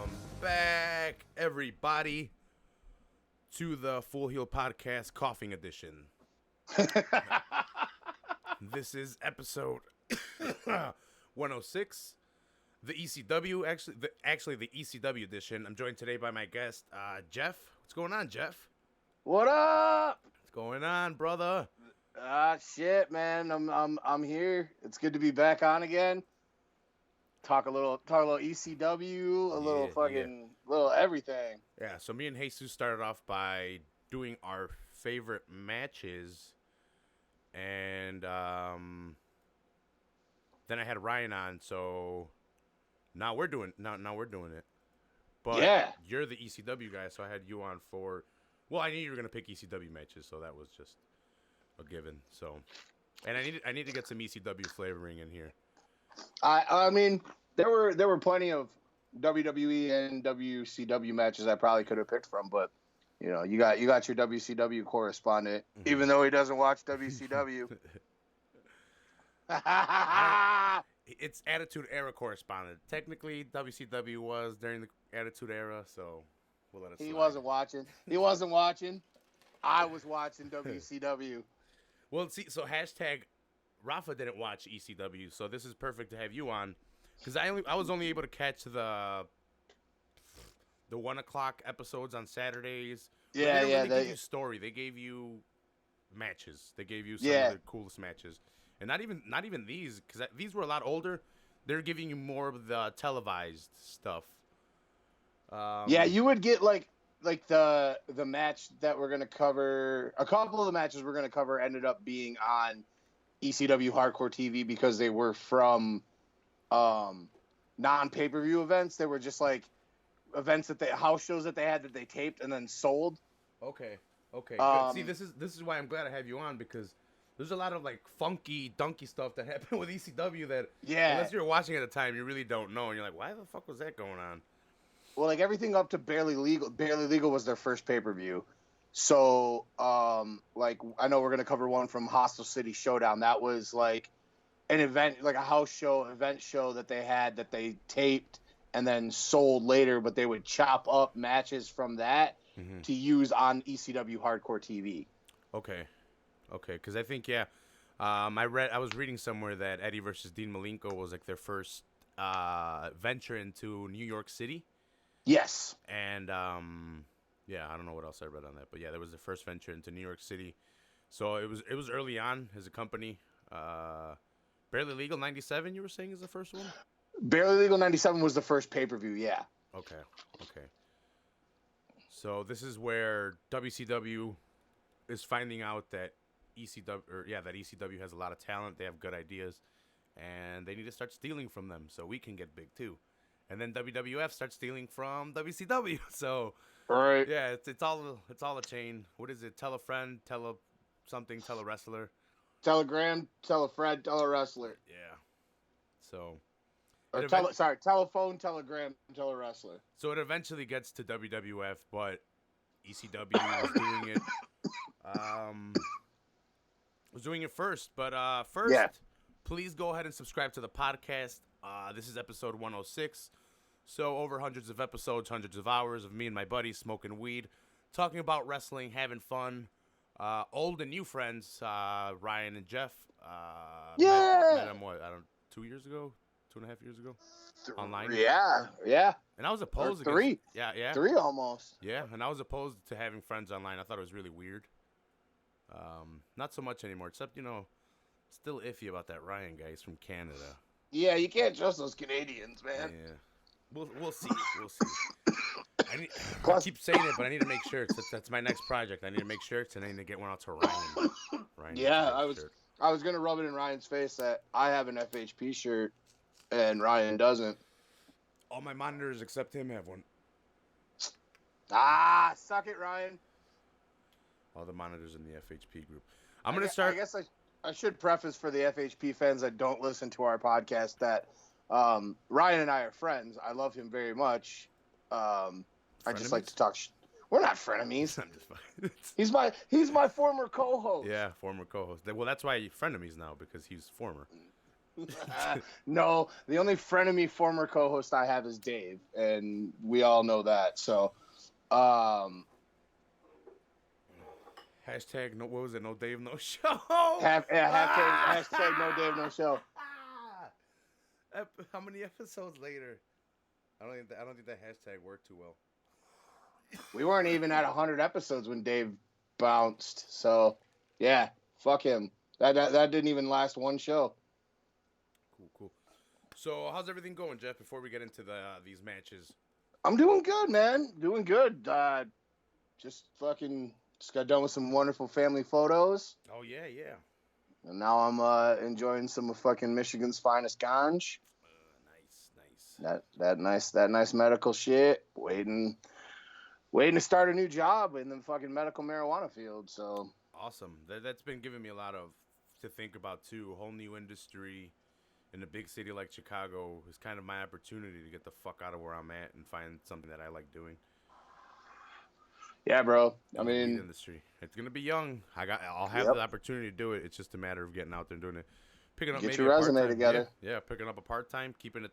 Welcome back, everybody, to the Full Heel Podcast Coughing Edition. This is episode 106, the ECW, actually the ECW edition. I'm joined today by my guest, Jeff. What's going on, Jeff? What up? What's going on, brother? Shit, man. I'm here. It's good to be back on again. Talk a little ECW, little everything. Yeah, so me and Jesus started off by doing our favorite matches, and then I had Ryan on, so now we're doing it. But yeah, you're the ECW guy, so I had you on for. Well, I knew you were gonna pick ECW matches, so that was just a given. So, and I need to get some ECW flavoring in here. I mean, there were plenty of WWE and WCW matches I probably could have picked from, but you know, you got your WCW correspondent, even though he doesn't watch WCW. It's Attitude Era correspondent. Technically, WCW was during the Attitude Era, so we'll let it slide. He wasn't watching. I was watching WCW. Well, see, so hashtag Rafa didn't watch ECW, so this is perfect to have you on, because I was only able to catch the 1 o'clock episodes on Saturdays. Yeah, they gave you story. They gave you matches. They gave you some of the coolest matches, and not even these, because these were a lot older. They're giving you more of the televised stuff. Yeah, you would get like the match that we're gonna cover. A couple of the matches we're gonna cover ended up being on ECW Hardcore TV because they were from non-pay-per-view events. They were just like events house shows that they had that they taped and then sold. Okay. Good. See, this is why I'm glad I have you on, because there's a lot of like funky donkey stuff that happened with ECW that unless you're watching at the time you really don't know, and you're like, why the fuck was that going on? Well, like everything up to Barely Legal was their first pay-per-view. So, like, I know we're going to cover one from Hostile City Showdown. That was, like, an event, like a event show that they had that they taped and then sold later, but they would chop up matches from that to use on ECW Hardcore TV. Okay, because I think, I was reading somewhere that Eddie versus Dean Malenko was, like, their first venture into New York City. Yes. And, yeah, I don't know what else I read on that, but yeah, that was the first venture into New York City. So it was early on as a company. Barely Legal 97, you were saying, is the first one? Barely Legal 97 was the first pay-per-view, yeah. Okay. So this is where WCW is finding out that ECW has a lot of talent, they have good ideas, and they need to start stealing from them so we can get big too. And then WWF starts stealing from WCW. So, right. Yeah, it's all a chain. What is it? Tell a friend, tell a wrestler. Telegram, tell a friend, tell a wrestler. Yeah. So. Telephone, telegram, tell a wrestler. So it eventually gets to WWF, but ECW was doing it first. But first, please go ahead and subscribe to the podcast. This is episode 106. So over hundreds of episodes, hundreds of hours of me and my buddies smoking weed, talking about wrestling, having fun. Old and new friends, Ryan and Jeff. Met them, 2 years ago? 2.5 years ago? Online? Yeah. And I was opposed to 3. Yeah. 3 almost. Yeah, and I was opposed to having friends online. I thought it was really weird. Not so much anymore, except, still iffy about that Ryan guy. He's from Canada. Yeah, you can't trust those Canadians, man. Yeah. We'll see. I keep saying it, but I need to make shirts. That's my next project. I need to make shirts, and I need to get one out to Ryan. Yeah, I was gonna rub it in Ryan's face that I have an FHP shirt and Ryan doesn't. All my monitors except him have one. Suck it, Ryan. All the monitors in the FHP group. I'm gonna start. I guess I should preface for the FHP fans that don't listen to our podcast that Ryan and I are friends. I love him very much. I just like to talk. We're not frenemies. I'm just fine. He's my former co-host. Yeah, former co-host. Well, that's why you're frenemies now, because he's former. No, the only frenemy former co-host I have is Dave, and we all know that. So, um, Hashtag no. What was it? No Dave, no show. hashtag no Dave, no show. How many episodes later? I don't think that hashtag worked too well. We weren't even at 100 episodes when Dave bounced. So, yeah, fuck him. That didn't even last one show. Cool. So, how's everything going, Jeff? Before we get into these matches, I'm doing good, man. Doing good. Just got done with some wonderful family photos. Oh yeah. And now I'm enjoying some of fucking Michigan's finest ganj. Nice. That nice medical shit. Waiting to start a new job in the fucking medical marijuana field. So Awesome. That's been giving me a lot of to think about too. A whole new industry in a big city like Chicago is kind of my opportunity to get the fuck out of where I'm at and find something that I like doing. Yeah, bro. I mean, weed industry. It's gonna be young. I'll have the opportunity to do it. It's just a matter of getting out there and doing it. Picking up get maybe your a resume part-time. together. Yeah, picking up a part time, keeping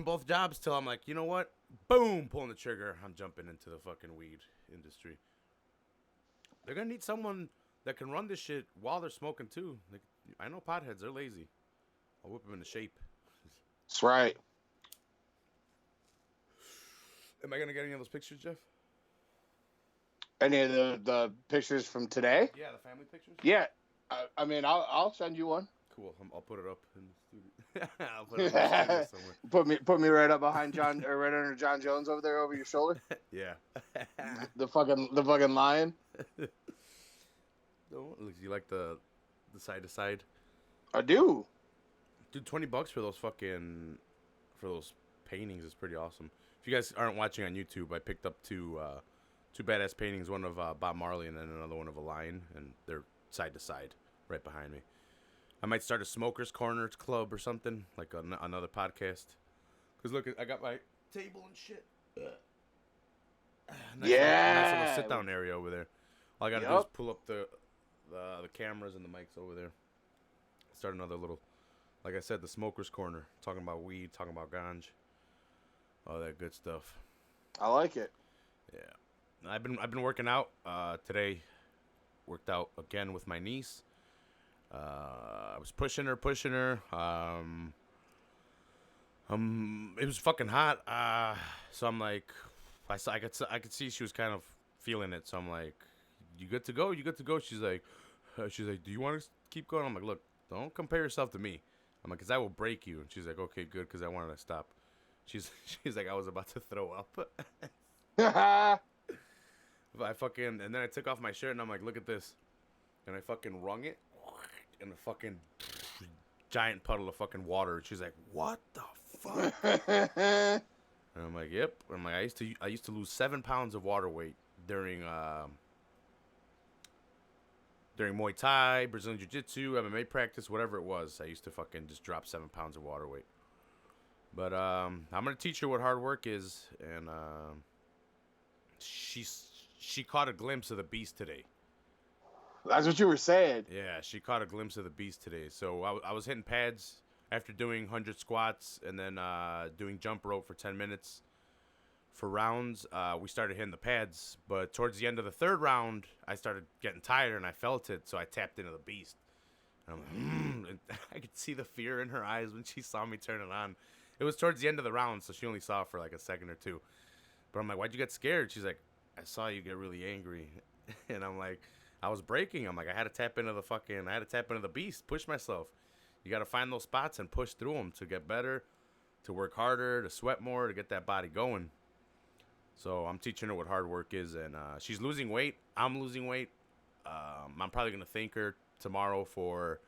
both jobs till I'm like, you know what? Boom, pulling the trigger. I'm jumping into the fucking weed industry. They're gonna need someone that can run this shit while they're smoking too. Like, I know potheads, they're lazy. I'll whip them into shape. That's right. Am I gonna get any of those pictures, Jeff? Any of the pictures from today? Yeah, the family pictures. Yeah, I mean, I'll send you one. Cool. I'll put it up in the studio. I'll put it up in the studio somewhere. Put me right up behind John, or right under John Jones over there, over your shoulder. Yeah. the fucking lion. You like the side to side? I do. Dude, $20 for those paintings is pretty awesome. If you guys aren't watching on YouTube, I picked up two badass paintings, one of Bob Marley and then another one of a lion, and they're side to side right behind me. I might start a smokers corner club or something, like another podcast. Because look, I got my table and shit. Nice little sit down area over there. All I gotta do is pull up the cameras and the mics over there. Start another little, like I said, the smokers corner. Talking about weed, talking about ganj, all that good stuff. I like it. Yeah, I've been working out today. Worked out again with my niece. I was pushing her. It was fucking hot. So I'm like, I could see she was kind of feeling it. So I'm like, you good to go? She's like, do you want to keep going? I'm like, look, don't compare yourself to me. I'm like, 'cause I will break you. And she's like, okay, good, 'cause I wanted to stop. She's like, I was about to throw up. And then I took off my shirt and I'm like, look at this. And I fucking wrung it. And a fucking giant puddle of fucking water. She's like, what the fuck? And I'm like, yep. I'm like, I used to lose 7 pounds of water weight during Muay Thai, Brazilian Jiu-Jitsu, MMA practice, whatever it was. I used to fucking just drop 7 pounds of water weight. But I'm gonna teach her what hard work is, and she caught a glimpse of the beast today. That's what you were saying. Yeah, she caught a glimpse of the beast today. So I was hitting pads after doing 100 squats and then doing jump rope for 10 minutes. For rounds, we started hitting the pads. But towards the end of the third round, I started getting tired and I felt it. So I tapped into the beast. And I'm like, and I could see the fear in her eyes when she saw me turn it on. It was towards the end of the round, so she only saw it for like a second or two. But I'm like, why'd you get scared? She's like, I saw you get really angry. And I'm like, I was breaking. I'm like, I had to tap into the beast, push myself. You got to find those spots and push through them to get better, to work harder, to sweat more, to get that body going. So I'm teaching her what hard work is, and she's losing weight. I'm losing weight. I'm probably going to thank her tomorrow for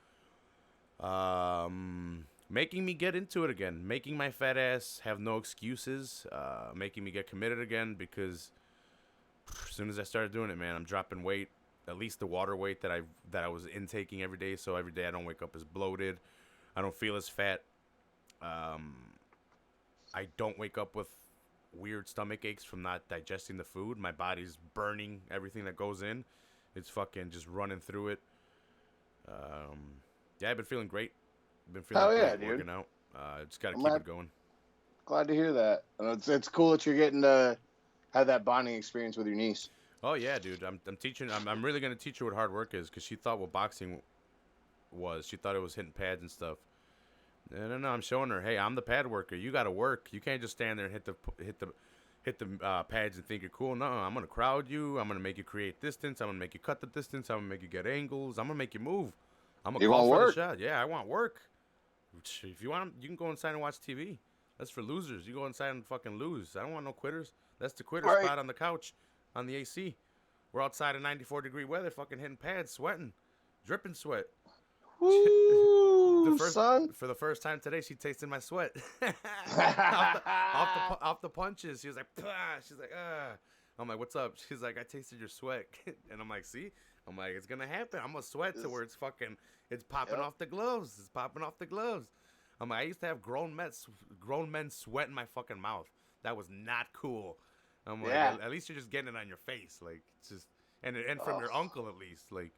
making me get into it again, making my fat ass have no excuses, making me get committed again, because as soon as I started doing it, man, I'm dropping weight. At least the water weight that I was intaking every day. So every day I don't wake up as bloated. I don't feel as fat. I don't wake up with weird stomach aches from not digesting the food. My body's burning everything that goes in. It's fucking just running through it. Yeah, I've been feeling great. Been feeling yeah, great dude. working out. Just got to keep it going. Glad to hear that. It's cool that you're getting to have that bonding experience with your niece. Oh yeah, dude. I'm teaching. I'm really gonna teach her what hard work is because she thought what boxing was. She thought it was hitting pads and stuff. No. I'm showing her. Hey, I'm the pad worker. You got to work. You can't just stand there and hit the pads and think you're cool. No, I'm gonna crowd you. I'm gonna make you create distance. I'm gonna make you cut the distance. I'm gonna make you get angles. I'm gonna make you move. I'm gonna call for the shot. Yeah, I want work. If you want, you can go inside and watch TV. That's for losers. You go inside and fucking lose. I don't want no quitters. That's the quitter spot on the couch, on the AC. We're outside in 94-degree weather, fucking hitting pads, sweating, dripping sweat. Woo, son. For the first time today, she tasted my sweat off the punches. She was like, "Pah." She's like, "Ah." I'm like, "What's up?" She's like, "I tasted your sweat," and I'm like, "See." I'm like, "It's gonna happen. I'm gonna sweat to where it's popping off the gloves. It's popping off the gloves." I'm like, I used to have grown men sweat in my fucking mouth. That was not cool. I'm like, at least you're just getting it on your face, like it's just and from your uncle at least, like.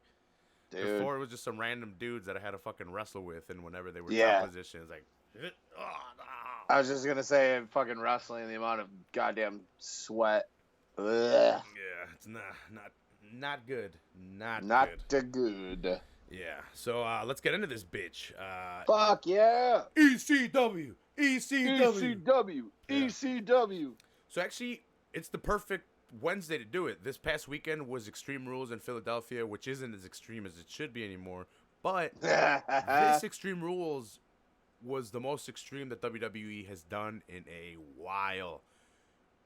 Dude. Before it was just some random dudes that I had to fucking wrestle with, and whenever they were top positions, like, oh, no. I was just gonna say, fucking wrestling, the amount of goddamn sweat. Ugh. Yeah, it's not good. Not good. Yeah. So let's get into this bitch. Fuck yeah. ECW. So actually, it's the perfect Wednesday to do it. This past weekend was Extreme Rules in Philadelphia, which isn't as extreme as it should be anymore. But this Extreme Rules was the most extreme that WWE has done in a while.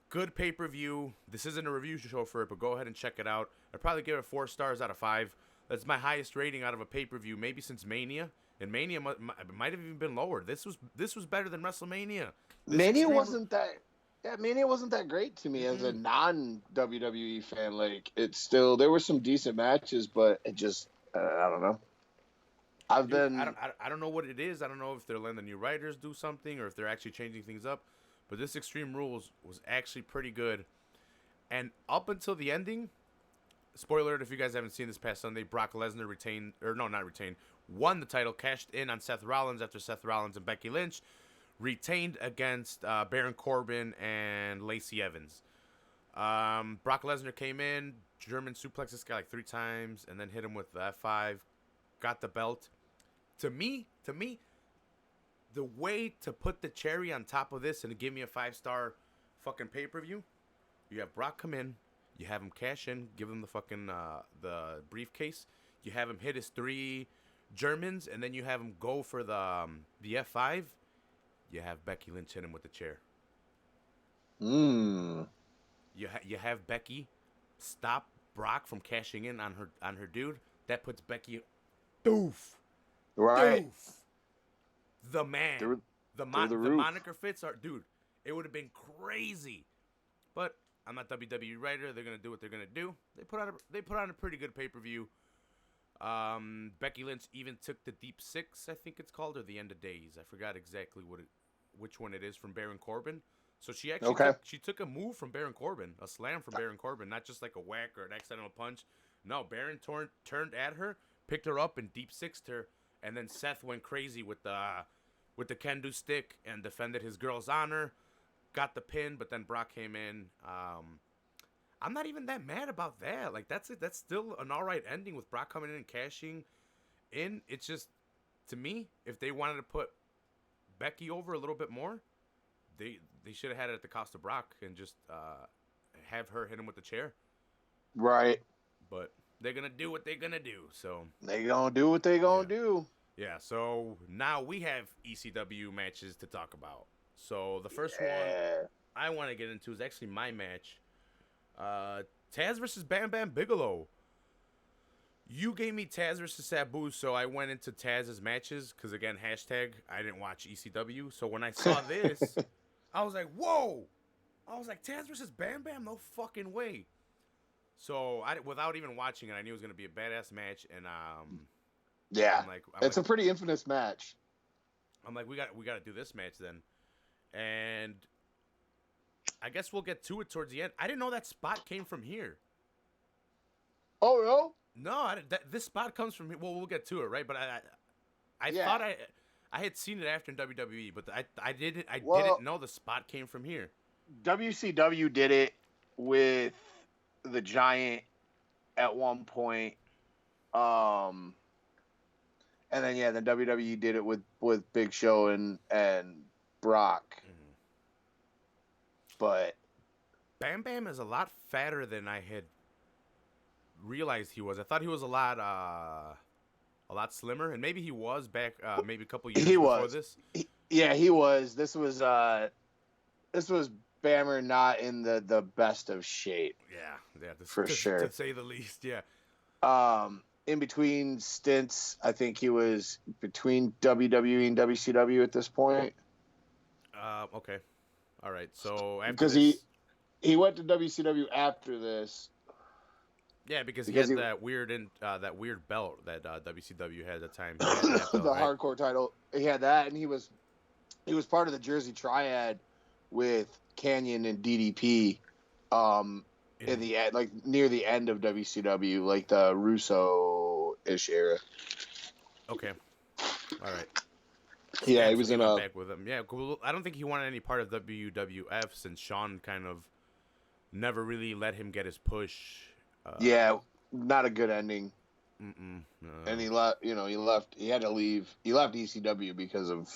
Good pay-per-view. This isn't a review show for it, but go ahead and check it out. I'd probably give it 4 stars out of 5. That's my highest rating out of a pay-per-view, maybe since Mania. And Mania might have even been lower. This was better than WrestleMania. Mania wasn't that great to me as a non-WWE fan. Like, it's still, there were some decent matches, but it just, I don't know. I don't know what it is. I don't know if they're letting the new writers do something or if they're actually changing things up. But this Extreme Rules was actually pretty good. And up until the ending, spoiler alert if you guys haven't seen this past Sunday, Brock Lesnar won the title, cashed in on Seth Rollins after Seth Rollins and Becky Lynch retained against Baron Corbin and Lacey Evans. Brock Lesnar came in, German suplexed this guy like 3 times, and then hit him with the F5, got the belt. To me, the way to put the cherry on top of this and give me a 5-star fucking pay-per-view, you have Brock come in, you have him cash in, give him the fucking the briefcase, you have him hit his 3 Germans, and then you have him go for the F5. You have Becky Lynch hit him with the chair. You have Becky stop Brock from cashing in on her dude. That puts Becky doof. Right. Doof. The man. The moniker fits are, dude, it would have been crazy. But I'm not WWE writer. They're gonna do what they're gonna do. They put on a pretty good pay-per-view. Becky Lynch even took the Deep Six, I think it's called, or the End of Days. I forgot exactly which one it is from Baron Corbin. So she actually took a move from Baron Corbin, a slam from Baron Corbin, not just like a whack or an accidental punch. No, Baron turned at her, picked her up and Deep Sixed her, and then Seth went crazy with the can-do stick and defended his girl's honor, got the pin, but then Brock came in. I'm not even that mad about that. Like, that's still an all right ending with Brock coming in and cashing in. It's just, to me, if they wanted to put Becky over a little bit more, they should have had it at the cost of Brock and just have her hit him with the chair. Right. But they're going to do what they're going to do. So they going to do what they going to do. Yeah, so now we have ECW matches to talk about. So the first one I want to get into is actually my match. Taz versus Bam Bam Bigelow. You gave me Taz versus Sabu, so I went into Taz's matches because, again, hashtag I didn't watch ECW. So when I saw this, I was like, whoa! I was like, Taz versus Bam Bam? No fucking way. So without even watching it, I knew it was going to be a badass match. And yeah, it's a pretty infamous match. I'm like, we got to do this match then. And I guess we'll get to it towards the end. I didn't know that spot came from here. Oh, no? No, this spot comes from here. Well, we'll get to it, right? But I I had seen it after in WWE, but I didn't Well, know the spot came from here. WCW did it with the Giant at one point. And then WWE did it with Big Show and Brock. Mm-hmm. But Bam Bam is a lot fatter than I had realized he was. I thought he was a lot slimmer, and maybe he was back maybe a couple years before this. He was. This was Bammer not in the best of shape. Yeah, for sure, to say the least. Yeah. In between stints, I think he was between WWE and WCW at this point. Okay. All right. So after because this, he went to WCW after this. Yeah, because he had that weird belt that WCW had at the time. He had that belt, the right? hardcore title. He had that, and he was part of the Jersey Triad with Canyon and DDP. In the end, like near the end of WCW, like the Russo-ish era. Okay. All right. Yeah, he was in a back with him. Yeah, cool. I don't think he wanted any part of WWF since Shawn kind of never really let him get his push. Yeah, not a good ending. No. And he left. He left. He had to leave. He left ECW because of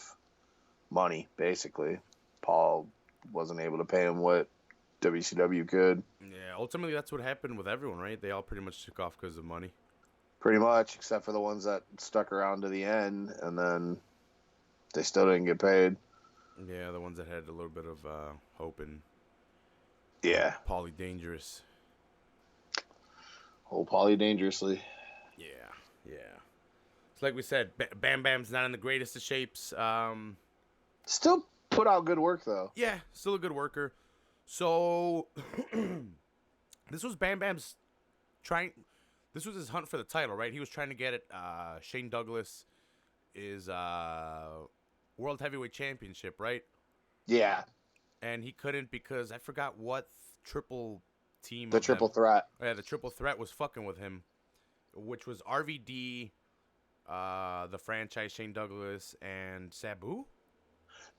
money, basically. Paul wasn't able to pay him what WCW could. Yeah, ultimately that's what happened with everyone, right? They all pretty much took off because of money. Pretty much, except for the ones that stuck around to the end, and then they still didn't get paid. Yeah, the ones that had a little bit of hope and Paulie Dangerous. Oh, Paulie Dangerously. Yeah. It's like we said, Bam Bam's not in the greatest of shapes. Still put out good work, though. Yeah, still a good worker. So, this was Bam Bam's this was his hunt for the title, right? He was trying to get it. Shane Douglas is World Heavyweight Championship, right? Yeah. And he couldn't because I forgot what triple team. The triple threat. Yeah, the triple threat was fucking with him, which was RVD, the franchise, Shane Douglas, and Sabu.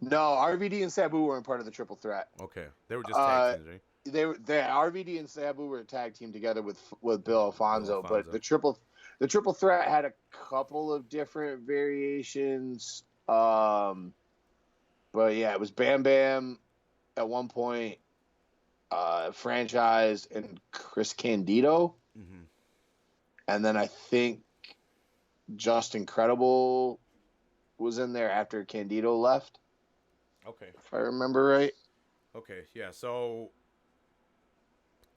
No, RVD and Sabu weren't part of the triple threat. Okay, they were just tag teams, right? They RVD and Sabu were a tag team together with Bill Alfonso, but the triple threat had a couple of different variations. But yeah, it was Bam Bam at one point, franchise, and Chris Candido, and then I think Just Incredible was in there after Candido left. Okay, if I remember right. Okay, yeah. So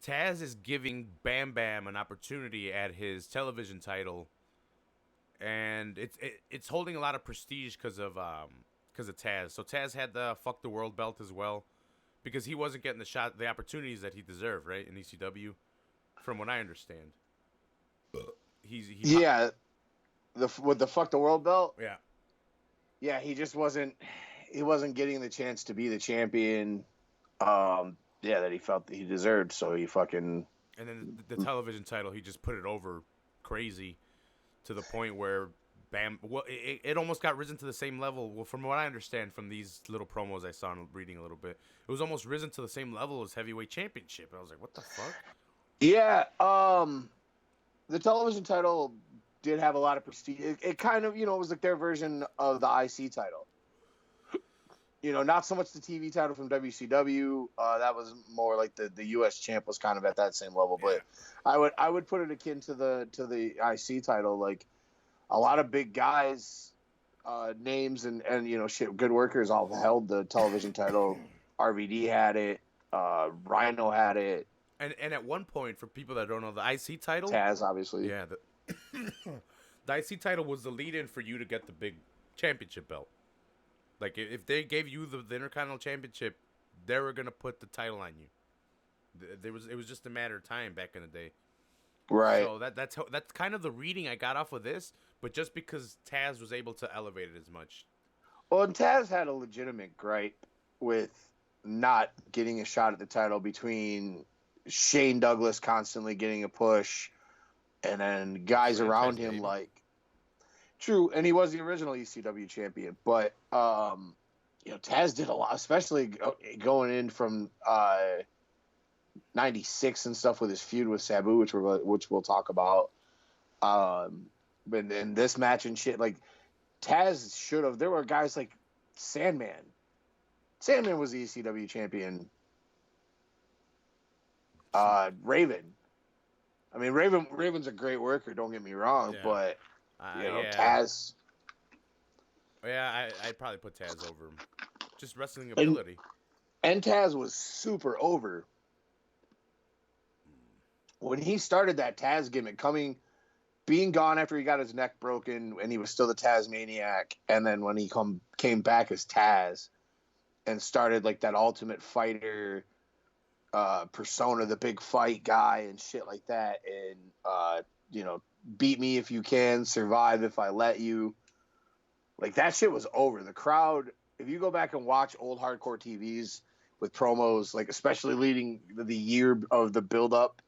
Taz is giving Bam Bam an opportunity at his television title, and it's holding a lot of prestige because of Taz. So Taz had the Fuck the World belt as well, because he wasn't getting the opportunities that he deserved, right, in ECW, from what I understand. With the Fuck the World belt. Yeah. Yeah, he just wasn't. He wasn't getting the chance to be the champion. That he felt that he deserved. So he fucking. And then the television title, he just put it over crazy, to the point where Bam. Well, it almost got risen to the same level. Well, from what I understand from these little promos I saw and reading a little bit, it was almost risen to the same level as heavyweight championship. And I was like, what the fuck? Yeah. The television title did have a lot of prestige. It kind of, it was like their version of the IC title. Not so much the TV title from WCW. That was more like the US champ was kind of at that same level. But I would put it akin to the IC title. Like a lot of big guys, names and good workers all held the television title. RVD had it. Rhino had it. And at one point, for people that don't know, the IC title, Taz obviously. Yeah, the IC title was the lead-in for you to get the big championship belt. Like, if they gave you the Intercontinental Championship, they were gonna put the title on you. It was just a matter of time back in the day. Right. So that's kind of the reading I got off of this, but just because Taz was able to elevate it as much. Well, and Taz had a legitimate gripe with not getting a shot at the title between Shane Douglas constantly getting a push, and then guys around him like True, and he was the original ECW champion, but Taz did a lot, especially going in from '96 and stuff with his feud with Sabu, which we'll talk about. But in this match and shit, like Taz should have. There were guys like Sandman. Sandman was the ECW champion. Raven. I mean, Raven's a great worker. Don't get me wrong, but Taz. Yeah, I'd probably put Taz over him. Just wrestling ability. And Taz was super over. When he started that Taz gimmick, being gone after he got his neck broken, and he was still the Tazmaniac, and then when he came back as Taz and started like that Ultimate Fighter persona, the big fight guy and shit like that, and beat me if you can, survive if I let you. Like that shit was over. The crowd, if you go back and watch old hardcore TVs with promos, like especially leading the year of the build up,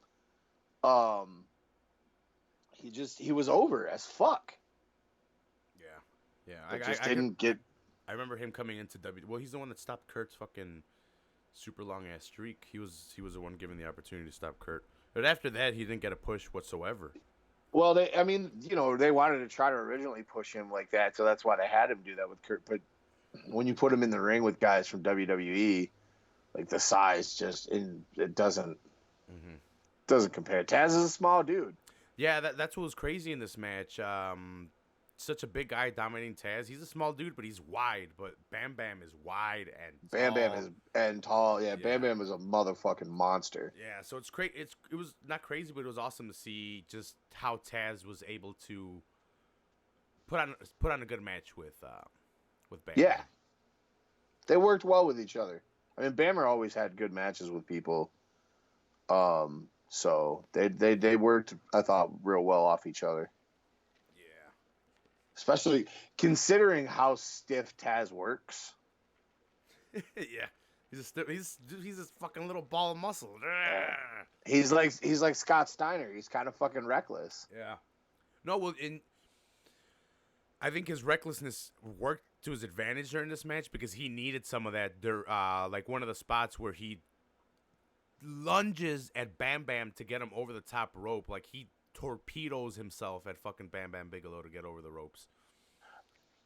he was over as fuck. Yeah. I remember him coming into WWE. Well, he's the one that stopped Kurt's fucking super long ass streak. He was the one given the opportunity to stop Kurt. But after that, he didn't get a push whatsoever. Well, they wanted to try to originally push him like that, so that's why they had him do that with Kurt. But when you put him in the ring with guys from WWE, like the size it doesn't compare. Taz is a small dude. Yeah, that's what was crazy in this match. Such a big guy dominating Taz. He's a small dude, but he's wide. But Bam Bam is wide and tall. Bam Bam is tall. Yeah, Bam Bam is a motherfucking monster. Yeah, so it's great. It was not crazy, but it was awesome to see just how Taz was able to put on a good match with Bam. Yeah, they worked well with each other. I mean, Bammer always had good matches with people. So they worked, I thought, real well off each other. Yeah. Especially considering how stiff Taz works. Yeah. He's this fucking little ball of muscle. He's like Scott Steiner. He's kind of fucking reckless. Yeah. No, well, I think his recklessness worked to his advantage during this match because he needed some of that. Like one of the spots where he lunges at Bam Bam to get him over the top rope, like he torpedoes himself at fucking Bam Bam Bigelow to get over the ropes.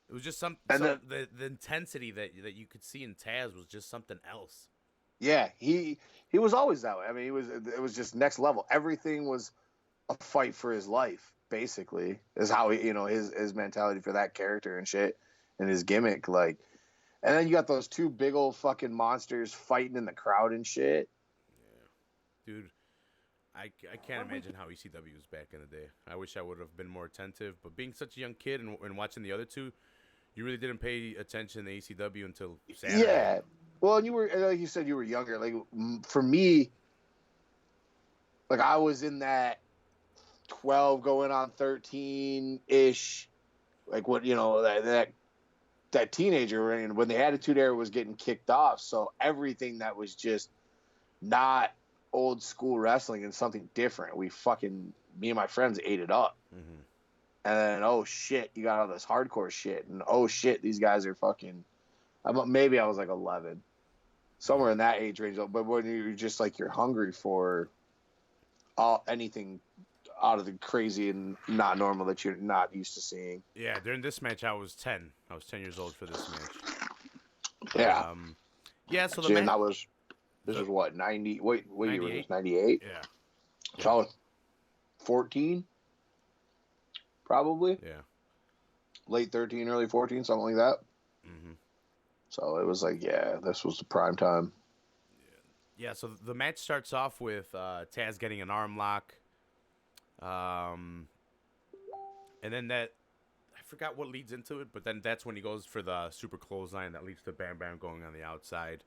It was just the intensity that you could see in Taz was just something else. Yeah, he was always that way. I mean, it was just next level. Everything was a fight for his life, basically, is how he, his mentality for that character and shit and his gimmick, like. And then you got those two big old fucking monsters fighting in the crowd and shit. Yeah. Dude, I can't imagine how ECW was back in the day. I wish I would have been more attentive, but being such a young kid and watching the other two, you really didn't pay attention to ECW until Saturday. Yeah. Well, and you were, like you said, you were younger. Like, for me, like, I was in that 12 going on 13-ish, like, what, that teenager, and when the Attitude Era was getting kicked off, so everything that was just not old school wrestling and something different, me and my friends ate it up. Mm-hmm. And then, oh shit, you got all this hardcore shit, and oh shit, these guys are fucking. Maybe I was like 11, somewhere in that age range. But when you're just like, you're hungry for anything out of the crazy and not normal that you're not used to seeing. Yeah, during this match, I was 10. I was 10 years old for this match. Yeah. Yeah. So the match. This was what, 90? What year was this? 98. Yeah. So 14. Probably. Yeah. Late 13, early 14, something like that. Mm-hmm. So it was like, yeah, this was the prime time. Yeah, so the match starts off with Taz getting an arm lock. And then I forgot what leads into it, but then that's when he goes for the super clothesline that leads to Bam Bam going on the outside.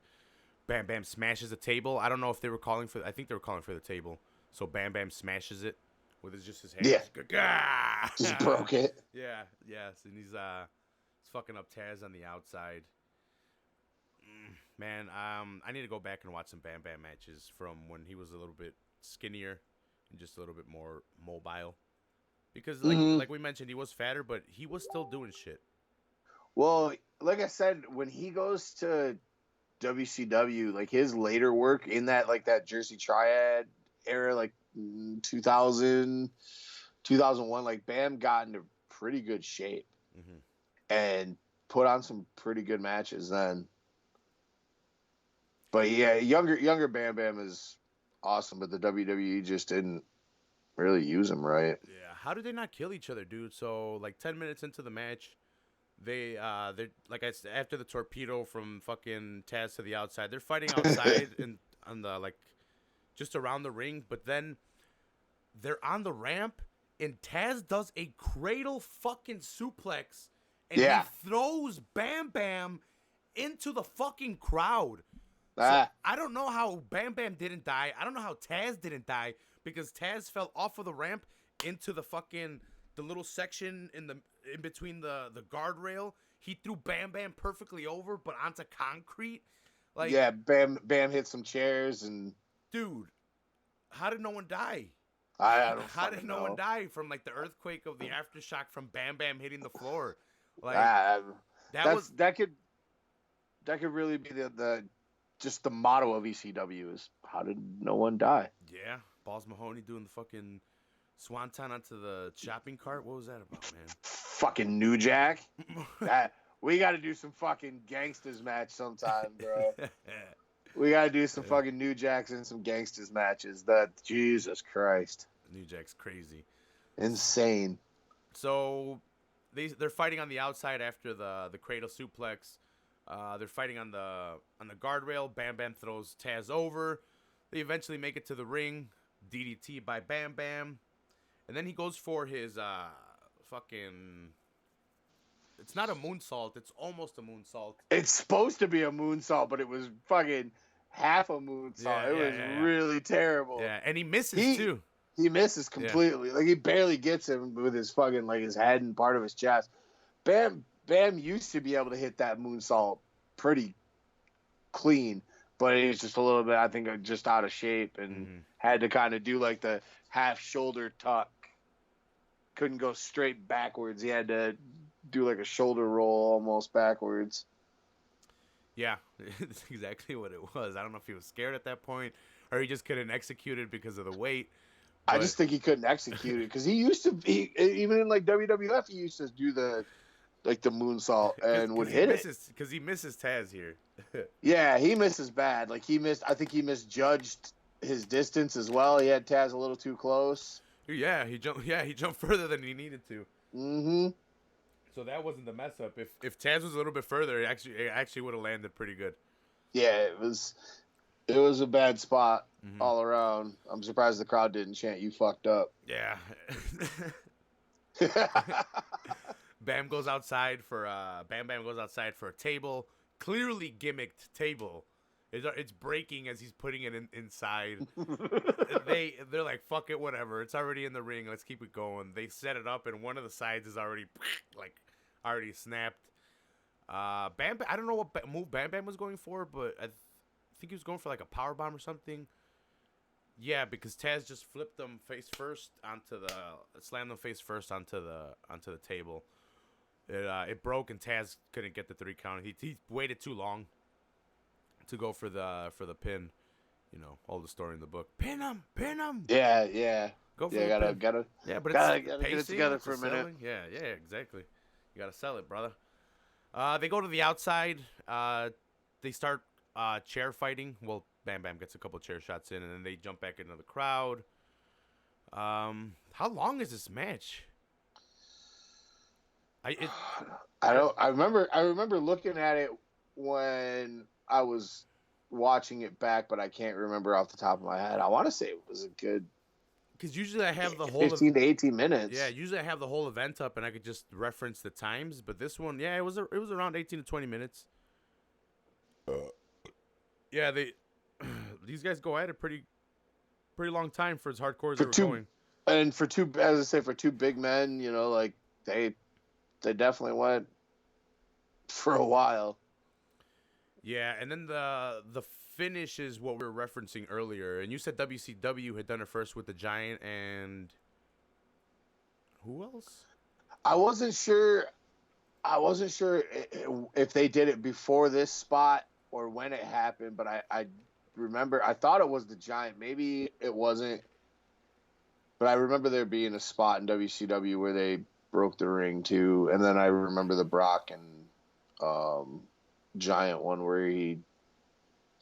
Bam Bam smashes a table. I don't know if they were calling for. I think they were calling for the table. So Bam Bam smashes it with just his hands. Yeah. Just broke it. Yeah. Yes, and he's fucking up Taz on the outside. Man, I need to go back and watch some Bam Bam matches from when he was a little bit skinnier and just a little bit more mobile. Because Mhm. like we mentioned, he was fatter, but he was still doing shit. Well, like I said, when he goes to WCW, like his later work in that like that Jersey Triad era, like 2000, 2001, like Bam got into pretty good shape Hmm. and put on some pretty good matches then. But yeah, younger Bam Bam is awesome, but the WWE just didn't really use him right. Yeah. How did they not kill each other, dude? So like 10 minutes into the match, they're like after the torpedo from fucking Taz to the outside, they're fighting outside and on the like just around the ring, but then they're on the ramp and Taz does a cradle fucking suplex and he Yeah. throws Bam Bam into the fucking crowd. So Ah, I don't know how Bam Bam didn't die. I don't know how Taz didn't die because Taz fell off of the ramp into the little section in between the guardrail. He threw Bam Bam perfectly over, but onto concrete. Like, yeah, Bam hit some chairs and dude, how did no one die? I don't How did fucking no one know. die from like the earthquake of the aftershock from Bam Bam hitting the floor? Like Ah, that that's was that could really be the just the motto of ECW is how did no one die? yeah. Balls Mahoney doing the fucking swanton onto the shopping cart. What was that about, Fucking New Jack. man? That we got to do some fucking gangsters match sometime, bro. We got to do some fucking New Jacks and some gangsters matches. That Jesus Christ, New Jack's crazy. insane. So they're fighting on the outside after the cradle suplex. They're fighting on the guardrail. Bam Bam throws Taz over. They eventually make it to the ring. DDT by Bam Bam, and then he goes for his fucking. It's not a moonsault. It's almost a moonsault. It's supposed to be a moonsault, but it was fucking half a moonsault. Yeah, It yeah, was yeah, yeah. really terrible. Yeah, and he misses He too. he misses Yeah. completely. Like he barely gets him with his fucking like his head and part of his chest. Bam used to be able to hit that moonsault pretty clean, but he was just a little bit, I think, just out of shape and had to kind of do like the half shoulder tuck. Couldn't go straight backwards. He had to do like a shoulder roll almost backwards. Yeah, it's exactly what it was. I don't know if he was scared at that point or he just couldn't execute it because of the weight. I just think he couldn't execute it because he used to be, even in like WWF, he used to do the moonsault and would hit it. Because he misses Taz here. Yeah, he misses bad. Like I think he misjudged his distance as well. He had Taz a little too close. Yeah, he jumped. Yeah, he jumped further than he needed to. Mm-hmm. So that wasn't the mess up. If Taz was a little bit further, it actually would have landed pretty good. Yeah, it was a bad spot all around. I'm surprised the crowd didn't chant "You fucked up." Yeah. Bam goes outside for Bam Bam goes outside for a table, clearly gimmicked table. It's breaking as he's putting it inside. They're like, fuck it, whatever. It's already in the ring. Let's keep it going. They set it up, and one of the sides is already like already snapped. Bam Bam, I don't know what move Bam Bam was going for, but I think he was going for like a power bomb or something. Yeah, because Taz just flipped them face first slammed them face first onto the table. It broke and Taz couldn't get the 3 count. He waited too long to go for the pin. You know, all the story in the book. Pin him. Yeah. Go for yeah, the pin. gotta. Yeah, but gotta it's get pacing, it together it's for a minute. selling. Yeah, exactly. You gotta sell it, brother. They go to the outside. They start chair fighting. Well, Bam Bam gets a couple chair shots in, and then they jump back into the crowd. How long is this match? I remember looking at it when I was watching it back, but I can't remember off the top of my head. I want to say it was a good. Because usually I have the whole 15 to 18 minutes. Yeah, usually I have the whole event up and I could just reference the times. But this one, yeah, it was around 18 to 20 minutes. Yeah, these guys go at it pretty long time for as hardcore as they were going. And for two, as I say, for two big men, you know, like they definitely went for a while. Yeah, and then the finish is what we were referencing earlier. And you said WCW had done it first with the Giant and Who else? I wasn't sure. I wasn't sure if they did it before this spot or when it happened, but I remember I thought it was the Giant. Maybe it wasn't, but I remember there being a spot in WCW where they broke the ring too, and then I remember the Brock and Giant one where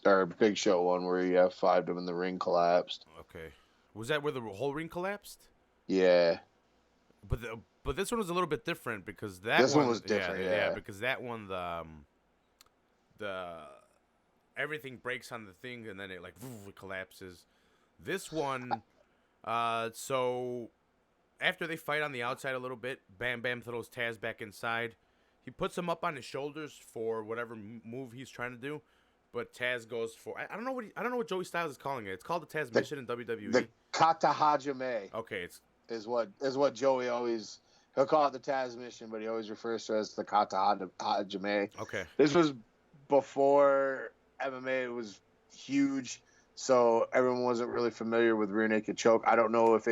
or Big Show one where he F5'd him and the ring collapsed. Okay. Was that where the whole ring collapsed? Yeah. But this one was a little bit different because this one was different. Yeah, because that one the everything breaks on the thing and then it it collapses. This one, so after they fight on the outside a little bit, Bam Bam throws Taz back inside. He puts him up on his shoulders for whatever move he's trying to do, but Taz goes for I don't know what Joey Styles is calling it. It's called the Taz Mission in WWE. The Kata Hajime. Okay, is what Joey always. He'll call it the Taz Mission, but he always refers to it as the Kata Hajime. Okay. This was before MMA was huge, so everyone wasn't really familiar with rear naked choke. I don't know if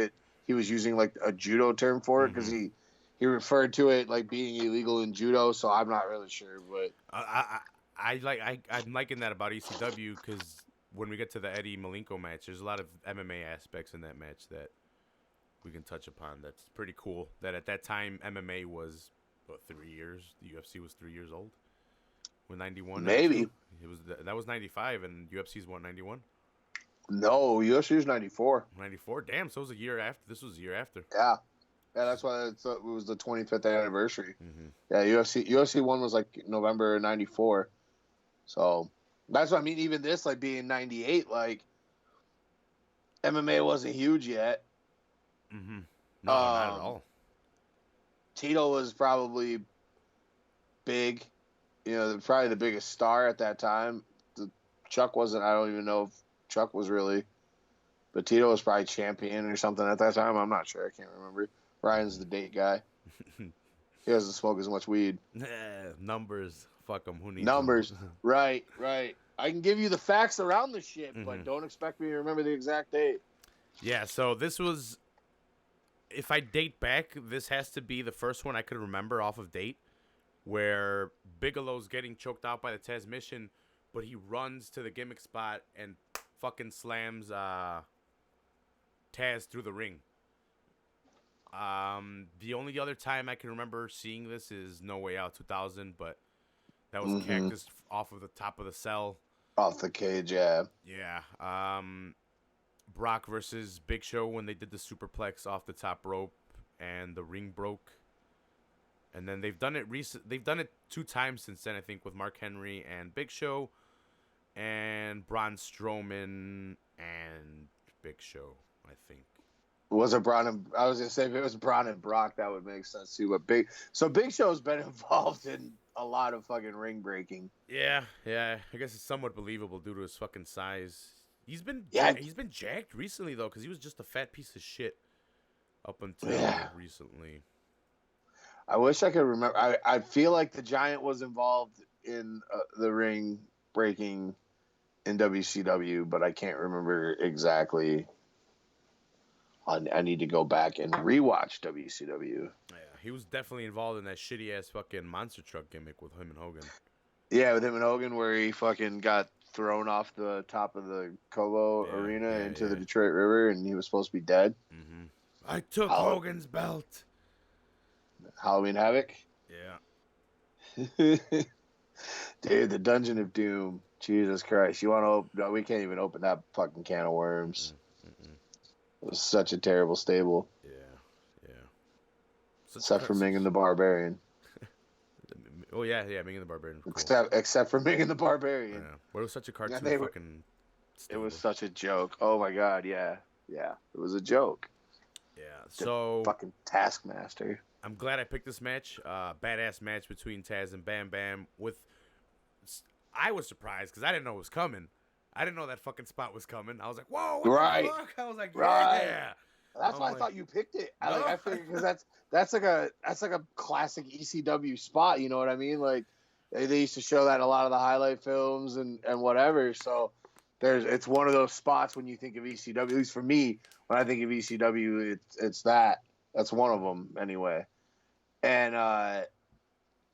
he was using like a judo term for it because he referred to it like being illegal in judo, so I'm not really sure. But I'm liking that about ECW because when we get to the Eddie Malenko match, there's a lot of MMA aspects in that match that we can touch upon. That's pretty cool. That at that time MMA was 3 years. The UFC was 3 years old. When 91. Maybe that was 95 and UFC's 191. No, UFC was 94. 94. Damn. So it was a year after. This was a year after. Yeah. That's why it was the 25th anniversary. Mm-hmm. Yeah, UFC 1 was like November 94. So that's what I mean. Even this like being 98, like MMA wasn't huge yet. Mm-hmm. No, not at all. Tito was probably big, probably the biggest star at that time. Chuck wasn't. I don't even know if Chuck was really, but Tito was probably champion or something at that time. I'm not sure. I can't remember. Ryan's the date guy. He doesn't smoke as much weed. Numbers. Fuck them. Who needs numbers? Them? Right. I can give you the facts around the shit, but don't expect me to remember the exact date. Yeah. So this was. If I date back, this has to be the first one I could remember off of date, where Bigelow's getting choked out by the Taz Mission, but he runs to the gimmick spot and fucking slams Taz through the ring. The only other time I can remember seeing this is No Way Out 2000, but that was Cactus off of the top of the cell. Off the cage, yeah. Yeah. Brock versus Big Show when they did the superplex off the top rope and the ring broke. And then they've done it They've done it 2 times since then, I think, with Mark Henry and Big Show and Braun Strowman and Big Show, I think. Was it Braun? I was gonna say if it was Braun and Brock, that would make sense too. But Big Show's been involved in a lot of fucking ring breaking. Yeah. I guess it's somewhat believable due to his fucking size. He's been jacked recently though, because he was just a fat piece of shit up until recently. I wish I could remember. I feel like the Giant was involved in the ring breaking in WCW, but I can't remember exactly. I need to go back and rewatch WCW. Yeah, he was definitely involved in that shitty ass fucking monster truck gimmick with him and Hogan. Yeah, with him and Hogan, where he fucking got thrown off the top of the Cobo Arena into the Detroit River, and he was supposed to be dead. Mm-hmm. I took Hogan's belt. Halloween Havoc. Yeah. Dude, the Dungeon of Doom. Jesus Christ, you want to open? No, we can't even open that fucking can of worms. It was such a terrible stable. Yeah. Except for Ming and the Barbarian. Oh yeah, Ming and the Barbarian. Cool. Except for Ming and the Barbarian. Yeah. But it was such a cartoon fucking stable. It was such a joke. Oh my god, yeah. It was a joke. Yeah. So fucking Taskmaster. I'm glad I picked this match. Badass match between Taz and Bam Bam. I was surprised because I didn't know it was coming. I didn't know that fucking spot was coming. I was like, whoa, what the fuck? I was like, yeah. That's why I thought you picked it. I figured because that's like a classic ECW spot. You know what I mean? Like they used to show that in a lot of the highlight films and whatever. So it's one of those spots when you think of ECW. At least for me, when I think of ECW, it's that. That's one of them anyway. And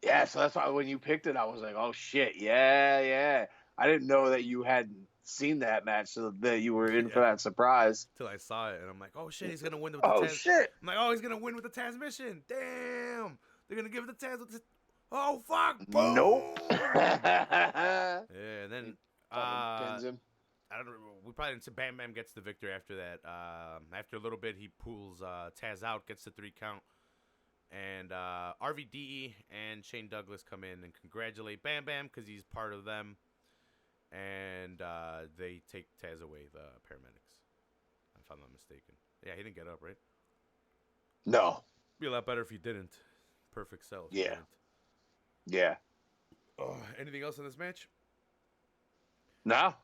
yeah, so that's why when you picked it, I was like, oh shit, yeah. I didn't know that you hadn't seen that match, so that you were in for that surprise. Till I saw it, and I'm like, oh shit, he's gonna win with the Oh Taz. shit! I'm like, oh, he's gonna win with the transmission. Damn, they're gonna give it the Taz with the. Oh fuck! Nope. Boom! Yeah, and then Pins him. I don't know. We probably didn't see Bam Bam gets the victory after that. After a little bit, he pulls Taz out, gets the 3 count, and RVD and Shane Douglas come in and congratulate Bam Bam because he's part of them, and they take Taz away, the paramedics, if I'm not mistaken. Yeah, he didn't get up, right? No. Be a lot better if he didn't. Perfect sell. Yeah. Yeah. Oh, anything else in this match? No.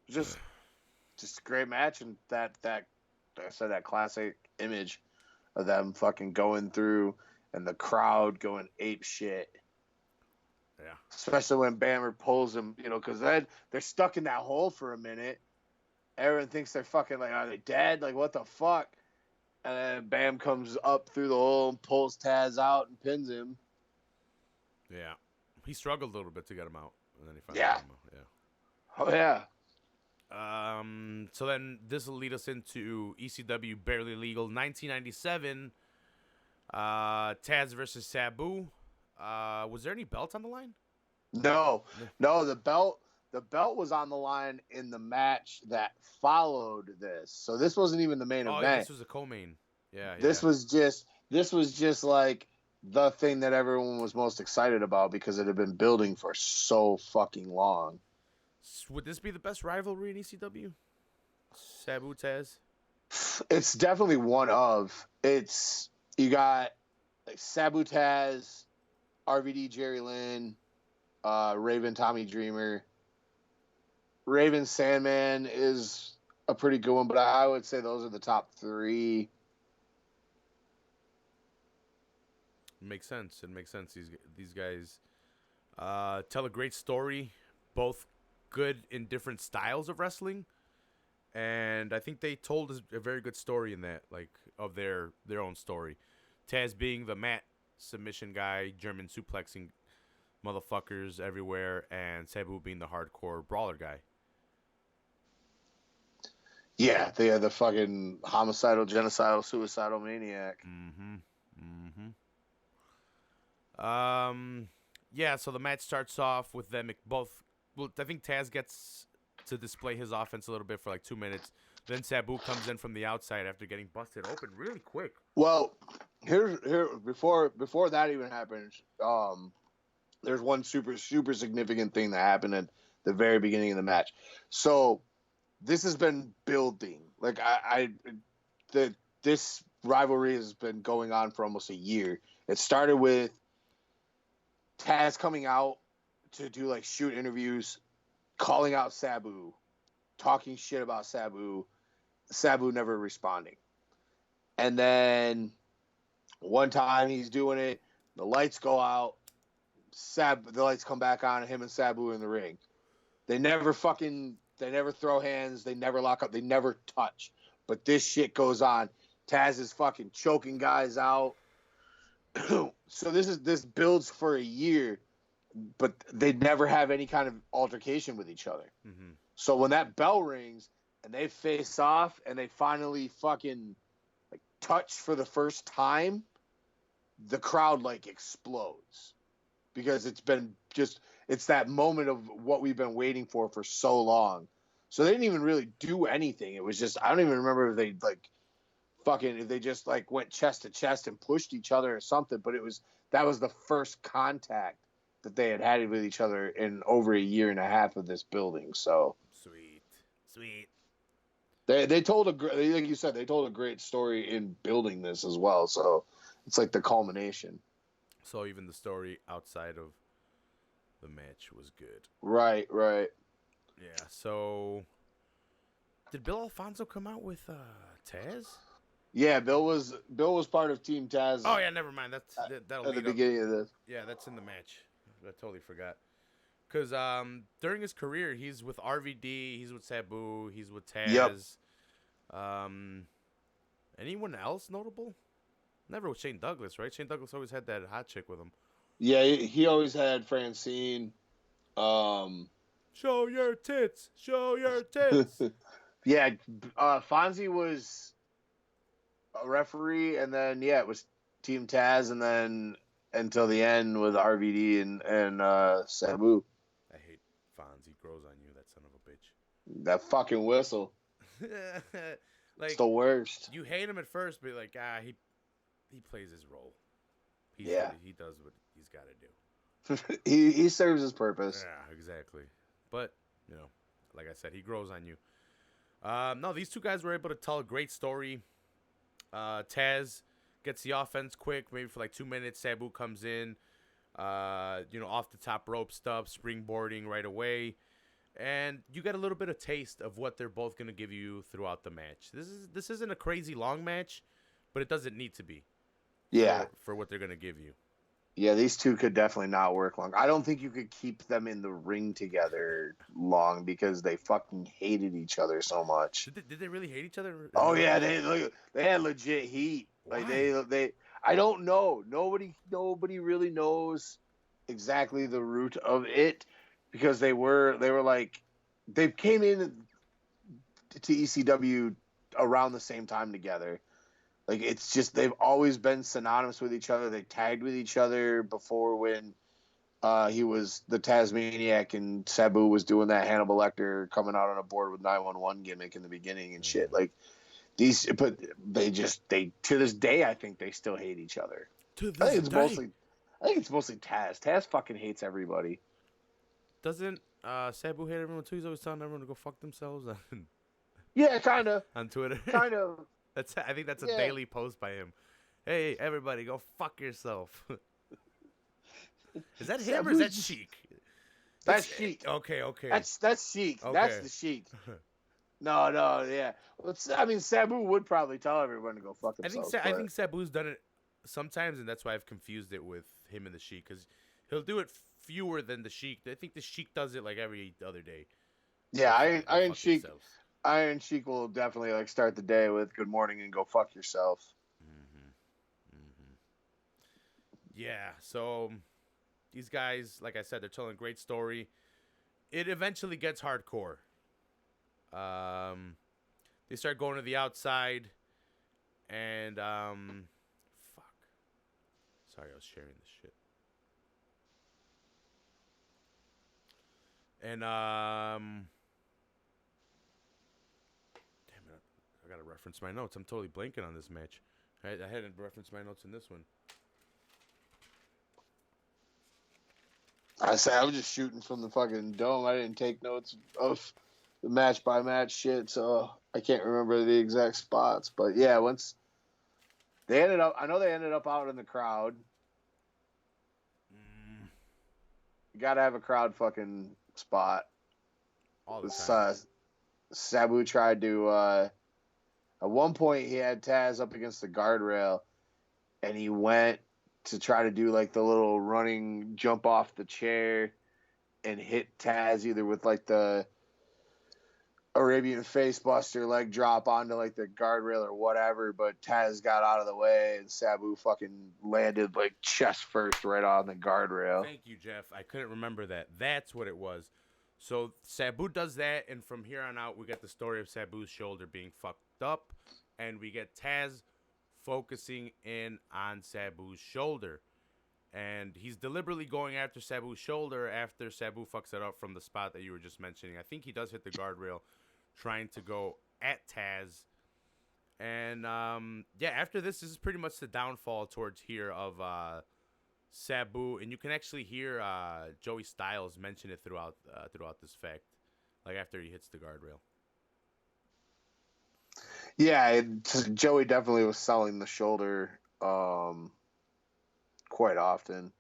Just a great match, and that I said, that classic image of them fucking going through and the crowd going ape shit. Yeah. Especially when Bammer pulls him, because then they're stuck in that hole for a minute. Everyone thinks they're fucking like, are they dead? Like, what the fuck? And then Bam comes up through the hole and pulls Taz out and pins him. Yeah. He struggled a little bit to get him out, and then he finally Yeah. got him out. Yeah. Oh yeah. So then this will lead us into ECW Barely Legal 1997. Taz versus Sabu. Was there any belts on the line? No. The belt was on the line in the match that followed this. So this wasn't even the main event. Yeah, this was a co-main. Yeah. This was just like the thing that everyone was most excited about because it had been building for so fucking long. Would this be the best rivalry in ECW? Sabu Taz? It's definitely one of. You got like Sabu Taz, RVD Jerry Lynn, Raven Tommy Dreamer. Raven Sandman is a pretty good one, but I would say those are the top 3. It makes sense. These guys tell a great story, both good in different styles of wrestling, and I think they told a very good story in that, like, of their own story. Taz being the mat submission guy, German suplexing motherfuckers everywhere, and Sabu being the hardcore brawler guy. Yeah, they are the fucking homicidal, genocidal, suicidal maniac. Yeah, so the match starts off with them both. Well, I think Taz gets to display his offense a little bit for like 2 minutes. Then Sabu comes in from the outside after getting busted open really quick. Well, here before that even happens, there's one super significant thing that happened at the very beginning of the match. So this has been building. Like this rivalry has been going on for almost a year. It started with Taz coming out to do like shoot interviews, calling out Sabu, talking shit about Sabu never responding. And then one time he's doing it, the lights go out, the lights come back on, and him and Sabu in the ring. They never throw hands, they never lock up, they never touch. But this shit goes on. Taz is fucking choking guys out. So this builds for a year, but they never have any kind of altercation with each other. Mm-hmm. So when that bell rings and they face off and they finally fucking like touch for the first time, the crowd like explodes because it's that moment of what we've been waiting for so long. So they didn't even really do anything. It was just, I don't even remember if they just like went chest to chest and pushed each other or something, but that was the first contact that they had with each other in over a year and a half of this building. So sweet. They told like you said, they told a great story in building this as well. So it's like the culmination. So even the story outside of the match was good. Right. Yeah. So did Bill Alfonso come out with Taz? Yeah, Bill was part of Team Taz. Oh yeah, never mind. That'll at the beginning of this. Yeah, that's in the match. I totally forgot. Because during his career, he's with RVD, he's with Sabu, he's with Taz. Yep. Anyone else notable? Never with Shane Douglas, right? Shane Douglas always had that hot chick with him. Yeah, he always had Francine. Show your tits. Show your tits. Yeah, Fonzie was a referee, and then it was Team Taz, and then until the end with RVD and Sabu. I hate Fonzie. Grows on you, that son of a bitch. That fucking whistle. Like, it's the worst. You hate him at first, but like, he plays his role. He does what he's got to do. he serves his purpose. Yeah, exactly. But like I said, he grows on you. No, these two guys were able to tell a great story. Taz gets the offense quick, maybe for like 2 minutes. Sabu comes in, off the top rope stuff, springboarding right away. And you get a little bit of taste of what they're both going to give you throughout the match. This isn't a crazy long match, but it doesn't need to be. Yeah. For what they're going to give you. Yeah, these two could definitely not work long. I don't think you could keep them in the ring together long because they fucking hated each other so much. Did they really hate each other? Oh yeah, they had legit heat. Why? Like they I don't know. Nobody really knows exactly the root of it because they were like they came in to ECW around the same time together. Like, it's just, they've always been synonymous with each other. They tagged with each other before when he was the Tasmaniac and Sabu was doing that Hannibal Lecter coming out on a board with 911 gimmick in the beginning and shit. Like, but they to this day, I think they still hate each other. I think it's mostly Taz. Taz fucking hates everybody. Doesn't Sabu hate everyone too? He's always telling everyone to go fuck themselves. Yeah, kind of. On Twitter. Kind of. I think that's a daily post by him. Hey, everybody, go fuck yourself. Is that him or is that Sheik? That's Sheik. Okay. That's Sheik. Okay. That's the Sheik. No, yeah. Well, I mean, Sabu would probably tell everyone to go fuck themselves. I think Sabu's done it sometimes, and that's why I've confused it with him and the Sheik, because he'll do it fewer than the Sheik. I think the Sheik does it like every other day. Yeah, Iron Sheik will definitely like start the day with "Good morning" and go fuck yourself. Yeah, so these guys, like I said, they're telling a great story. It eventually gets hardcore. They start going to the outside, and fuck. Sorry, I was sharing this shit. And damn it, I gotta reference my notes. I'm totally blanking on this match. I hadn't referenced my notes in this one. I was just shooting from the fucking dome. I didn't take notes of the match by match shit, so I can't remember the exact spots. But yeah, once they ended up, I know they ended up out in the crowd. You gotta have a crowd fucking spot. All the time. Sabu tried to. At one point, he had Taz up against the guardrail, and he went to try to do like the little running jump off the chair and hit Taz either with like the Arabian face buster leg drop onto like the guardrail or whatever, but Taz got out of the way and Sabu fucking landed like chest first right on the guardrail. Thank you, Jeff. I couldn't remember that. That's what it was. So Sabu does that, and from here on out, we get the story of Sabu's shoulder being fucked up, and we get Taz focusing in on Sabu's shoulder. And he's deliberately going after Sabu's shoulder after Sabu fucks it up from the spot that you were just mentioning. I think he does hit the guardrail trying to go at Taz. And, after this is pretty much the downfall towards here of Sabu. And you can actually hear Joey Styles mention it throughout this fact, like after he hits the guardrail. Yeah, Joey definitely was selling the shoulder quite often.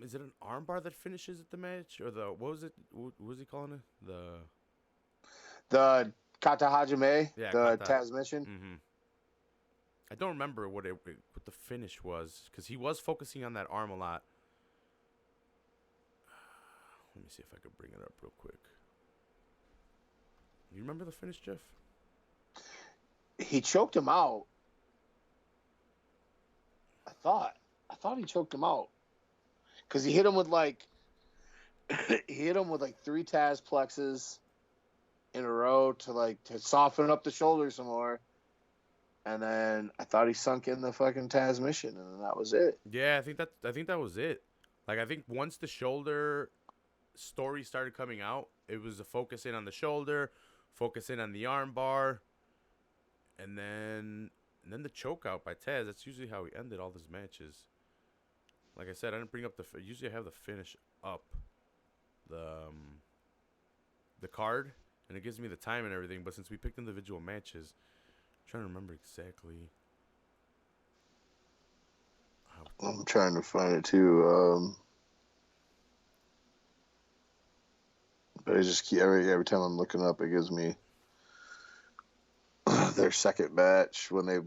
Is it an armbar that finishes at the match, or the what was it? What was he calling it? The Kata Hajime, Kata. Taz mission. Mm-hmm. I don't remember what the finish was, because he was focusing on that arm a lot. Let me see if I could bring it up real quick. You remember the finish, Jeff? He choked him out. thought he choked him out because he hit him with like three Taz plexes in a row to soften up the shoulder some more. And then I thought he sunk in the fucking Taz mission, and that was it. Yeah, I think that was it. Like, I think once the shoulder story started coming out, it was a focus in on the shoulder, focus in on the arm bar, and then the choke out by Taz. That's usually how he ended all his matches. Like I said, I didn't bring up usually I have the finish up the card, and it gives me the time and everything. But since we picked individual matches, I'm trying to remember exactly. I'm trying to find it too. But I just keep every time I'm looking up, it gives me their second match when they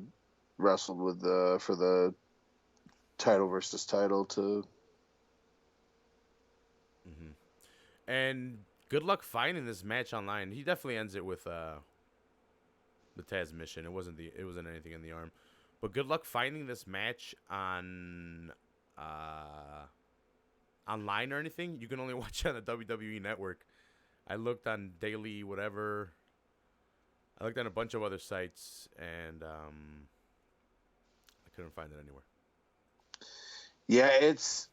wrestled with for the title versus title to. Mm-hmm. And good luck finding this match online. He definitely ends it with the Taz mission. It wasn't anything in the arm, but good luck finding this match on online or anything. You can only watch it on the WWE Network. I looked on Daily whatever. I looked on a bunch of other sites, and I couldn't find it anywhere. Yeah, it's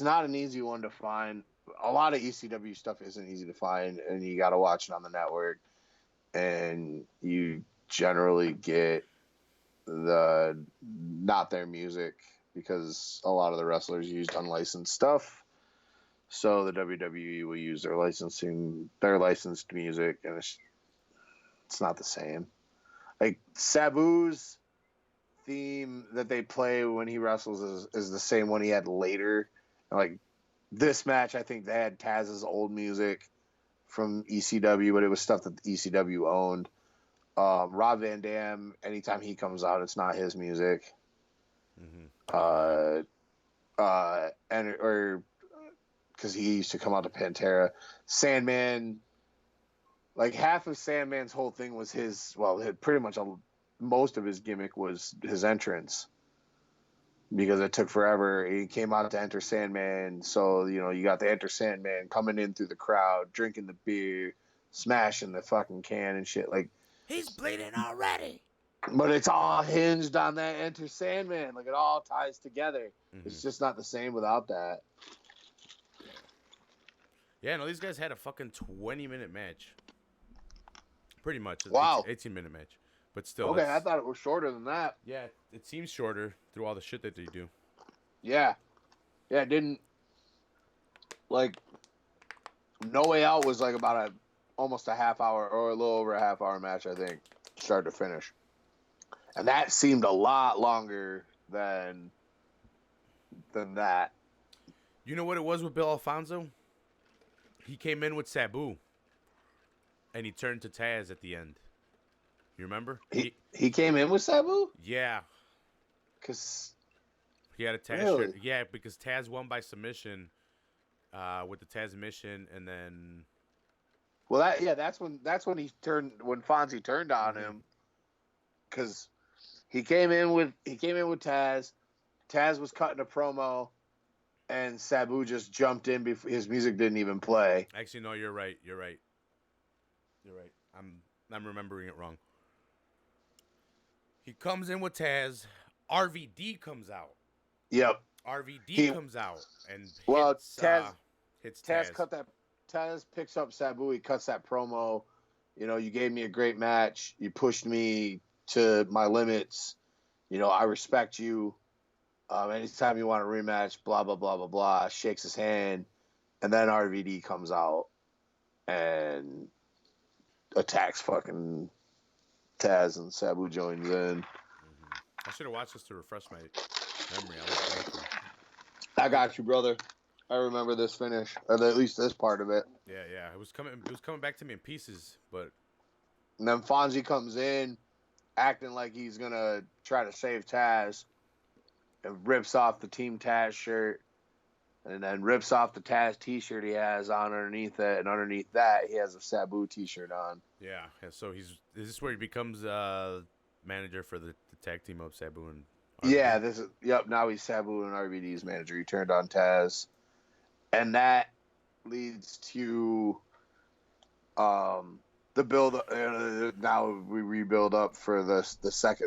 not an easy one to find. A lot of ECW stuff isn't easy to find, and you got to watch it on the network. And you generally get not their music because a lot of the wrestlers used unlicensed stuff. So the WWE will use their licensed music, and it's not the same. Like Sabu's theme that they play when he wrestles is the same one he had later. Like this match, I think they had Taz's old music from ECW, but it was stuff that the ECW owned. Rob Van Dam, anytime he comes out, it's not his music. Mm-hmm. Because he used to come out to Pantera. Sandman, like half of Sandman's whole thing was pretty much most of his gimmick was his entrance. Because it took forever. He came out to Enter Sandman, so you got the Enter Sandman coming in through the crowd, drinking the beer, smashing the fucking can and shit. Like He's bleeding already. But it's all hinged on that Enter Sandman. Like it all ties together. Mm-hmm. It's just not the same without that. Yeah, no, these guys had a fucking 20-minute match. Pretty much. Wow. 18-minute match. But still. Okay, I thought it was shorter than that. Yeah, it seems shorter through all the shit that they do. Yeah. Yeah, it didn't. Like, No Way Out was like about almost a half hour or a little over a half hour match, I think, start to finish. And that seemed a lot longer than that. You know what it was with Bill Alfonso? He came in with Sabu, and he turned to Taz at the end. You remember? He came in with Sabu? Yeah. Because he had a Taz shirt. Yeah, because Taz won by submission with the Taz mission, and then... Well, that's when Fonzie turned on him. Because he came in with Taz. Taz was cutting a promo, and Sabu just jumped in before his music didn't even play. Actually, no, you're right. I'm remembering it wrong. He comes in with Taz. RVD comes out. Yep. RVD comes out and hits Taz. Taz picks up Sabu. He cuts that promo. You gave me a great match. You pushed me to my limits. I respect you. Anytime you want a rematch, blah, blah, blah, blah, blah. Shakes his hand. And then RVD comes out and attacks fucking Taz, and Sabu joins in. I should have watched this to refresh my memory. I got you, brother. I remember this finish, or at least this part of it. Yeah. It was coming back to me in pieces, but. And then Fonzie comes in, acting like he's gonna try to save Taz, and rips off the Team Taz shirt, and then rips off the Taz T-shirt he has on underneath it, and underneath that he has a Sabu T-shirt on. Yeah. So is this where he becomes manager for the tag team of Sabu and Yeah, this is yep. Now he's Sabu and RVD's manager. He turned on Taz, and that leads to the build. Now we rebuild up for the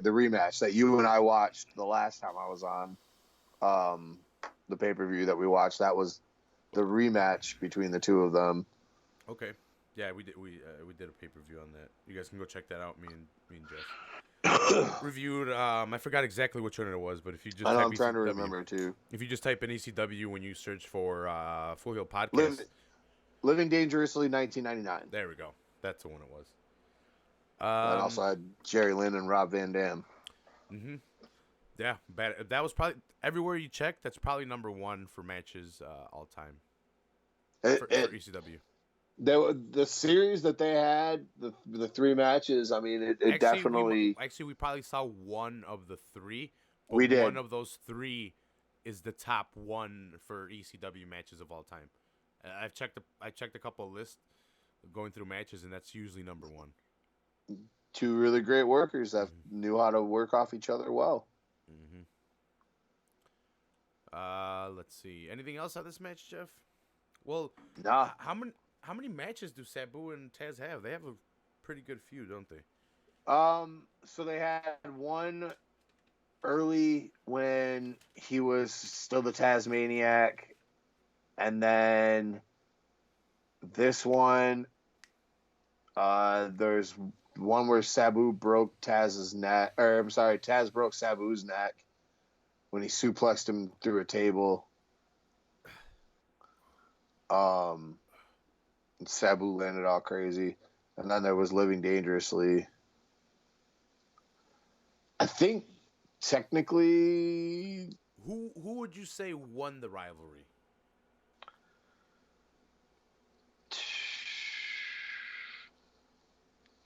rematch that you and I watched the last time I was on the pay-per-view that we watched. That was the rematch between the two of them. Okay. Yeah, we did a pay-per-view on that. You guys can go check that out. Me and Jeff reviewed. I forgot exactly which one it was, but if you just I'm trying to remember too. If you just type in ECW when you search for Full Heel Podcast, Living Dangerously 1999. There we go. That's the one it was. And also had Jerry Lynn and Rob Van Dam. Mm-hmm. Yeah, that was probably everywhere you check. That's probably number one for matches all time for ECW. The series that they had, the three matches. I mean, it definitely. We probably saw one of the three. But we did. One of those three is the top one for ECW matches of all time. I checked a couple of lists going through matches, and that's usually number one. Two really great workers that knew how to work off each other well. Mm-hmm. Let's see. Anything else on this match, Jeff? Well, nah. How many matches do Sabu and Taz have? They have a pretty good few, don't they? So they had one early when he was still the Tasmaniac, and then this one, there's one where Sabu broke Taz's neck, or I'm sorry, Taz broke Sabu's neck when he suplexed him through a table. Sabu landed all crazy, and then there was Living Dangerously. I think technically, who would you say won the rivalry?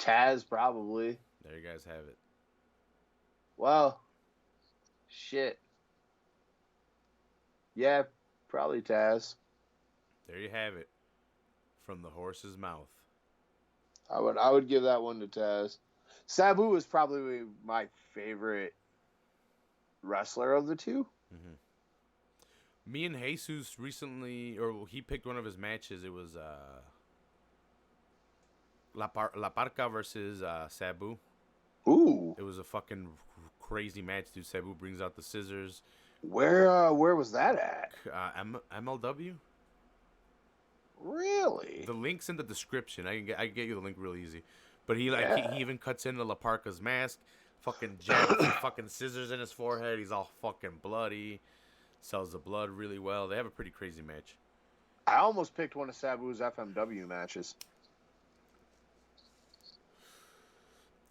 Taz, probably. There you guys have it. Well, shit. Yeah, probably Taz. There you have it. From the horse's mouth. I would give that one to Taz. Sabu is probably my favorite wrestler of the two. Mm-hmm. Me and Jesus recently, or he picked one of his matches. It was La Parca versus Sabu. Ooh. It was a fucking crazy match, dude. Sabu brings out the scissors. Where was that at? MLW? Really? The link's in the description. I can get you the link real easy. But he even cuts into La Parca's mask, fucking jabs fucking scissors in his forehead. He's all fucking bloody. Sells the blood really well. They have a pretty crazy match. I almost picked one of Sabu's FMW matches.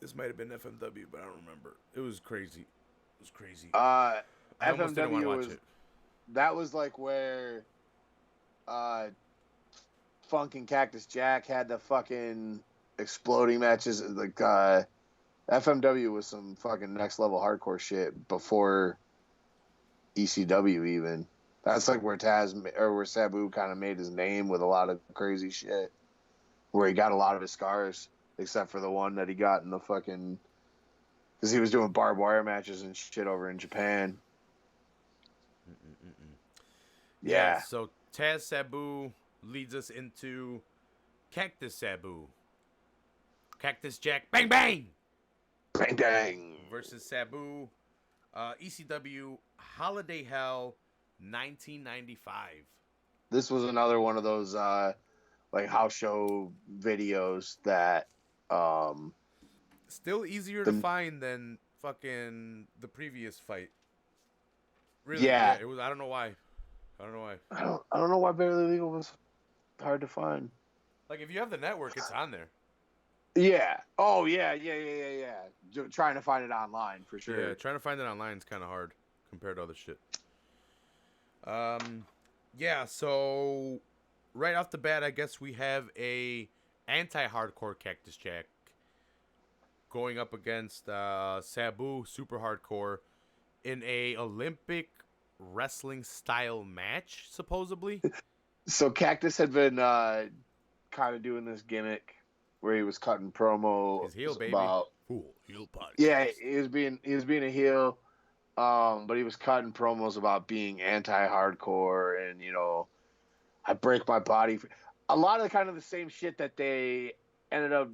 This might have been FMW, but I don't remember. It was crazy. I almost didn't want to watch it. That was like where Funk and Cactus Jack had the fucking exploding matches. Like FMW was some fucking next level hardcore shit before ECW even. That's like where where Sabu kind of made his name with a lot of crazy shit. Where he got a lot of his scars, except for the one that he got in the fucking, because he was doing barbed wire matches and shit over in Japan. Yeah. So Taz Sabu leads us into Cactus Sabu. Cactus Jack, bang bang, bang bang versus Sabu. ECW Holiday Hell 1995. This was another one of those like house show videos that still easier to find than fucking the previous fight. Really? Yeah. It was. I don't know why. I don't know why Barely Legal was hard to find. Like if you have the network, it's on there. Yeah. Oh yeah. Trying to find it online for sure. Yeah, trying to find it online is kind of hard compared to other shit. Yeah. So right off the bat, I guess we have a anti-hardcore Cactus Jack going up against Sabu, super hardcore, in a Olympic wrestling style match, supposedly. So Cactus had been kind of doing this gimmick where he was cutting promo. His heel, baby. About Cool heel podcast. Yeah, he was being a heel, But he was cutting promos about being anti-hardcore and, I break my body. A lot of the kind of the same shit that they ended up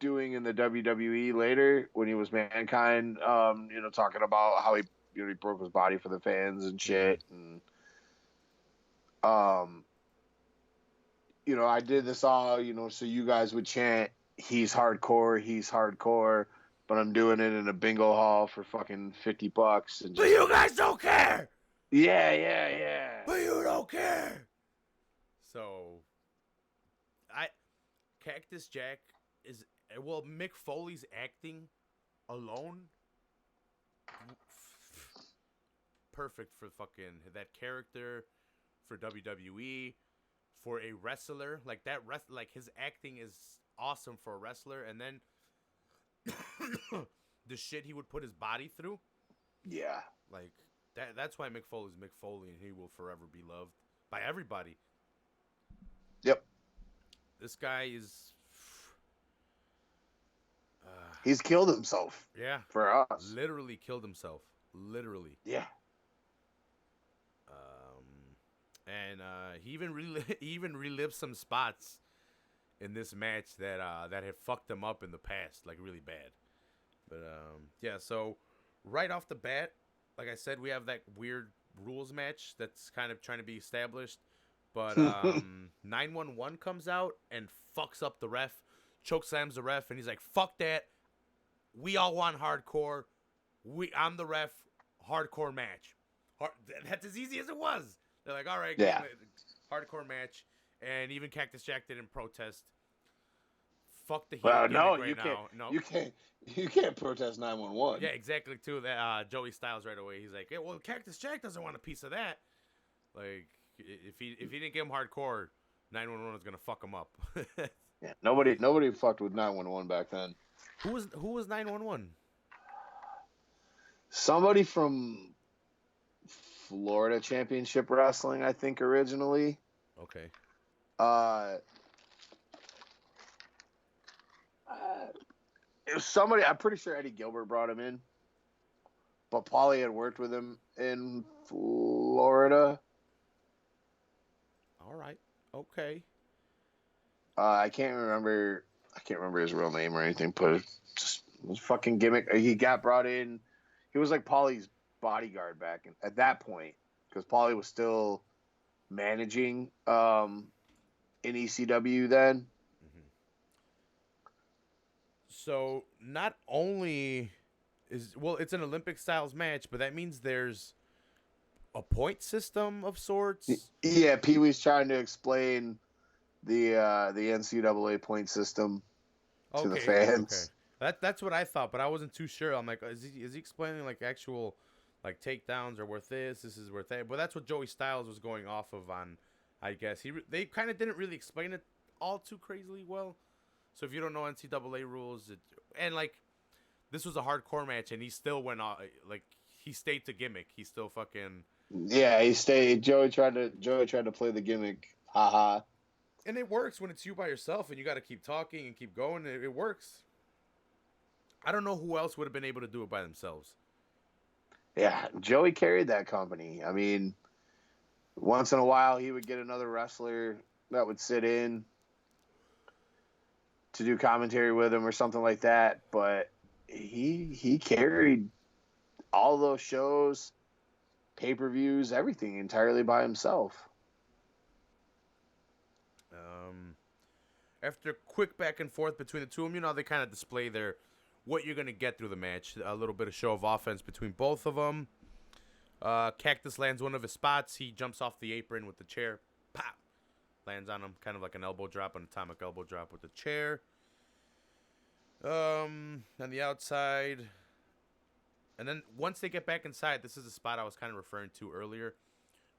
doing in the WWE later when he was Mankind, talking about how he broke his body for the fans and shit. And, I did this all, so you guys would chant, he's hardcore, but I'm doing it in a bingo hall for fucking $50 and But you guys don't care. Yeah. But you don't care. So, Cactus Jack is Mick Foley's acting alone, perfect for fucking that character, for WWE, for a wrestler like that. Like his acting is awesome for a wrestler, and then the shit he would put his body through. Yeah. Like that's why Mick Foley's Mick Foley, and he will forever be loved by everybody. Yep. This guy is he's killed himself. Yeah. For us. Literally killed himself. Literally. Yeah. And he even relived some spots in this match that had fucked him up in the past, like really bad. But yeah, so right off the bat, like I said, we have that weird rules match that's kind of trying to be established. But 911 comes out and fucks up the ref, chokeslams the ref, and he's like, "Fuck that! We all want hardcore. I'm the ref. Hardcore match." That's as easy as it was. They're like, "All right, yeah, hardcore match," and even Cactus Jack didn't protest. Fuck the heel well, no, right you now. can't. No, you can't protest 911. Yeah, exactly. Too that Joey Styles right away. He's like, "Yeah, well, Cactus Jack doesn't want a piece of that." Like, if he didn't give him hardcore, 911 was gonna fuck him up. Yeah, nobody fucked with 911 back then. Who was 911? Somebody from Florida Championship Wrestling, I think, originally. Okay. It was somebody. I'm pretty sure Eddie Gilbert brought him in, but Paulie had worked with him in Florida. All right. Okay. I can't remember his real name or anything, but it was fucking gimmick. He got brought in. He was like Paulie's bodyguard back at that point, because Paulie was still managing in ECW then. Mm-hmm. So not only it's an Olympic styles match, but that means there's a point system of sorts. Yeah, Pee Wee's trying to explain the NCAA point system to the fans. Okay. That's what I thought, but I wasn't too sure. I'm like, is he explaining like actual like takedowns are worth this is worth that? But that's what Joey Styles was going off of on, I guess. They kind of didn't really explain it all too crazily well. So if you don't know NCAA rules, and like this was a hardcore match, and he still went off, like he stayed to gimmick. He still fucking he stayed. Joey tried to play the gimmick. Haha. And it works when it's you by yourself and you got to keep talking and keep going. It works. I don't know who else would have been able to do it by themselves. Yeah, Joey carried that company. I mean, once in a while he would get another wrestler that would sit in to do commentary with him or something like that, but he carried all those shows, pay-per-views, everything entirely by himself. After a quick back and forth between the two of them, they kind of display what you're going to get through the match. A little bit of show of offense between both of them. Cactus lands one of his spots. He jumps off the apron with the chair. Pop! Lands on him, kind of like an elbow drop, an atomic elbow drop with the chair. On the outside. And then once they get back inside, this is the spot I was kind of referring to earlier,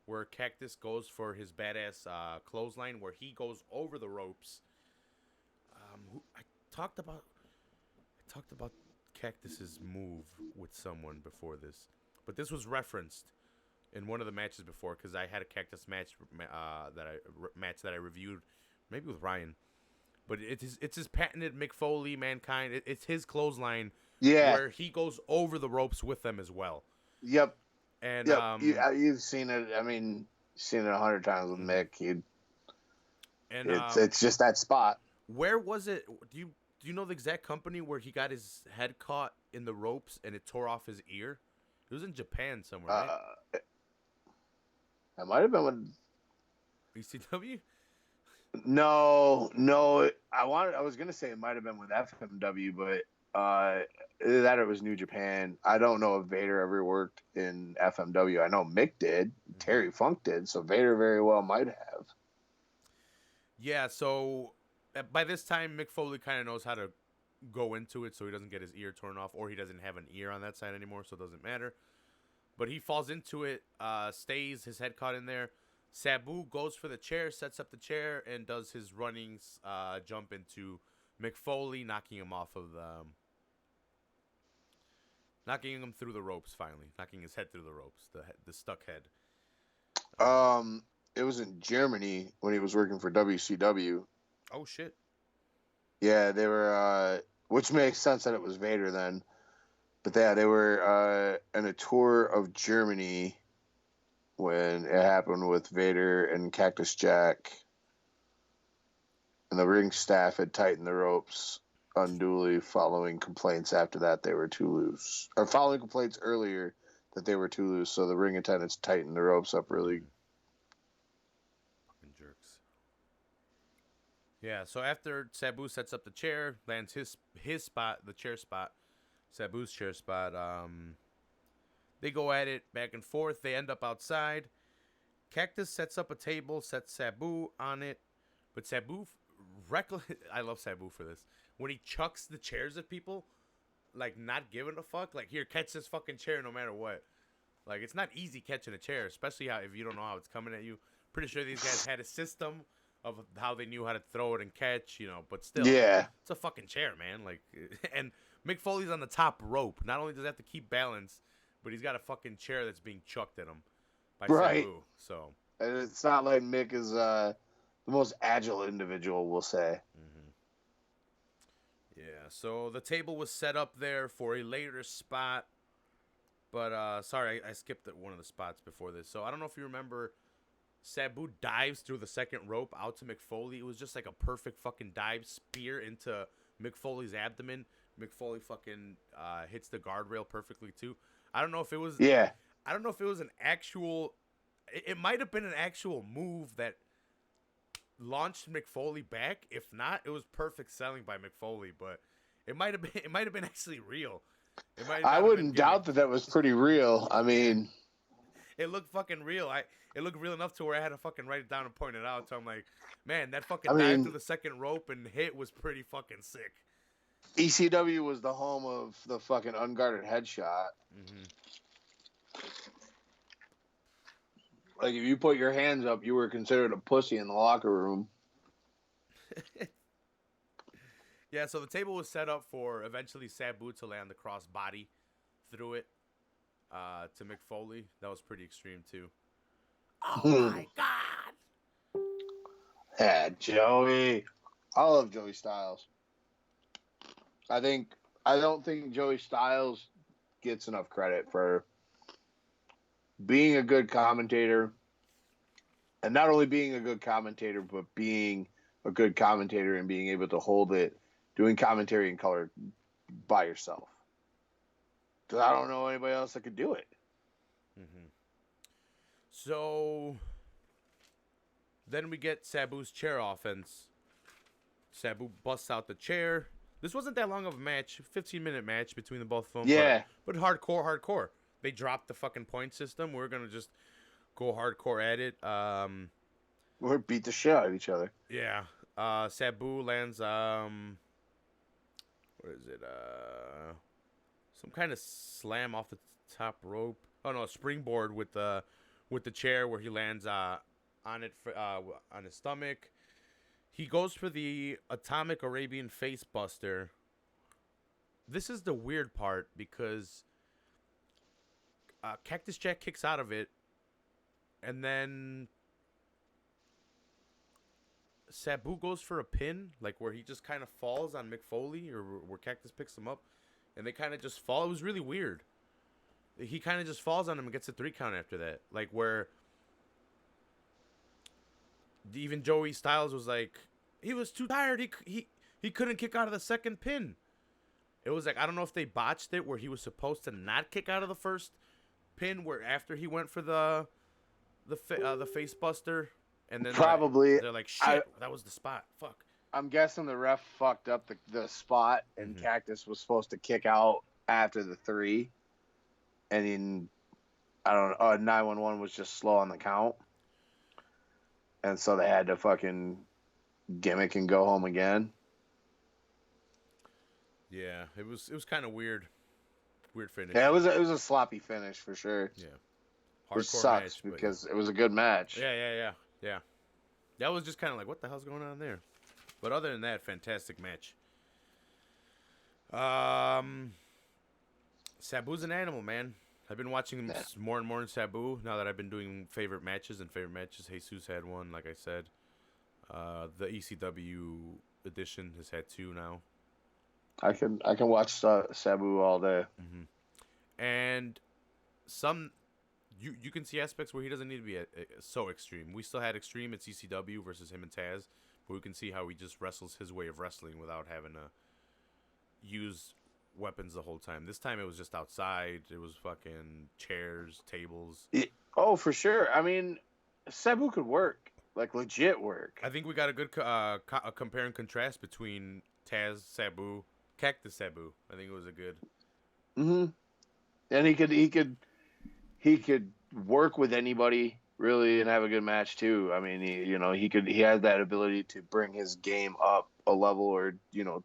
where Cactus goes for his badass clothesline, where he goes over the ropes. I talked about Cactus's move with someone before this, but this was referenced in one of the matches before, because I had a Cactus match that I reviewed, maybe with Ryan, but it's his patented Mick Foley Mankind. It's his clothesline, where he goes over the ropes with them as well. Yep. And Yep. You've seen it. I mean, seen it 100 times with Mick. and It's just that spot. where was it? Do you know the exact company where he got his head caught in the ropes and it tore off his ear? It was in Japan somewhere, right? It might have been with. ECW? No. I was gonna say it might have been with FMW, but either that or it was New Japan. I don't know if Vader ever worked in FMW. I know Mick did. Terry Funk did. So Vader very well might have. Yeah. So by this time, Mick Foley kind of knows how to go into it, so he doesn't get his ear torn off, or he doesn't have an ear on that side anymore, so it doesn't matter. But he falls into it, stays, his head caught in there. Sabu goes for the chair, sets up the chair, and does his running jump into Mick Foley, knocking him off of knocking him through the ropes. Finally, knocking his head through the ropes, the stuck head. It was in Germany when he was working for WCW. Oh shit. Yeah, they were, which makes sense that it was Vader then. But yeah, they were in a tour of Germany when it happened with Vader and Cactus Jack. And the ring staff had tightened the ropes unduly following complaints after that they were too loose. Or following complaints earlier that they were too loose, so the ring attendants tightened the ropes up really. Fucking jerks. Yeah, so after Sabu sets up the chair, lands his spot, the chair spot, Sabu's chair spot, they go at it back and forth. They end up outside. Cactus sets up a table, sets Sabu on it, but Sabu, I love Sabu for this. When he chucks the chairs at people, like not giving a fuck, like here, catch this fucking chair no matter what. Like it's not easy catching a chair, especially if you don't know how it's coming at you. Pretty sure these guys had a system of how they knew how to throw it and catch, but still, Yeah. it's a fucking chair, man. Like, and Mick Foley's on the top rope. Not only does he have to keep balance, but he's got a fucking chair that's being chucked at him by Sabu. So And it's not like Mick is the most agile individual, we'll say. Mm-hmm. Yeah, so the table was set up there for a later spot. But, sorry, I skipped one of the spots before this. So I don't know if you remember, Sabu dives through the second rope out to Mick Foley. It was just like a perfect fucking dive spear into Mick Foley's abdomen. Mick Foley fucking hits the guardrail perfectly, too. I don't know if it was... Yeah. I don't know if it was an actual... It might have been an actual move that launched Mick Foley back. If not, it was perfect selling by Mick Foley, but it might have been actually real. I wouldn't doubt that was pretty real. I mean, it looked fucking real. It looked real enough to where I had to fucking write it down and point it out. So I'm like, man, that fucking dive through the second rope and hit was pretty fucking sick. ECW was the home of the fucking unguarded headshot. Mm-hmm. Like, if you put your hands up, you were considered a pussy in the locker room. Yeah, so the table was set up for eventually Sabu to land the cross body through it to Mick Foley. That was pretty extreme, too. Oh, my God! Yeah, Joey. I love Joey Styles. I don't think Joey Styles gets enough credit for being a good commentator, and not only being a good commentator, but being a good commentator and being able to hold it, doing commentary in color by yourself. Because I don't know anybody else that could do it. Mm-hmm. So then we get Sabu's chair offense. Sabu busts out the chair. This wasn't that long of a match, 15-minute match between the both of them. Yeah. But hardcore. They dropped the fucking point system. We're going to just go hardcore at it. Or beat the shit out of each other. Yeah. Sabu lands, what is it? Some kind of slam off the top rope. Oh, no, a springboard with the chair where he lands on it on his stomach. He goes for the Atomic Arabian Face Buster. This is the weird part because Cactus Jack kicks out of it, and then Sabu goes for a pin, like where he just kind of falls on Mick Foley, or where Cactus picks him up, and they kind of just fall. It was really weird. he kind of just falls on him and gets a 3 count after that. Like where even Joey Styles was like, he was too tired. He couldn't kick out of the second pin. It was like, I don't know if they botched it where he was supposed to not kick out of the first pin, where after he went for the face buster, and then Probably they're like shit, that was the spot. Fuck. I'm guessing the ref fucked up the spot, and Cactus was supposed to kick out after the 3, and then I don't know. 911 was just slow on the count, and so they had to fucking gimmick and go home again. Yeah, it was kind of weird finish. Yeah, it was a sloppy finish for sure. Yeah, which sucks because it was a good match. Yeah. That was just kind of like, what the hell's going on there? But other than that, fantastic match. Sabu's an animal, man. I've been watching more and more in Sabu now that I've been doing favorite matches. Jesus had one, like I said. The ECW edition has had 2 now. I can watch Sabu all day. And you can see aspects where he doesn't need to be so extreme. We still had extreme at CCW versus him and Taz, but we can see how he just wrestles his way of wrestling without having to use weapons the whole time. This time it was just outside. It was fucking chairs, tables. Oh, for sure. I mean, Sabu could work, like legit work. I think we got a good compare and contrast between Taz, Sabu, Cactus Sabu. I think it was a good. And he could work with anybody really and have a good match too. I mean, he had that ability to bring his game up a level, or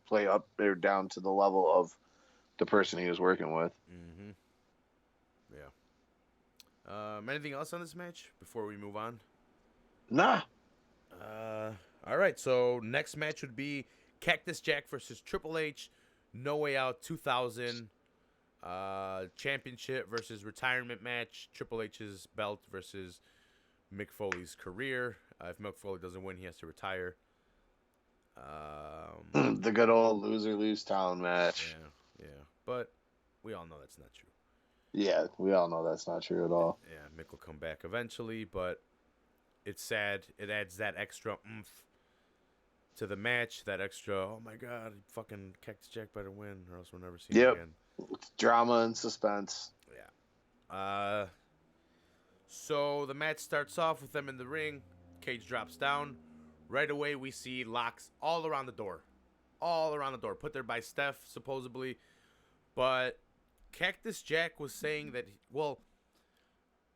play up or down to the level of the person he was working with. Yeah. Anything else on this match before we move on? Nah. All right. So next match would be Cactus Jack versus Triple H. No Way Out 2000. Championship versus retirement match. Triple H's belt versus Mick Foley's career. If Mick Foley doesn't win, he has to retire. The good old loser leaves town match. Yeah. But we all know that's not true. Yeah, we all know that's not true at all. Yeah, Mick will come back eventually, but it's sad. It adds that extra oomph to the match. That extra, oh my god, fucking Cactus Jack better win, or else we'll never see him again. Drama and suspense. Yeah. So the match starts off with them in the ring. Cage drops down. Right away, we see locks all around the door. Put there by Steph, supposedly. But Cactus Jack was saying that,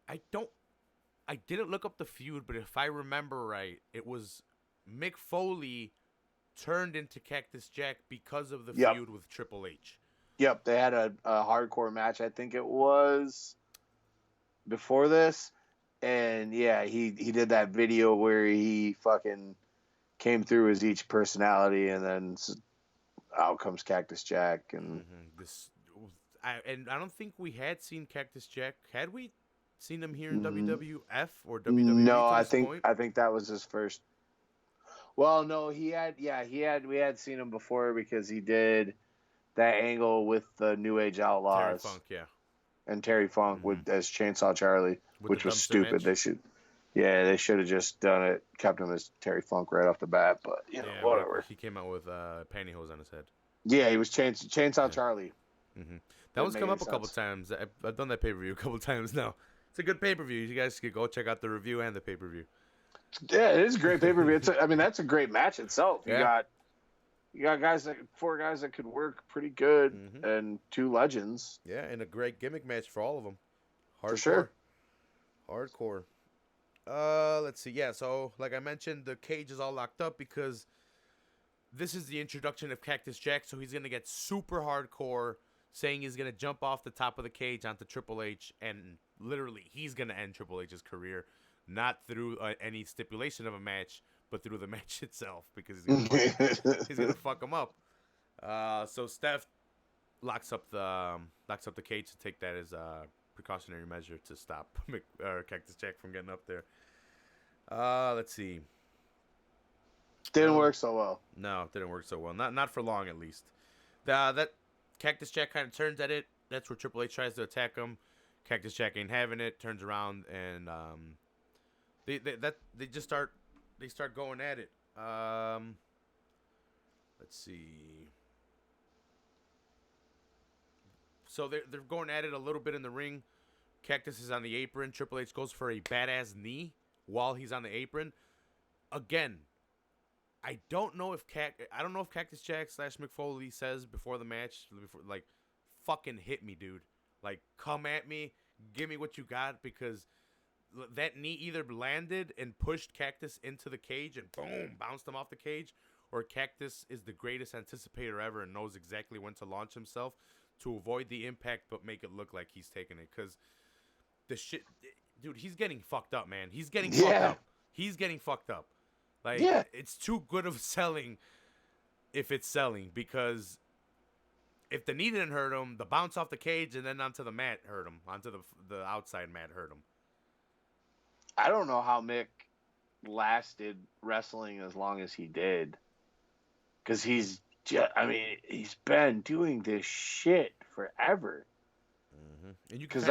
I didn't look up the feud, but if I remember right, it was Mick Foley turned into Cactus Jack because of the feud with Triple H. Yep, they had a hardcore match, I think it was before this. And yeah, he did that video where he fucking came through as each personality, and then out comes Cactus Jack. And I don't think we had seen Cactus Jack. Had we seen him here in WWF or WWE? No, I think that was his first. Well, no, we had seen him before because he did that angle with the New Age Outlaws. Terry Funk, yeah. And Terry Funk as Chainsaw Charlie, which was stupid. Match? They should have just done it, kept him as Terry Funk right off the bat, but whatever. He came out with pantyhose on his head. Yeah, he was Chainsaw Charlie. That one's come up a couple times. I've done that pay-per-view a couple times now. It's a good pay-per-view. You guys could go check out the review and the pay-per-view. Yeah, it is a great pay-per-view. That's a great match itself. Yeah. You got four guys that could work pretty good, and 2 legends. Yeah, and a great gimmick match for all of them. Hardcore. For sure. Hardcore. Let's see. Yeah, so like I mentioned, the cage is all locked up because this is the introduction of Cactus Jack, so he's going to get super hardcore, saying he's going to jump off the top of the cage onto Triple H, and literally he's going to end Triple H's career, not through any stipulation of a match, but through the match itself, because he's gonna fuck him up. So Steph locks up the cage to take that as a precautionary measure to stop Cactus Jack from getting up there. Let's see. Didn't work so well. No, it didn't work so well. Not for long, at least. That Cactus Jack kind of turns at it. That's where Triple H tries to attack him. Cactus Jack ain't having it. Turns around and they start going at it. Let's see. So they're going at it a little bit in the ring. Cactus is on the apron. Triple H goes for a badass knee while he's on the apron. Again, I don't know if Cactus Jack / McFoley says before the match, like, fucking hit me, dude. Like, come at me, give me what you got, because that knee either landed and pushed Cactus into the cage and boom, bounced him off the cage, or Cactus is the greatest anticipator ever and knows exactly when to launch himself to avoid the impact but make it look like he's taking it. Because the shit, dude, he's getting fucked up, man. He's getting fucked up. He's getting fucked up. Like, it's too good of selling if it's selling, because if the knee didn't hurt him, the bounce off the cage and then onto the mat hurt him. Onto the outside mat hurt him. I don't know how Mick lasted wrestling as long as he did. Because he's been doing this shit forever. Mm-hmm. Because,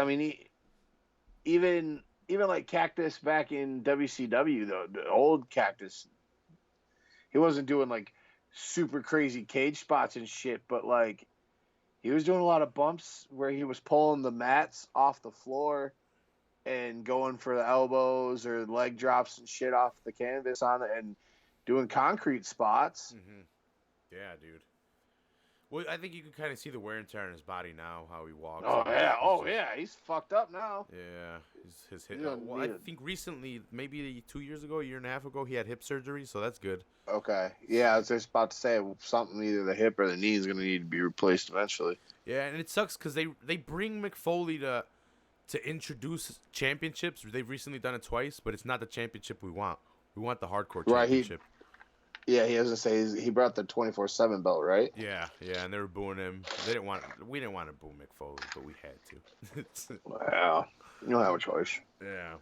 even like Cactus back in WCW, the old Cactus, he wasn't doing like super crazy cage spots and shit, but like he was doing a lot of bumps where he was pulling the mats off the floor and going for the elbows or leg drops and shit off the canvas on it and doing concrete spots. Mm-hmm. Yeah, dude. Well, I think you can kind of see the wear and tear on his body now, how he walks. He's fucked up now. Yeah, his hip. Well, I think recently, maybe 2 years ago, a year and a half ago, he had hip surgery, so that's good. Okay. Yeah, I was just about to say something, either the hip or the knee is going to need to be replaced eventually. Yeah, and it sucks because they bring Mick Foley to introduce championships. They've recently done it twice, but it's not the championship we want. We want the hardcore championship. He doesn't say he brought the 24/7 belt, right? Yeah, and they were booing him. We didn't want to boo Mick Foley, but we had to. Wow, you don't have a choice. Yeah.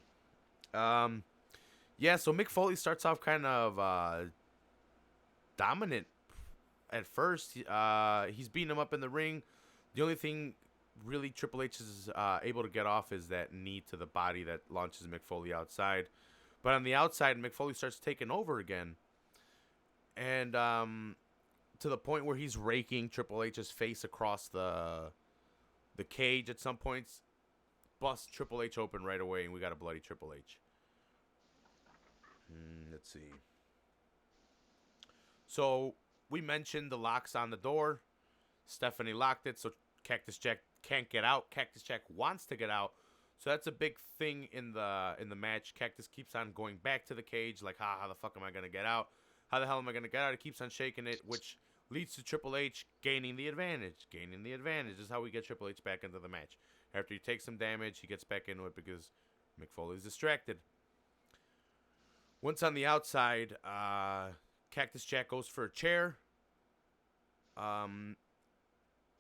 Yeah. So Mick Foley starts off kind of dominant at first. He's beating him up in the ring. The only thing really Triple H is able to get off is that knee to the body that launches Mick Foley outside. But on the outside, Mick Foley starts taking over again. And to the point where he's raking Triple H's face across the cage at some points, busts Triple H open right away, and we got a bloody Triple H. Let's see. So we mentioned the locks on the door. Stephanie locked it, so Cactus Jack can't get out. Cactus Jack wants to get out, so that's a big thing in the match. Cactus keeps on going back to the cage, like, how the fuck am I gonna get out? How the hell am I going to get out? He keeps on shaking it, which leads to Triple H gaining the advantage. Gaining the advantage is how we get Triple H back into the match. After he takes some damage, he gets back into it because Mick Foley's distracted. Once on the outside, Cactus Jack goes for a chair.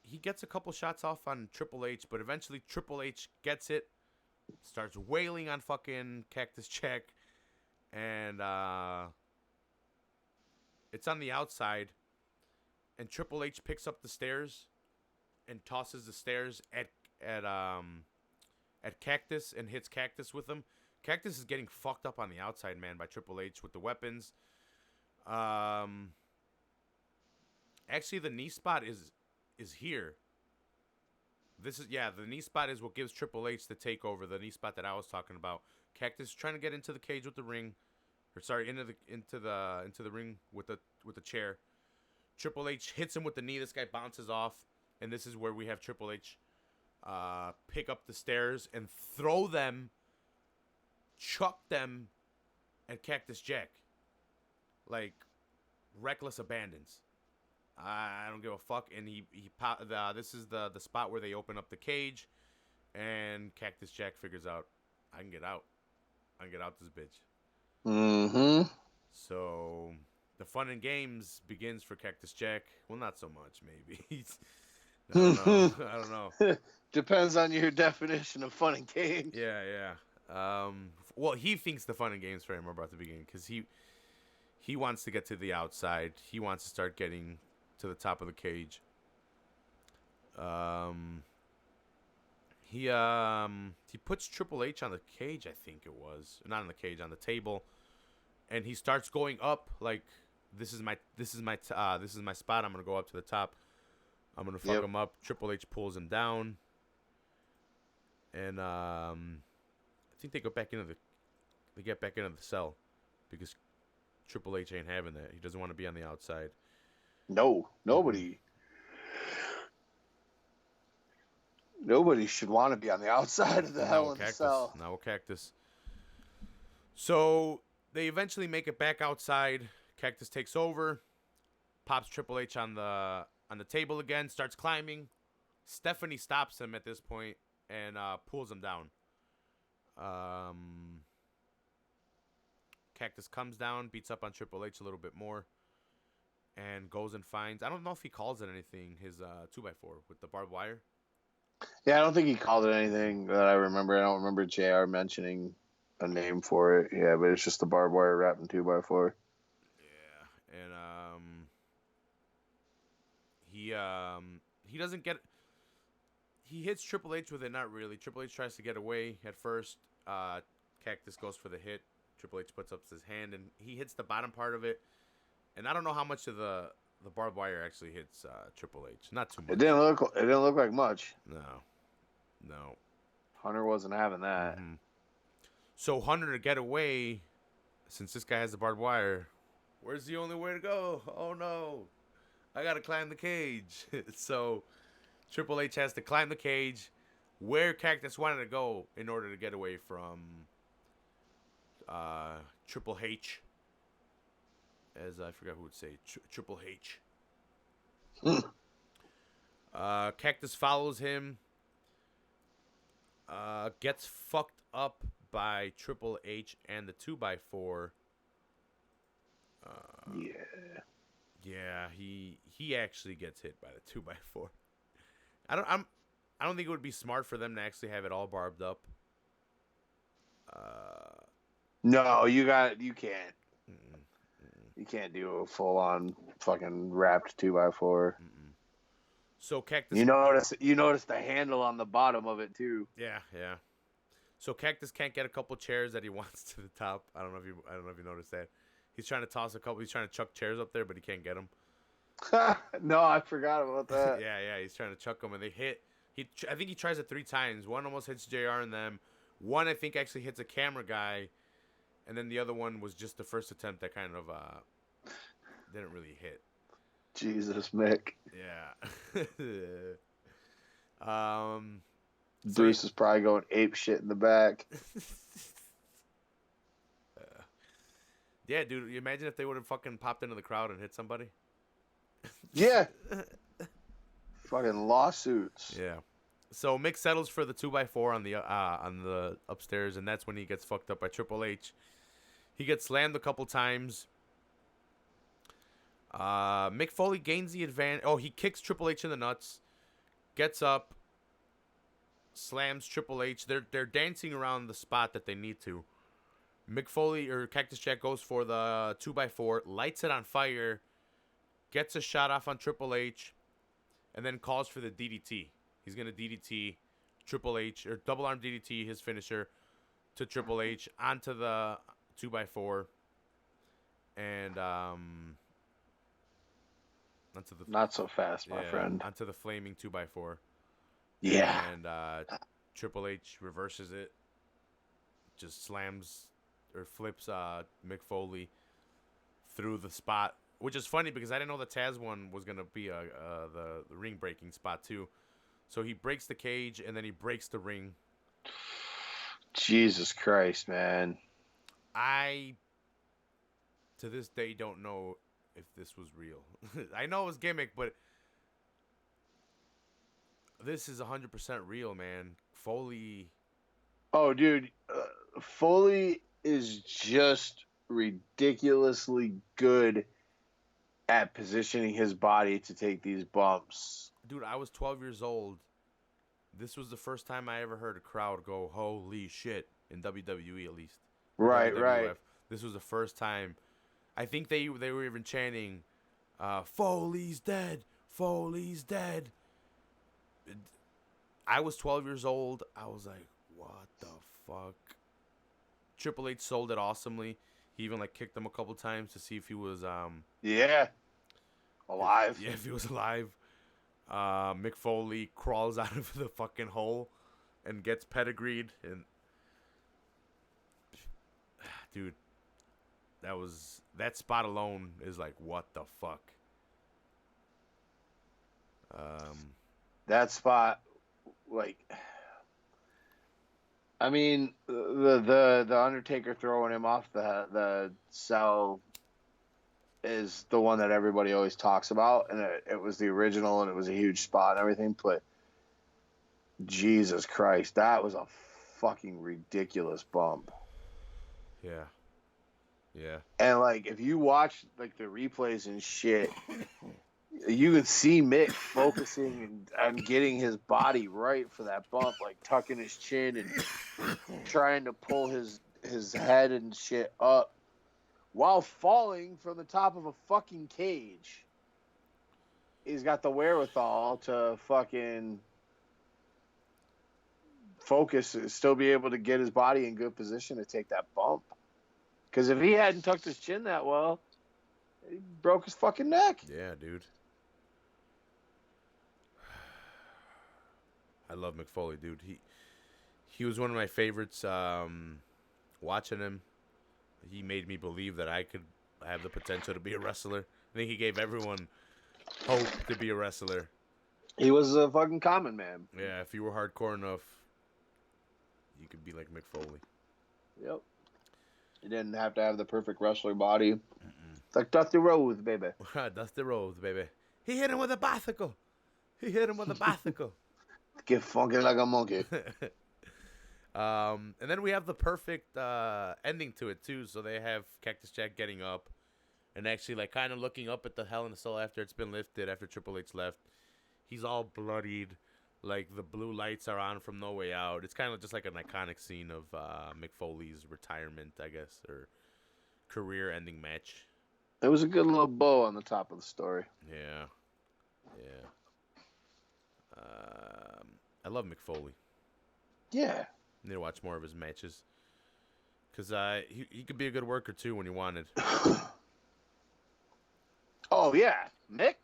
He gets a couple shots off on Triple H, but eventually Triple H gets it, starts wailing on fucking Cactus Jack, and it's on the outside, and Triple H picks up the stairs and tosses the stairs at Cactus and hits Cactus with them. Cactus is getting fucked up on the outside, man, by Triple H with the weapons. Actually, the knee spot is here. The knee spot is what gives Triple H the takeover. The knee spot that I was talking about. Cactus trying to get into the cage with the ring. Into the ring with the chair. Triple H hits him with the knee. This guy bounces off, and this is where we have Triple H pick up the stairs and throw them, chuck them at Cactus Jack, like reckless abandons. I don't give a fuck. And this is the spot where they open up the cage, and Cactus Jack figures out, I can get out this bitch. Mm-hmm. So the fun and games begins for Cactus Jack. Well, not so much, maybe. I don't know. Depends on your definition of fun and games. Yeah. Well, he thinks the fun and games for him are about to begin because he wants to get to the outside. He wants to start getting to the top of the cage. He puts Triple H on the cage, I think it was. Not on the cage, on the table. And he starts going up like this is my spot. I'm gonna go up to the top. I'm gonna fuck him up. Triple H pulls him down. And I think they get back into the cell because Triple H ain't having that. He doesn't want to be on the outside. No, nobody. Nobody should want to be on the outside of the Hell in a Cell. No Cactus. So they eventually make it back outside. Cactus takes over, pops Triple H on the table again, starts climbing. Stephanie stops him at this point and pulls him down. Cactus comes down, beats up on Triple H a little bit more, and goes and finds. I don't know if he calls it anything. His 2x4 with the barbed wire. Yeah, I don't think he called it anything that I remember. I don't remember JR mentioning a name for it. Yeah, but it's just the barbed wire wrapped in 2x4. Yeah, and he doesn't get. He hits Triple H with it, not really. Triple H tries to get away at first. Cactus goes for the hit. Triple H puts up his hand and he hits the bottom part of it. And I don't know how much of the barbed wire actually hits Triple H. Not too much. It didn't look like much. No. Hunter wasn't having that. Mm-hmm. So Hunter, to get away, since this guy has the barbed wire, where's the only way to go? Oh no, I gotta climb the cage. So Triple H has to climb the cage where Cactus wanted to go in order to get away from Triple H. As I forgot who would say Triple H. Cactus follows him. Gets fucked up by Triple H and the 2x4. Yeah, he actually gets hit by the 2x4. I don't think it would be smart for them to actually have it all barbed up. No, you can't. You can't do a full on fucking wrapped 2x4. So Cactus. You notice the handle on the bottom of it too. Yeah. So Cactus can't get a couple chairs that he wants to the top. I don't know if you noticed that. He's trying to toss a couple. He's trying to chuck chairs up there, but he can't get them. No, I forgot about that. yeah. He's trying to chuck them, and they hit. I think he tries it 3 times. One almost hits JR and them. One I think actually hits a camera guy, and then the other one was just the first attempt that kind of didn't really hit. Jesus, Mick. Yeah. Bruce is probably going ape shit in the back. Yeah, dude. You imagine if they would have fucking popped into the crowd and hit somebody? Yeah. Fucking lawsuits. Yeah. So Mick settles for the 2x4 on the upstairs, and that's when he gets fucked up by Triple H. He gets slammed a couple times. Mick Foley gains the advantage. Oh, he kicks Triple H in the nuts. Gets up. Slams Triple H. They're dancing around the spot that they need to. Mick Foley or Cactus Jack goes for the 2x4, lights it on fire, gets a shot off on Triple H, and then calls for the DDT. He's gonna DDT Triple H or double arm DDT, his finisher, to Triple H onto the 2x4, and onto the not so fast, my friend. Onto the flaming 2x4. Yeah. And Triple H reverses it, just slams or flips Mick Foley through the spot, which is funny because I didn't know the Taz one was gonna be the ring breaking spot too. So he breaks the cage and then he breaks the ring. Jesus Christ, man! I to this day don't know if this was real. I know it was gimmick, but this is 100% real, man. Foley. Oh, dude, Foley is just ridiculously good at positioning his body to take these bumps. Dude, I was 12 years old. This was the first time I ever heard a crowd go, holy shit, in WWE at least. Right, WWF. right. This was the first time. I think they were even chanting, Foley's dead, Foley's dead. I was 12 years old. I was like, what the fuck? Triple H sold it awesomely. He even like kicked him a couple times to see if he was alive. If he was alive. Mick Foley crawls out of the fucking hole and gets pedigreed, and dude, that spot alone is like, what the fuck? That spot, like, I mean, the Undertaker throwing him off the cell is the one that everybody always talks about, and it was the original, and it was a huge spot and everything, but Jesus Christ, that was a fucking ridiculous bump. Yeah. And like, if you watch like the replays and shit, you can see Mick focusing on getting his body right for that bump, like tucking his chin and trying to pull his head and shit up while falling from the top of a fucking cage. He's got the wherewithal to fucking focus, still be able to get his body in good position to take that bump. Because if he hadn't tucked his chin that well, he broke his fucking neck. Yeah, dude. I love Mick Foley, dude. He was one of my favorites. Watching him, he made me believe that I could have the potential to be a wrestler. I think he gave everyone hope to be a wrestler. He was a fucking common man. Yeah, if you were hardcore enough, you could be like Mick Foley. Yep. You didn't have to have the perfect wrestler body. It's like Dusty Rhodes, baby. Dusty Rhodes, baby. He hit him with a bicycle. Get funky like a monkey. And then we have the perfect ending to it, too. So they have Cactus Jack getting up and actually, like, kind of looking up at the Hell in a Cell after it's been lifted, after Triple H left. He's all bloodied. Like, the blue lights are on from No Way Out. It's kind of just like an iconic scene of Mick Foley's retirement, I guess, or career-ending match. It was a good little bow on the top of the story. Yeah. I love Mick Foley. Yeah. Need to watch more of his matches. Because he could be a good worker, too, when he wanted. Oh, yeah. Mick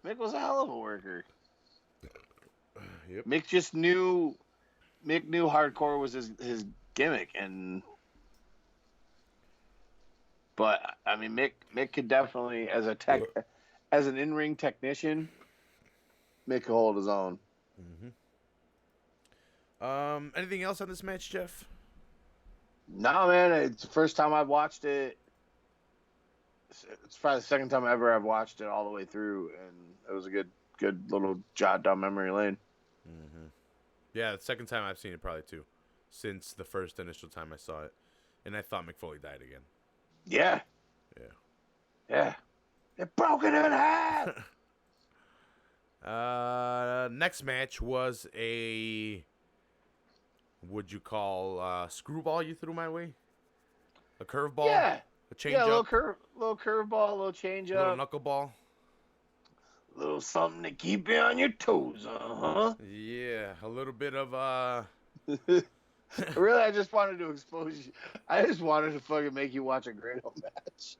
was a hell of a worker. Yep. Mick knew hardcore was his gimmick, but I mean Mick could definitely, as an in-ring technician, Mick could hold his own. Anything else on this match, Jeff? No, man, it's the first time I've watched it. It's probably the second time ever I've watched it all the way through, and it was a good little jot down memory lane. Yeah, the second time I've seen it probably too, since the first initial time I saw it, and I thought Mick Foley died again. Yeah. It broke it in half. Next match was a, would you call screwball you threw my way? A curveball? Yeah. A change up? Little curveball, a little change up. Little knuckleball? Little something to keep you on your toes, Yeah, a little bit of Really, I just wanted to expose you. I just wanted to fucking make you watch a Grado match.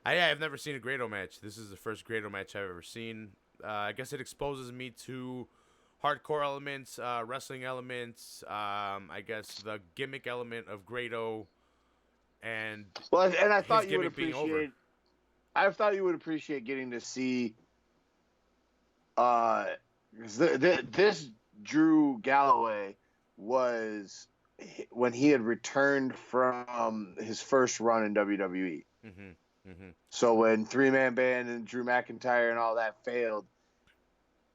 I've never seen a Grado match. This is the first Grado match I've ever seen. I guess it exposes me to hardcore elements, wrestling elements, I guess the gimmick element of Grado, and I thought his you would gimmick being over. appreciate. I thought you would appreciate getting to see. This Drew Galloway was when he had returned from his first run in WWE. So when 3-Man Band and Drew McIntyre and all that failed,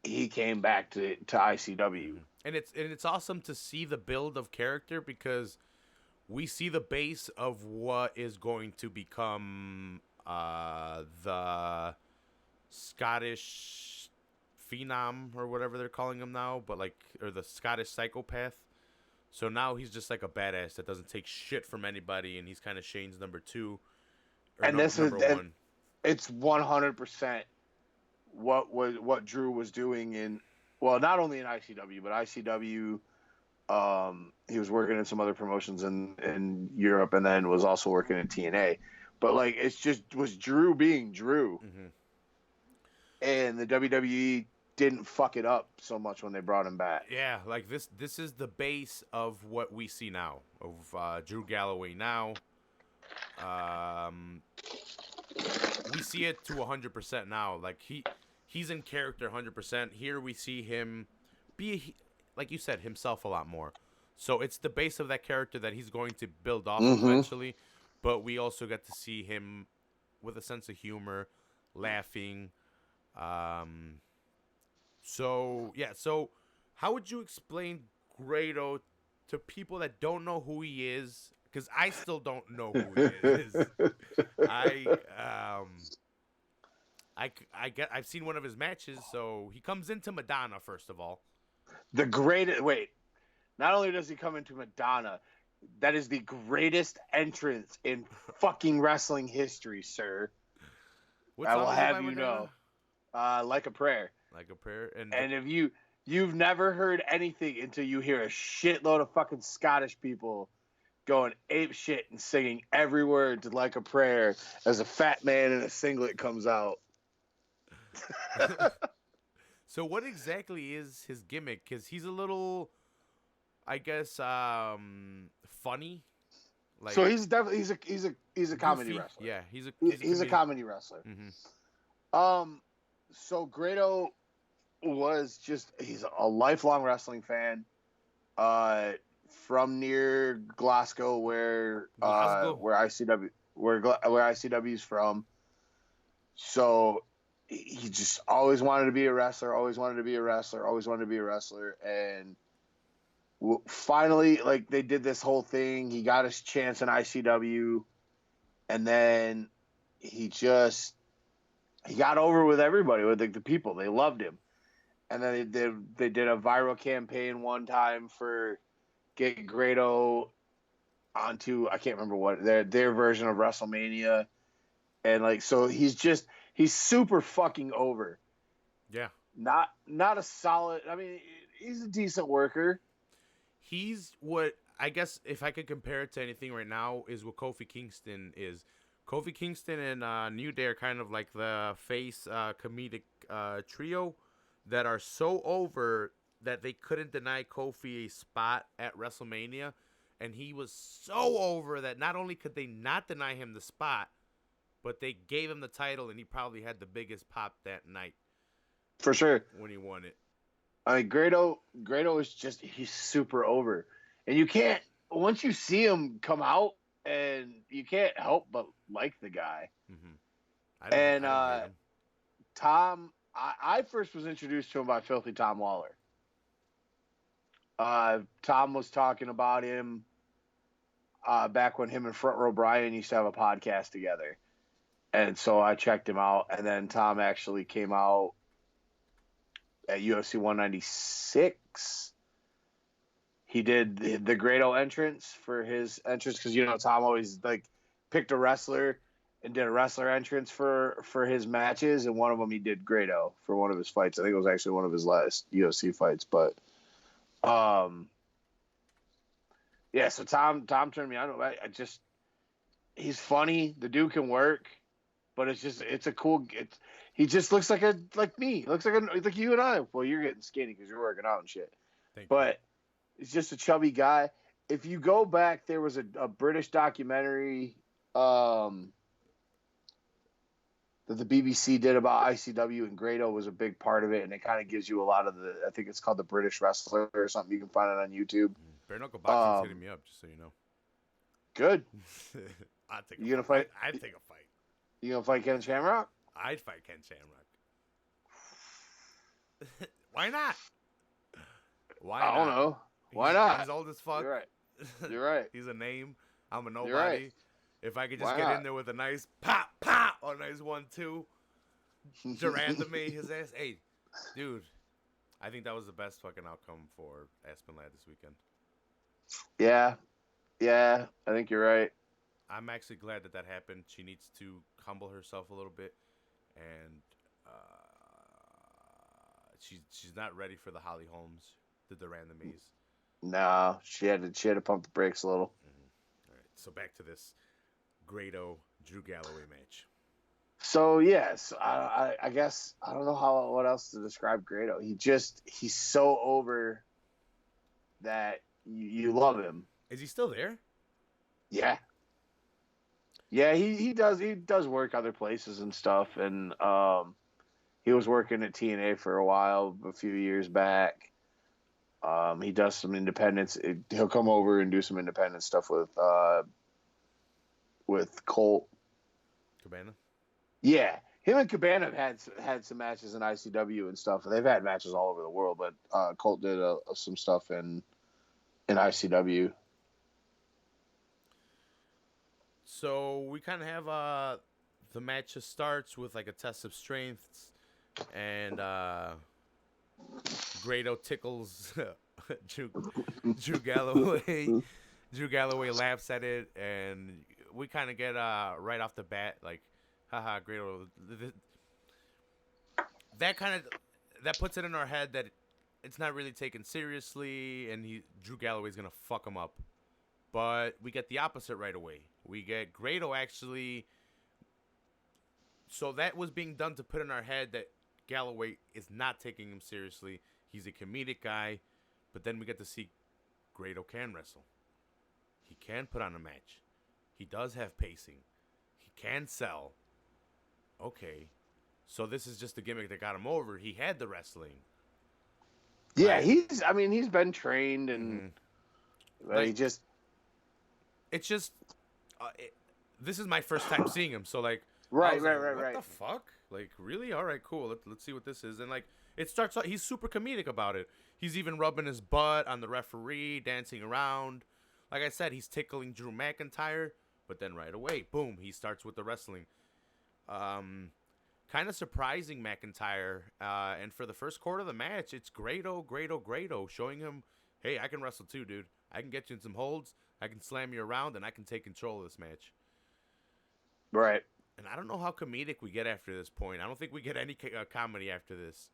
he came back to ICW. And it's awesome to see the build of character, because we see the base of what is going to become the Scottish Phenom or whatever they're calling him now, or the Scottish Psychopath. So now he's just like a badass that doesn't take shit from anybody, and he's kind of Shane's number 2. Number 1. It's 100% what Drew was doing well, not only in ICW, but ICW. He was working in some other promotions in Europe, and then was also working in TNA. But like, it's just was Drew being Drew, and the WWE didn't fuck it up so much when they brought him back. Yeah, like this is the base of what we see now of Drew Galloway now. We see it to 100% now. Like he's in character 100%. Here we see him be, like you said, himself a lot more. So it's the base of that character that he's going to build off of eventually. But we also get to see him with a sense of humor, laughing. So how would you explain Grado to people that don't know who he is? Because I still don't know who he is. I've seen one of his matches. So he comes into Madonna first of all. Not only does he come into Madonna, that is the greatest entrance in fucking wrestling history, sir. I will have you know. Like a Prayer. Like a Prayer. And if you've never heard anything until you hear a shitload of fucking Scottish people going ape shit and singing every word to Like a Prayer as a fat man in a singlet comes out. So what exactly is his gimmick? Because he's a little, I guess, funny. Like, so he's definitely he's a comedy wrestler. Yeah, he's a comedy wrestler. So Grado he's a lifelong wrestling fan. From near Glasgow, where ICW's from. So he just always wanted to be a wrestler. And finally, like, they did this whole thing. He got his chance in ICW, and then he got over with everybody, with the people. They loved him. And then they did a viral campaign one time for get Grado onto, I can't remember what, their version of WrestleMania. And like, so he's super fucking over. Yeah. Not a solid, I mean, he's a decent worker. He's what, I guess if I could compare it to anything right now, is what Kofi Kingston is. Kofi Kingston and New Day are kind of like the face comedic trio that are so over that they couldn't deny Kofi a spot at WrestleMania. And he was so over that not only could they not deny him the spot, but they gave him the title, and he probably had the biggest pop that night. For sure. When he won it. I mean, Grado is just, he's super over. And you can't, once you see him come out, and you can't help but like the guy. And Tom, I first was introduced to him by Filthy Tom Lawler. Tom was talking about him back when him and Front Row Brian used to have a podcast together. And so I checked him out. And then Tom actually came out at UFC 196. He did the Grado entrance for his entrance, because, you know, Tom always like picked a wrestler and did a wrestler entrance for his matches, and one of them he did Grado for one of his fights. I think it was actually one of his last UFC fights, but yeah. So Tom turned me on. He's funny. The dude can work, but it's a cool. He just looks like me. Looks like you and I. Well, you're getting skinny because you're working out and shit. But he's just a chubby guy. If you go back, there was a British documentary that the BBC did about ICW, and Grado was a big part of it, and it kind of gives you a lot of I think it's called The British Wrestler or something. You can find it on YouTube. Bare Knuckle Boxing's hitting me up, just so you know. Good. I'd take a fight. I'd take a fight. You gonna fight Ken Shamrock? I'd fight Ken Shamrock. Why not? I don't know. Why not? He's old as fuck. You're right. He's a name. I'm a nobody. You're right. If I could just get in there with a nice pop, or a nice 1-2, Duran to me, his ass. Hey, dude, I think that was the best fucking outcome for Aspen Ladd this weekend. Yeah, I think you're right. I'm actually glad that happened. She needs to humble herself a little bit, and she's not ready for the Holly Holmes, the Duran the Maze. No, she had to pump the brakes a little. Mm-hmm. All right, so back to this Grado Drew Galloway match. So yes, I guess I don't know what else to describe Grado. He's so over that you love him. Is he still there? Yeah. Yeah, he does work other places and stuff, and he was working at TNA for a while, a few years back. He does some independence. He'll come over and do some independent stuff with Colt Cabana. Yeah, him and Cabana have had some matches in ICW and stuff. They've had matches all over the world, but Colt did some stuff in ICW. So we kind of have the match just starts with like a test of strengths, and Grado tickles Drew Galloway. Drew Galloway laughs at it, and we kind of get right off the bat like, haha, Grado. That puts it in our head that it's not really taken seriously, and Drew Galloway's gonna fuck him up. But we get the opposite right away. We get Grado actually. So that was being done to put in our head that Galloway is not taking him seriously. He's a comedic guy. But then we get to see Grado can wrestle. He can put on a match. He does have pacing. He can sell. Okay. So this is just the gimmick that got him over. He had the wrestling. Yeah, right? he's been trained, and he just... It's just... this is my first time seeing him, so like... Right. What the fuck? Like, really? All right, cool. Let's see what this is. And like, it starts out, he's super comedic about it. He's even rubbing his butt on the referee, dancing around. Like I said, he's tickling Drew McIntyre, but then right away, boom, he starts with the wrestling. Kind of surprising McIntyre. And for the first quarter of the match, it's Grado, showing him, hey, I can wrestle too, dude. I can get you in some holds, I can slam you around, and I can take control of this match. Right. And I don't know how comedic we get after this point. I don't think we get any comedy after this.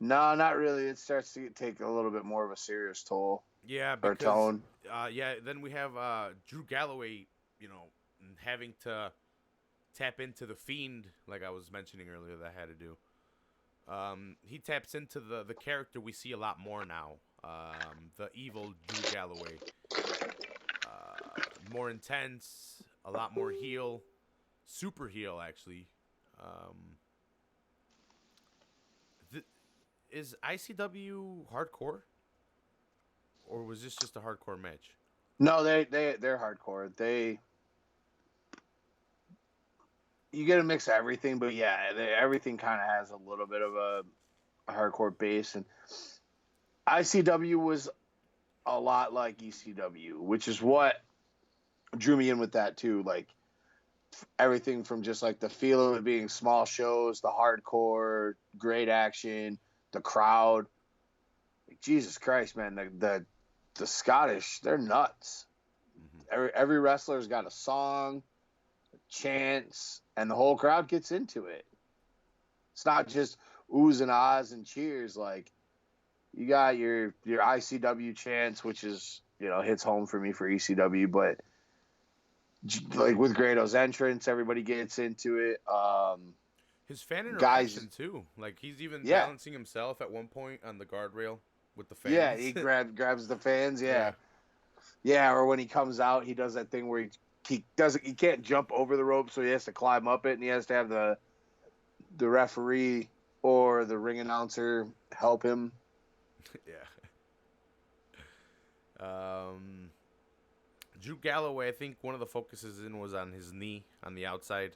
No, not really. It starts to take a little bit more of a serious toll. Yeah, or tone. Then we have Drew Galloway, having to tap into the Fiend, like I was mentioning earlier that I had to do. He taps into the character we see a lot more now, the evil Drew Galloway. More intense, a lot more heel. Super heel, actually. Is ICW hardcore, or was this just a hardcore match? No, they're hardcore. You get a mix of everything, but yeah, everything kind of has a little bit of a hardcore base, and ICW was a lot like ECW, which is what drew me in with that too. Like, everything from just like the feel of it being small shows, the hardcore, great action, the crowd. Like, Jesus Christ, man, the Scottish, they're nuts. Mm-hmm. Every wrestler's got a song, a chants, and the whole crowd gets into it. It's not just oohs and ahs and cheers. Like, you got your ICW chants, which is, hits home for me for ECW, but like with Grado's entrance, everybody gets into it. His fan interaction too. Like, he's even balancing himself at one point on the guardrail with the fans. Yeah, he grabs the fans. Yeah. Or when he comes out, he does that thing where he can't jump over the rope, so he has to climb up it, and he has to have the referee or the ring announcer help him. Yeah. Drew Galloway, I think one of the focuses was on his knee on the outside.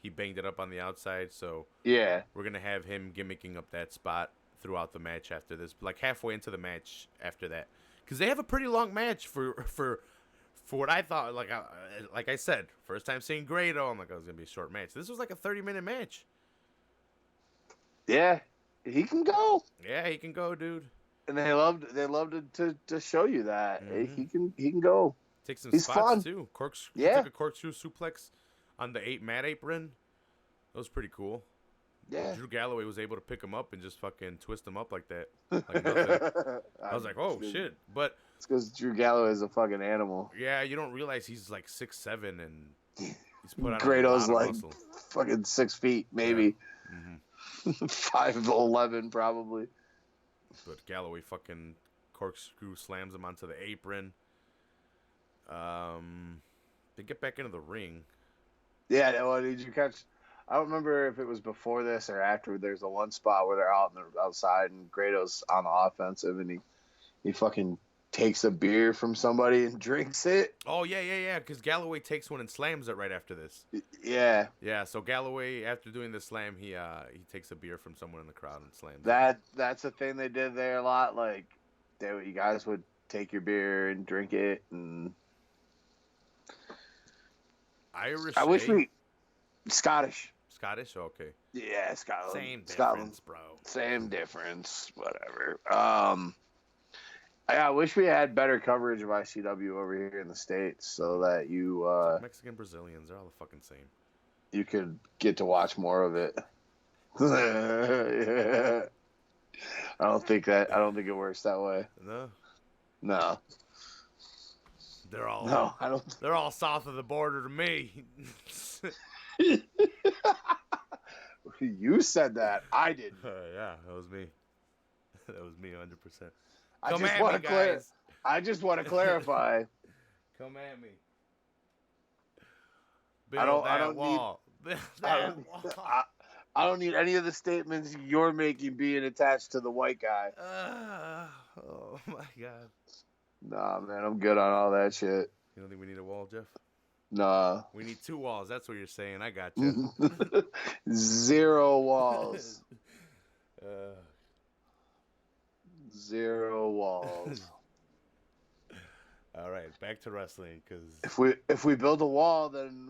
He banged it up on the outside, so yeah, we're gonna have him gimmicking up that spot throughout the match after this, like halfway into the match after that, because they have a pretty long match for what I thought. Like I said, first time seeing Grado, I'm like, oh, it's gonna be a short match. This was like a 30-minute match. Yeah, he can go. Yeah, he can go, dude. And they loved to show you that. Mm-hmm. He can go. Take some He's spots fun. too. He took a corkscrew suplex on the 8 mat apron. That was pretty cool. Yeah. Drew Galloway was able to pick him up and just fucking twist him up like that. Like nothing. I was like, oh, shit. But it's because Drew Galloway is a fucking animal. yeah, you don't realize he's like 6'7" and he's put on Grado's a lot like of muscle. fucking 6 feet, maybe. Yeah. 5'11", probably. But Galloway fucking corkscrew slams him onto the apron. They get back into the ring. Yeah, well, did you catch? I don't remember if it was before this or after. There's a one spot where they're out in the outside and Grado's on the offensive and he fucking takes a beer from somebody and drinks it. Oh, yeah. Because Galloway takes one and slams it right after this. Yeah. Yeah, so Galloway, after doing the slam, he takes a beer from someone in the crowd and slams it. That's a thing they did there a lot. Like, you guys would take your beer and drink it. And Irish. I wish Scottish. Scottish? Okay. Yeah, Scotland. Same difference, Scotland. bro. Same difference. Whatever. I wish we had better coverage of ICW over here in the States so that you like Mexican Brazilians, they're all the fucking same. You could get to watch more of it. Yeah. I don't think it works that way. No. They're all No, I don't. They're all south of the border to me. You said that. I didn't. Yeah, that was me. That was me 100%. I just want to clarify. Come at me. I don't need any of the statements you're making being attached to the white guy. Oh my god. Nah, man, I'm good on all that shit. You don't think we need a wall, Jeff? Nah. We need 2 walls. That's what you're saying. I got you. 0 walls. 0 walls. All right, back to wrestling. Because if we build a wall, then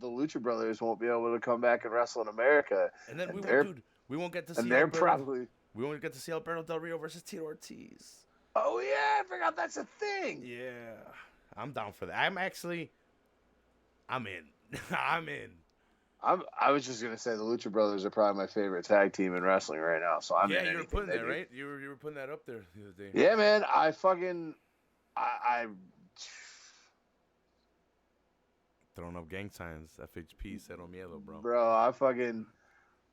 the Lucha Brothers won't be able to come back and wrestle in America. And then we won't get to see. And they're probably. We won't get to see Alberto Del Rio versus Tito Ortiz. Oh yeah, I forgot that's a thing. Yeah, I'm down for that. I'm in. I'm in. I was just gonna say the Lucha Brothers are probably my favorite tag team in wrestling right now. So I'm in. Yeah, you were putting that right. You were putting that up there the other day. Yeah, man. I throwing up gang signs. FHP Cero Miedo, bro. Bro,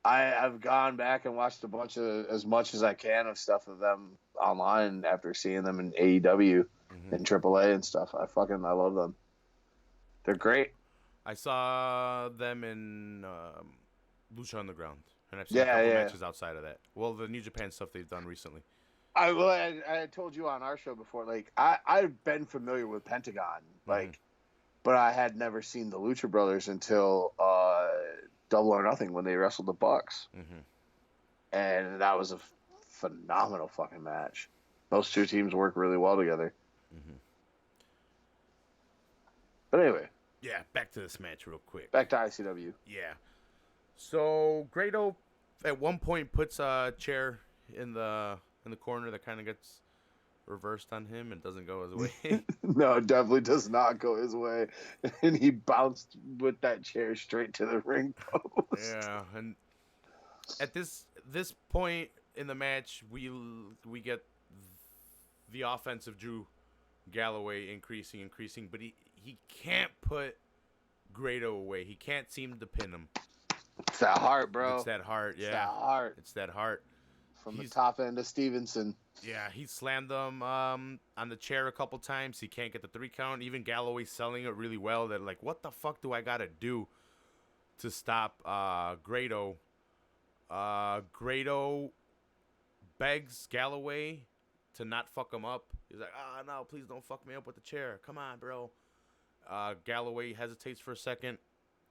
I've gone back and watched as much as I can of stuff of them online after seeing them in AEW and AAA and stuff. I love them. They're great. I saw them in Lucha Underground, and I've seen a couple matches outside of that. Well, the New Japan stuff they've done recently. I told you on our show before, like I've been familiar with Pentagon, like, but I had never seen the Lucha Brothers until Double or Nothing when they wrestled the Bucks, and that was a phenomenal fucking match. Those two teams work really well together. But anyway. Yeah, back to this match real quick. Back to ICW. Yeah. So Grado at one point puts a chair in the corner that kind of gets reversed on him and doesn't go his way. No, it definitely does not go his way. And he bounced with that chair straight to the ring post. Yeah, and at this point in the match, we get the offense of Drew Galloway increasing, but he can't put Grado away. He can't seem to pin him. It's that heart, bro. It's that heart, yeah. It's that heart. It's that heart. From the top end of Stevenson. Yeah, he slammed him on the chair a couple times. He can't get the 3 count. Even Galloway selling it really well. That like, what the fuck do I gotta do to stop Grado? Grado begs Galloway to not fuck him up. He's like, no, please don't fuck me up with the chair. Come on, bro. Galloway hesitates for a second.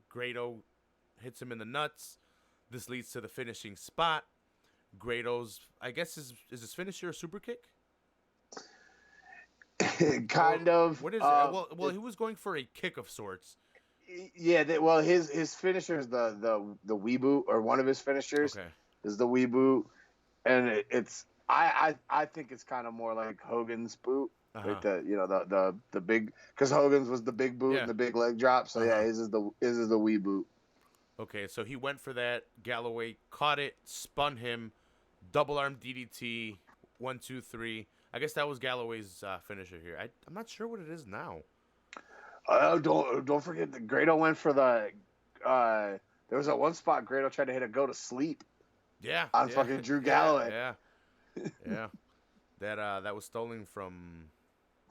Grado hits him in the nuts. This leads to the finishing spot. Grado's, I guess, is his finisher a super kick? Kind of. What is it? Well, he was going for a kick of sorts. Yeah, his finisher is the wee boot, or one of his finishers is the wee boot, and I think it's kind of more like Hogan's boot. Like the big, because Hogan's was the big boot and the big leg drop. So his is the wee boot. Okay, so he went for that. Galloway caught it, spun him, double arm DDT, 1, 2, 3. I guess that was Galloway's finisher here. I'm not sure what it is now. Don't forget that Grado went for the. There was that one spot Grado tried to hit a go to sleep. Yeah, On yeah, fucking Drew Galloway. Yeah. That was stolen from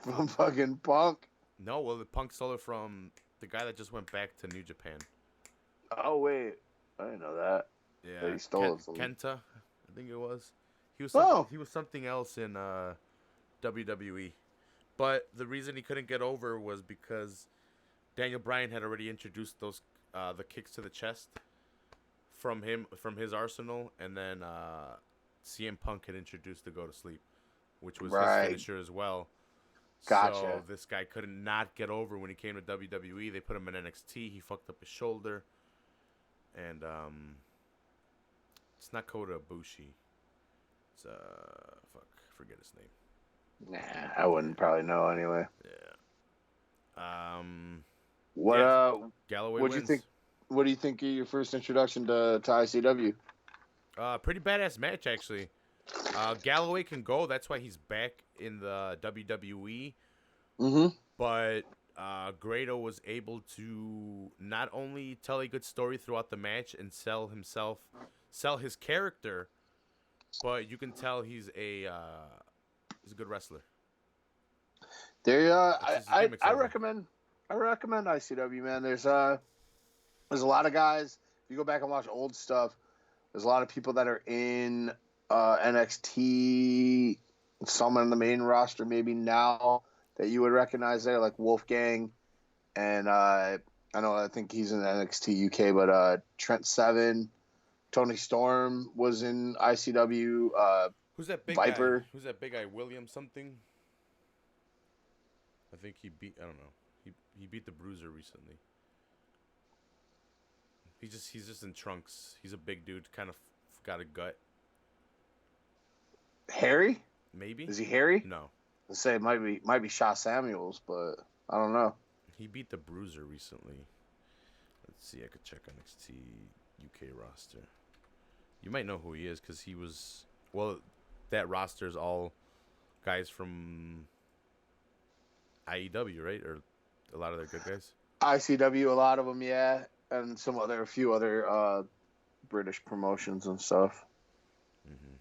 fucking Punk. No, well, the Punk stole it from the guy that just went back to New Japan. Oh wait, I didn't know that. Yeah, That he stole it from Kenta, I think it was. He was something else in WWE. But the reason he couldn't get over was because Daniel Bryan had already introduced those the kicks to the chest from his arsenal, and then CM Punk had introduced the go to sleep, which was his finisher as well. Gotcha. So this guy could not get over when he came to WWE. They put him in NXT. He fucked up his shoulder, and it's not Kota Ibushi. It's forget his name. Nah, I wouldn't probably know anyway. Yeah. Galloway wins. You think? What do you think of your first introduction to ICW? Pretty badass match actually. Galloway can go. That's why he's back in the WWE. Mm-hmm. But Grado was able to not only tell a good story throughout the match and sell his character, but you can tell he's a good wrestler. I recommend ICW, man. There's a lot of guys. If you go back and watch old stuff, there's a lot of people that are in NXT, some on the main roster maybe now that you would recognize there, like Wolfgang, and I think he's in NXT UK, but Trent Seven, Tony Storm was in ICW. Who's that big Viper? Guy? Who's that big guy? William something? I think he beat. I don't know. He beat the Bruiser recently. He's just in trunks. He's a big dude. Kind of got a gut. Harry? Maybe. Is he Harry? No. I'd say it might be Shaw Samuels, but I don't know. He beat the Bruiser recently. Let's see. I could check NXT UK roster. You might know who he is because he was. Well, that roster is all guys from IEW, right? Or a lot of their good guys. ICW, a lot of them, yeah, and a few other British promotions and stuff. Mm-hmm.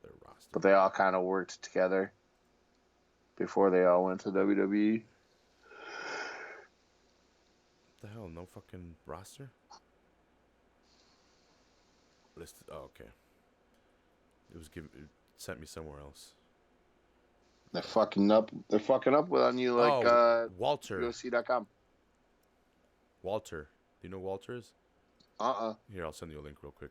Their roster. But they all kind of worked together before they all went to WWE. The hell? No fucking roster? Listed. Oh, okay. It sent me somewhere else. They're fucking up with on you like Walter. UFC.com. Walter. Do you know who Walter is? Here, I'll send you a link real quick.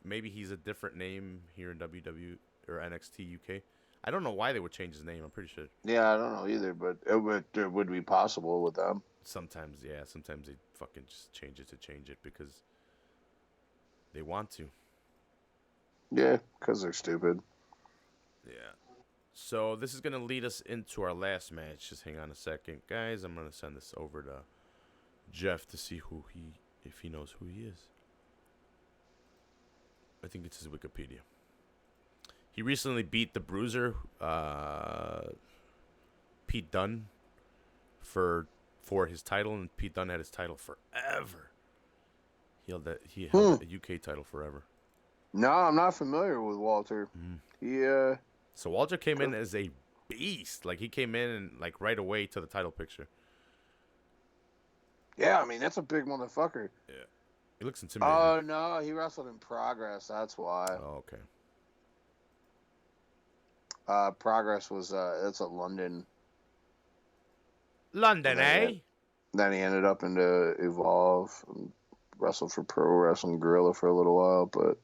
Maybe he's a different name here in WWE or NXT UK. I don't know why they would change his name. I'm pretty sure. Yeah, I don't know either, but it would be possible with them. Sometimes, yeah. Sometimes they fucking just change it because they want to. Yeah, because they're stupid. Yeah. So this is going to lead us into our last match. Just hang on a second. Guys, I'm going to send this over to Jeff to see if he knows who he is. I think it's his Wikipedia. He recently beat the Bruiser, Pete Dunne, for his title, and Pete Dunne had his title forever. He held a UK title forever. No, I'm not familiar with Walter. So Walter came in as a beast. Like, he came in and, like, right away to the title picture. Yeah, I mean, that's a big motherfucker. Yeah. He looks intimidating. Oh, no, he wrestled in Progress. That's why. Oh, okay. Progress was, it's a London. London, eh? Then he ended up into Evolve and wrestled for Pro Wrestling Guerrilla for a little while, but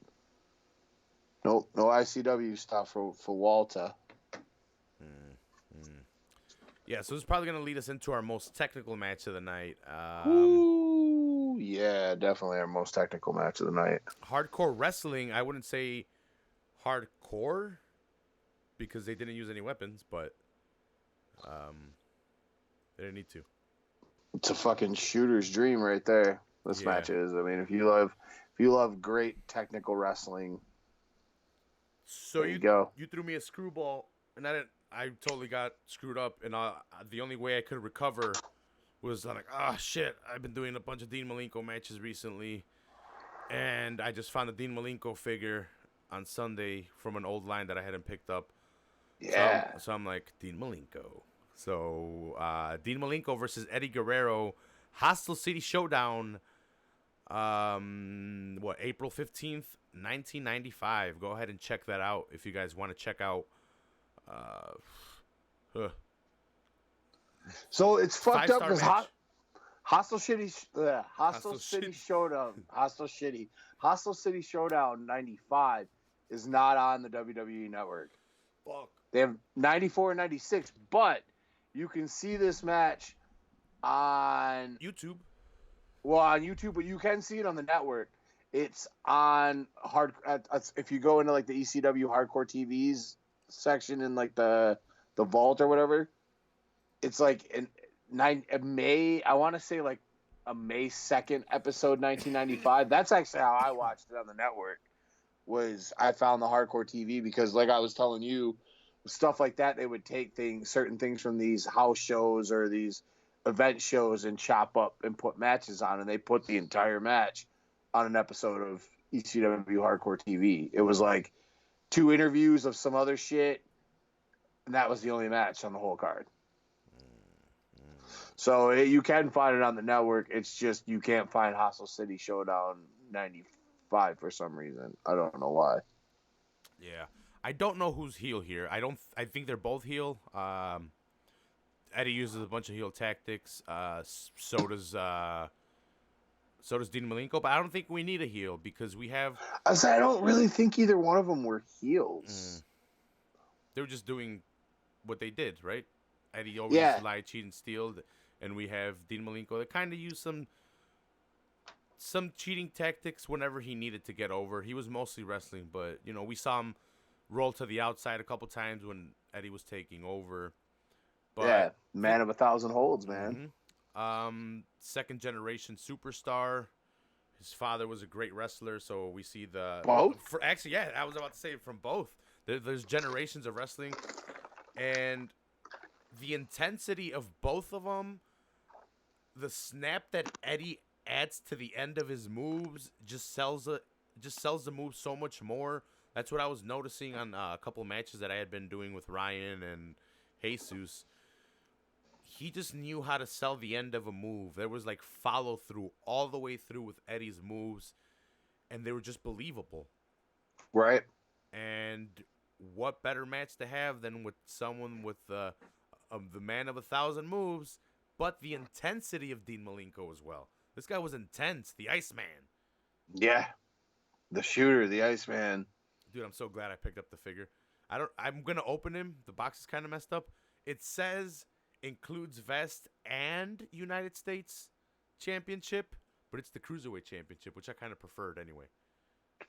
no ICW stuff for Walter. Yeah, so this is probably going to lead us into our most technical match of the night. Ooh, yeah, definitely our most technical match of the night. Hardcore wrestling, I wouldn't say hardcore because they didn't use any weapons, but they didn't need to. It's a fucking shooter's dream right there. This match is. I mean, if you love great technical wrestling, so there you go. You threw me a screwball, and I totally got screwed up, and the only way I could recover was like, shit, I've been doing a bunch of Dean Malenko matches recently, and I just found a Dean Malenko figure on Sunday from an old line that I hadn't picked up. Yeah. So I'm like, Dean Malenko. So Dean Malenko versus Eddie Guerrero, Hostile City Showdown, April 15th, 1995. Go ahead and check that out if you guys want to check out. So it's fucked up because Hostile City Showdown 95 is not on the WWE Network. Fuck. They have 94 and 96, but you can see this match on YouTube. Well, on YouTube, but you can see it on the network. It's on if you go into like the ECW Hardcore TVs section in like the vault or whatever, it's like May. I want to say like a May 2nd episode, 1995. That's actually how I watched it on the network. Was I found the Hardcore TV because, like I was telling you, stuff like that, they would take certain things from these house shows or these event shows and chop up and put matches on, and they put the entire match on an episode of ECW Hardcore TV. It was like 2 interviews of some other shit, and that was the only match on the whole card. So you can find it on the network. It's just you can't find Hostile City Showdown 95 for some reason. I don't know why. Yeah. I don't know who's heel here. I think they're both heel. Eddie uses a bunch of heel tactics. So does Dean Malenko, but I don't think we need a heel because we have. I don't really think either one of them were heels. They were just doing what they did, right? Eddie always lied, cheat, and steal, and we have Dean Malenko that kind of used some cheating tactics whenever he needed to get over. He was mostly wrestling, but we saw him roll to the outside a couple times when Eddie was taking over. But, man of 1,000 holds, man. Mm-hmm. Second generation superstar. His father was a great wrestler, so we see the both. I was about to say from both. There's generations of wrestling, and the intensity of both of them, the snap that Eddie adds to the end of his moves just sells the move so much more. That's what I was noticing on a couple of matches that I had been doing with Ryan and Jesus. He just knew how to sell the end of a move. There was like follow through all the way through with Eddie's moves, and they were just believable. Right. And what better match to have than with someone with the man of 1,000 moves, but the intensity of Dean Malenko as well. This guy was intense, the Iceman. Yeah, the shooter, the Iceman. Dude, I'm so glad I picked up the figure. I'm gonna open him. The box is kind of messed up. It says includes vest and United States Championship, but it's the Cruiserweight Championship, which I kind of preferred anyway.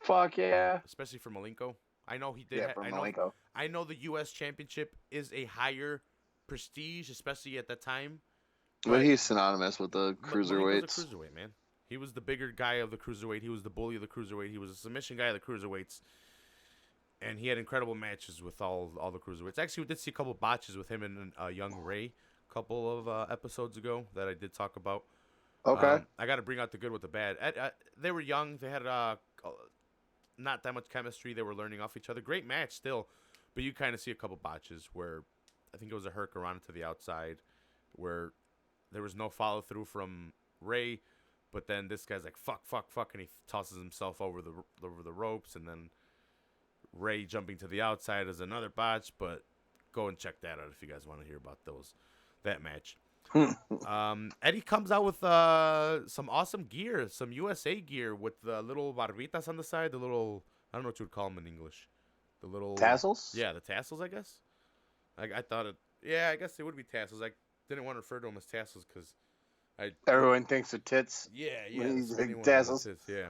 Fuck yeah. Especially for Malenko. I know he did. Yeah, for Malenko. I know the U.S. Championship is a higher prestige, especially at that time. But he's synonymous with the cruiserweights. Malenko's a cruiserweight, man. He was the bigger guy of the cruiserweight. He was the bully of the cruiserweight. He was a submission guy of the cruiserweights. And he had incredible matches with all the cruiserweights. Actually, we did see a couple botches with him and Young Ray a couple of episodes ago that I did talk about. Okay. I got to bring out the good with the bad. They were young. They had not that much chemistry. They were learning off each other. Great match still. But you kind of see a couple botches where I think it was a Hurricane to the outside where there was no follow-through from Ray. But then this guy's like, fuck, and he tosses himself over the ropes, and then Ray jumping to the outside is another botch, but go and check that out if you guys want to hear about that match. Eddie comes out with some awesome gear, some USA gear with the little barbitas on the side, the little, I don't know what you would call them in English. The little... Tassels? Yeah, the tassels, I guess. I thought it... Yeah, I guess it would be tassels. I didn't want to refer to them as tassels because... Everyone thinks of tits. Yeah. Tassels. Tits, yeah.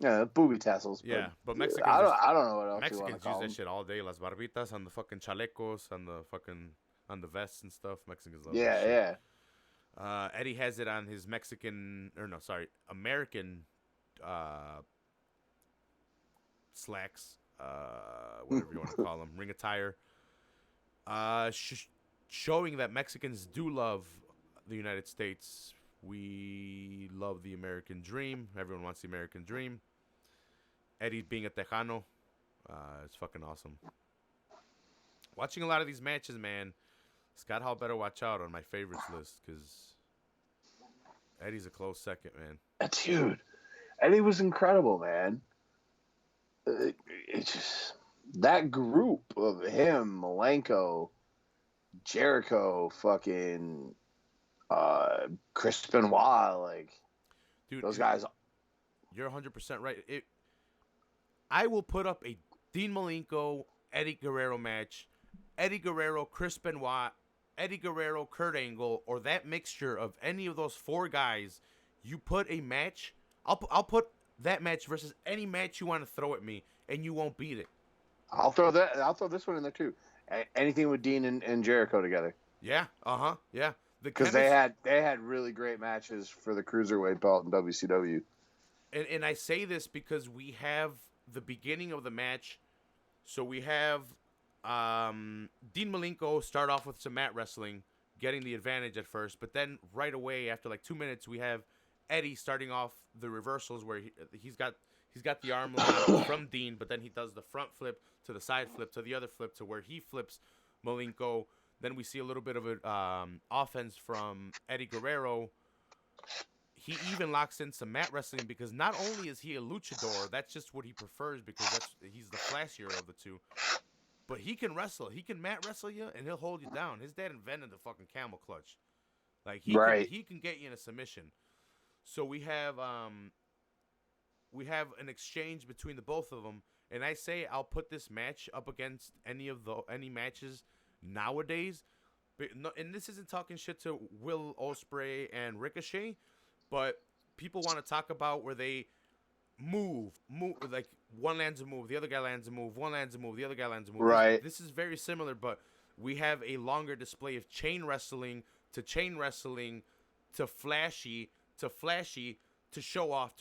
Yeah, booby tassels. Yeah, but Mexicans... I don't know what else Mexicans you want to call use that them. shit all day. Las barbitas on the fucking chalecos, on the vests and stuff. Mexicans love that Yeah, shit. Eddie has it on his American slacks, whatever you want to call them, ring attire, showing that Mexicans do love the United States. We love the American dream. Everyone wants the American dream. Eddie being a Tejano, it's fucking awesome. Watching a lot of these matches, man, Scott Hall better watch out on my favorites list because Eddie's a close second, man. Dude, Eddie was incredible, man. It's just that group of him, Malenko, Jericho, fucking Chris Benoit, like, dude, those guys. You're 100% right. I will put up a Dean Malenko, Eddie Guerrero match, Eddie Guerrero, Chris Benoit, Eddie Guerrero, Kurt Angle, or that mixture of any of those four guys. You put a match, I'll put that match versus any match you want to throw at me, and you won't beat it. I'll throw this one in there too. Anything with Dean and Jericho together. Yeah. Yeah. Because they had really great matches for the cruiserweight belt in WCW. And I say this because we have the beginning of the match. So we have Dean Malenko start off with some mat wrestling, getting the advantage at first, but then right away after like 2 minutes we have Eddie starting off the reversals where he's got the arm lock from Dean, but then he does the front flip to the side flip to the other flip to where he flips Malenko. Then we see a little bit of an offense from Eddie Guerrero. He even locks in some mat wrestling because not only is he a luchador, that's just what he prefers because he's the flashier of the two. But he can wrestle. He can mat wrestle you, and he'll hold you down. His dad invented the fucking camel clutch. Like he can get you in a submission. So we have an exchange between the both of them, and I say I'll put this match up against any matches nowadays. But no, and this isn't talking shit to Will Ospreay and Ricochet, but people want to talk about where they move, like one lands a move, the other guy lands a move, one lands a move, the other guy lands a move. Right. This is very similar, but we have a longer display of chain wrestling to flashy to show off,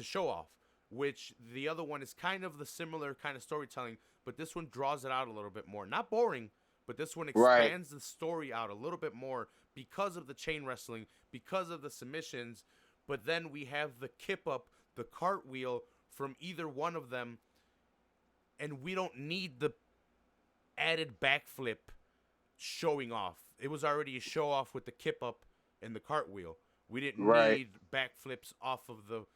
which the other one is kind of the similar kind of storytelling, but this one draws it out a little bit more. Not boring, but this one expands the story out a little bit more because of the chain wrestling, because of the submissions, but then we have the kip up, the cartwheel from either one of them, and we don't need the added backflip showing off. It was already a show off with the kip up and the cartwheel. We didn't need backflips off of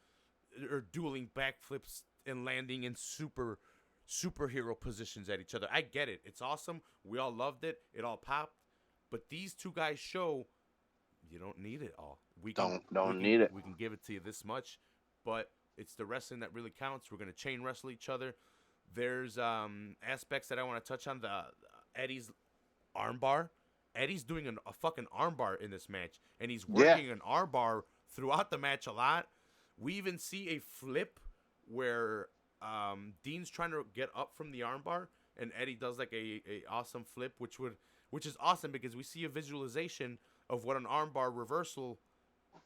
or dueling backflips and landing in superhero positions at each other. I get it. It's awesome. We all loved it. It all popped. But these two guys show you don't need it all. We don't need it. We can give it to you this much, but it's the wrestling that really counts. We're going to chain wrestle each other. There's aspects that I want to touch on. The Eddie's armbar. Eddie's doing a fucking armbar in this match, and he's working an armbar throughout the match a lot. We even see a flip where Dean's trying to get up from the armbar, and Eddie does like a awesome flip, which is awesome because we see a visualization of what an armbar reversal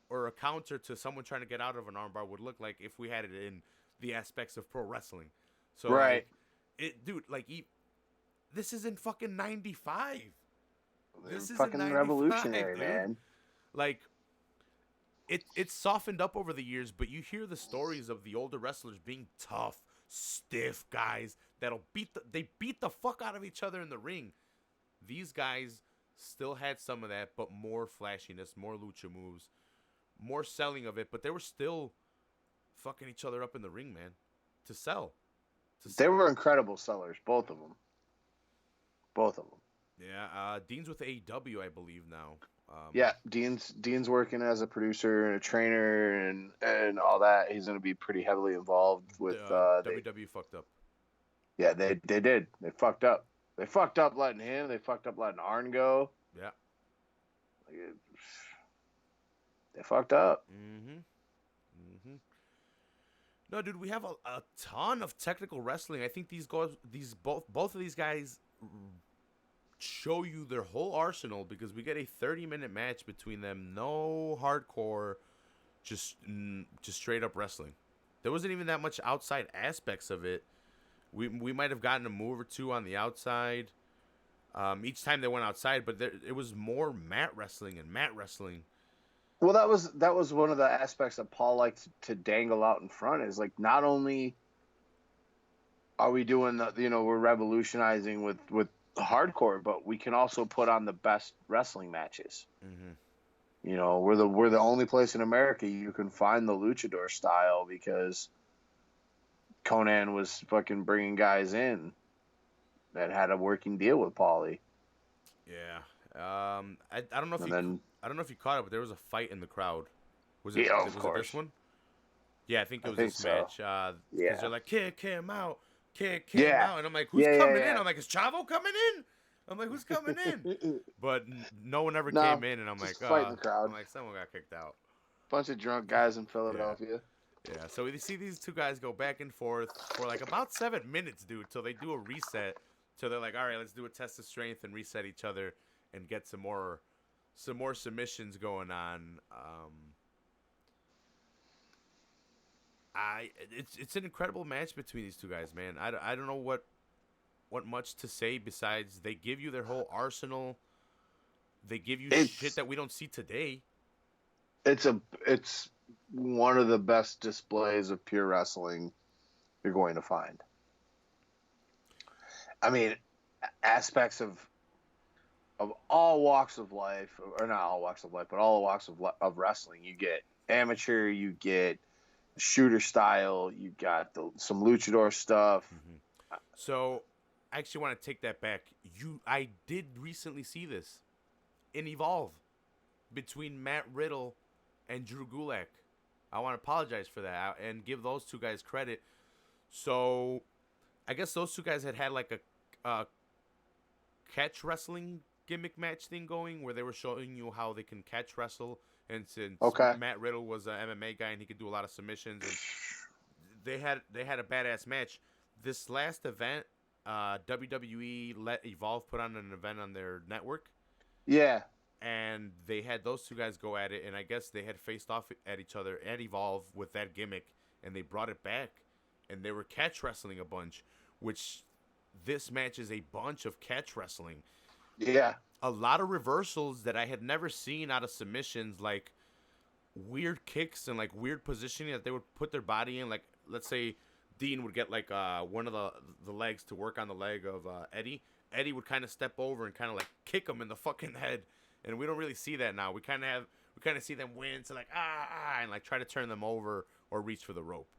or a counter to someone trying to get out of an armbar would look like if we had it in the aspects of pro wrestling. So this is in fucking 95. This is fucking 95, revolutionary, dude. man. Like, it's softened up over the years, but you hear the stories of the older wrestlers being tough, stiff guys that'll beat the fuck out of each other in the ring. These guys still had some of that, but more flashiness, more lucha moves, more selling of it, but they were still fucking each other up in the ring, man, to sell. They were incredible sellers, both of them. Yeah, Dean's with AEW, I believe now. Dean's working as a producer and a trainer and all that. He's going to be pretty heavily involved with WWE fucked up. Yeah, they did. They fucked up. They fucked up letting him. They fucked up letting Arn go. Yeah. They fucked up. No, dude, we have a ton of technical wrestling. I think both of these guys show you their whole arsenal because we get a 30-minute match between them. No hardcore, just straight up wrestling. There wasn't even that much outside aspects of it. We might have gotten a move or two on the outside each time they went outside, but it was more mat wrestling and mat wrestling. Well, that was one of the aspects that Paul liked to dangle out in front, is like, not only are we doing we're revolutionizing with hardcore, but we can also put on the best wrestling matches. Mm-hmm. We're the only place in America you can find the luchador style, because Conan was fucking bringing guys in that had a working deal with Paulie. Yeah. I don't know if I don't know if you caught it, but there was a fight in the crowd. Was it? Yeah, of was course. it this one? Yeah, I think it was this so. match. Because Yeah. they're like, kick him out, and I'm like, who's Yeah, coming yeah. in? I'm like, is Chavo coming in? I'm like, who's coming in? But no one ever No, came in, and I'm like, just fight in the crowd. I'm like, someone got kicked out. Bunch of drunk guys in Philadelphia. Yeah, so we see these two guys go back and forth for like about 7 minutes, dude, till they do a reset. So they're like, all right, let's do a test of strength and reset each other and get some more submissions going on. It's an incredible match between these two guys, man. I don't know what much to say besides they give you their whole arsenal. They give you shit that we don't see today. It's one of the best displays of pure wrestling you're going to find. I mean, aspects of all walks of life, or not all walks of life, but all walks of wrestling. You get amateur, you get shooter style, you got some luchador stuff. Mm-hmm. So, I actually want to take that back. I did recently see this in Evolve between Matt Riddle and Drew Gulak. I want to apologize for that and give those two guys credit. So, I guess those two guys had like a catch wrestling gimmick match thing going where they were showing you how they can catch wrestle. And since Matt Riddle was an MMA guy and he could do a lot of submissions, and they had a badass match. This last event, WWE let Evolve put on an event on their network. Yeah. And they had those two guys go at it, and I guess they had faced off at each other at Evolve with that gimmick, and they brought it back, and they were catch wrestling a bunch, which this match is a bunch of catch wrestling. Yeah. A lot of reversals that I had never seen out of submissions, like weird kicks and like weird positioning that they would put their body in. Like, let's say Dean would get like one of the legs to work on the leg of Eddie. Eddie would kind of step over and kind of like kick him in the fucking head. And we don't really see that now. We kind of see them win, so like and like try to turn them over or reach for the rope.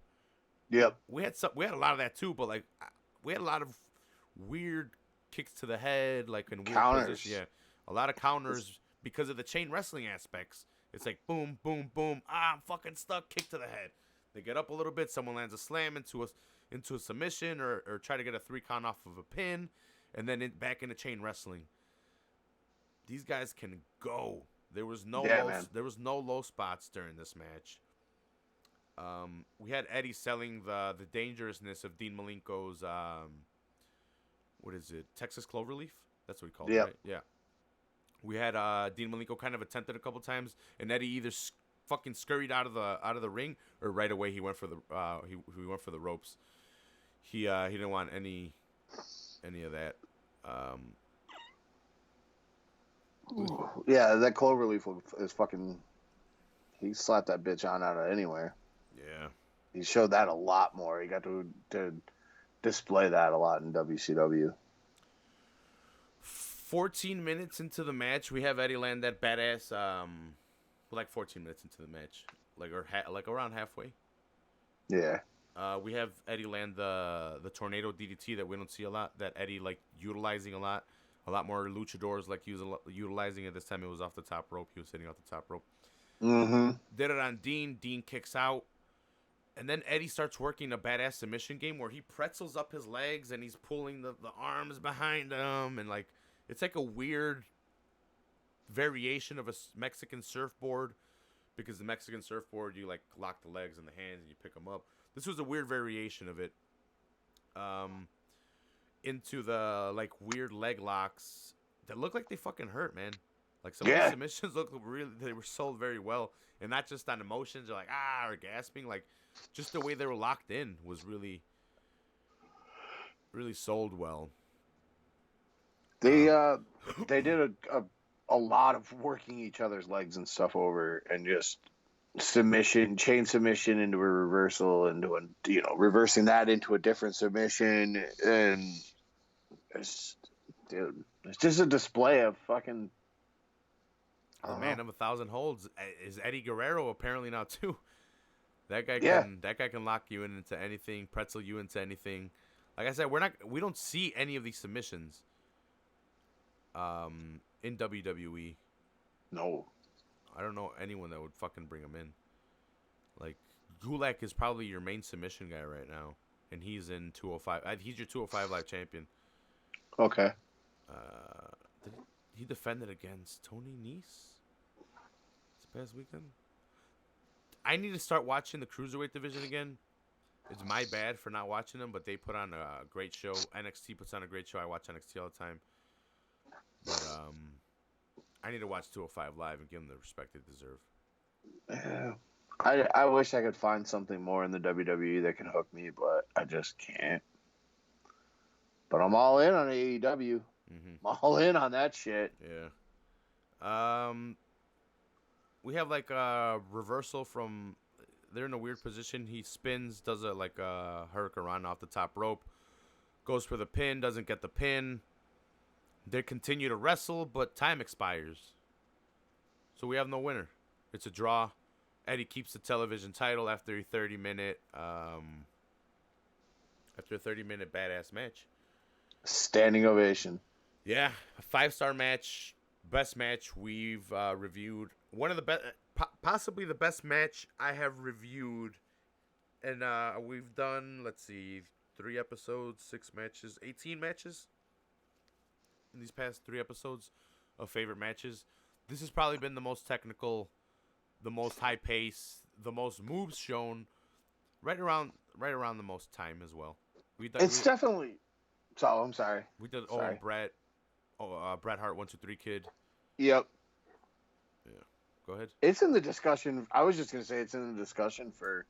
Yep. We had a lot of that too, but like we had a lot of weird kicks to the head, like in weird positions. Yeah, a lot of counters because of the chain wrestling aspects. It's like boom, boom, boom. I'm fucking stuck. Kick to the head. They get up a little bit. Someone lands a slam into a submission or try to get a 3 count off of a pin, and then back into chain wrestling. These guys can go. There was no low spots during this match. We had Eddie selling the dangerousness of Dean Malenko's what is it? Texas Cloverleaf? That's what we call it, right? Yeah. We had Dean Malenko kind of attempted a couple times, and Eddie either fucking scurried out of the ring, or right away he went for the he went for the ropes. He didn't want any of that. Yeah, that Cloverleaf is fucking. He slapped that bitch on out of anywhere. Yeah. He showed that a lot more. He got to display that a lot in WCW. 14 minutes into the match, we have Eddie land that badass. Like 14 minutes into the match, like around halfway. Yeah. We have Eddie land the tornado DDT that we don't see a lot. That Eddie like utilizing a lot. A lot more luchadors like he was utilizing it. This time it was off the top rope. He was sitting off the top rope. Mm-hmm. Did it on Dean. Dean kicks out. And then Eddie starts working a badass submission game where he pretzels up his legs and he's pulling the arms behind him. And like it's like a weird variation of a Mexican surfboard, because the Mexican surfboard, you like lock the legs and the hands and you pick them up. This was a weird variation of it. Into the like weird leg locks that looked like they fucking hurt, man. Like some of these Yeah. submissions look really, they were sold very well, and not just on emotions or like or gasping, like just the way they were locked in was really, really sold well. They Um, they did a lot of working each other's legs and stuff over, and just chain submission into a reversal, into a reversing that into a different submission, and it's dude, it's just a display of fucking. I the don't man know. of 1,000 holds is Eddie Guerrero apparently now too. Yeah. That guy can lock you into anything, pretzel you into anything. Like I said, we don't see any of these submissions in WWE. No. I don't know anyone that would fucking bring him in. Like Gulak is probably your main submission guy right now, and he's in 205. He's your 205 live champion. Okay. Did he defended against Tony Nese this past weekend? I need to start watching the cruiserweight division again. It's my bad for not watching them, but they put on a great show. NXT puts on a great show. I watch NXT all the time. But I need to watch 205 live and give them the respect they deserve. Yeah. I wish I could find something more in the WWE that can hook me, but I just can't. But I'm all in on AEW. Mm-hmm. I'm all in on that shit. Yeah. We have like a reversal from. They're in a weird position. He spins, does a Hurricane Rana off the top rope, goes for the pin, doesn't get the pin. They continue to wrestle, but time expires. So we have no winner. It's a draw. Eddie keeps the television title after a 30-minute badass match. Standing ovation. Yeah, a 5-star match, best match we've reviewed. One of the best, possibly the best match I have reviewed. And we've done, let's see, 3 episodes, 6 matches, 18 matches in these past 3 episodes of favorite matches. This has probably been the most technical, the most high pace, the most moves shown, right around the most time as well. Definitely. So I'm sorry. We did Sorry. Bret Hart 1 2 3 Kid. Yep. Yeah. Go ahead. It's in the discussion. I was just gonna say it's in the discussion for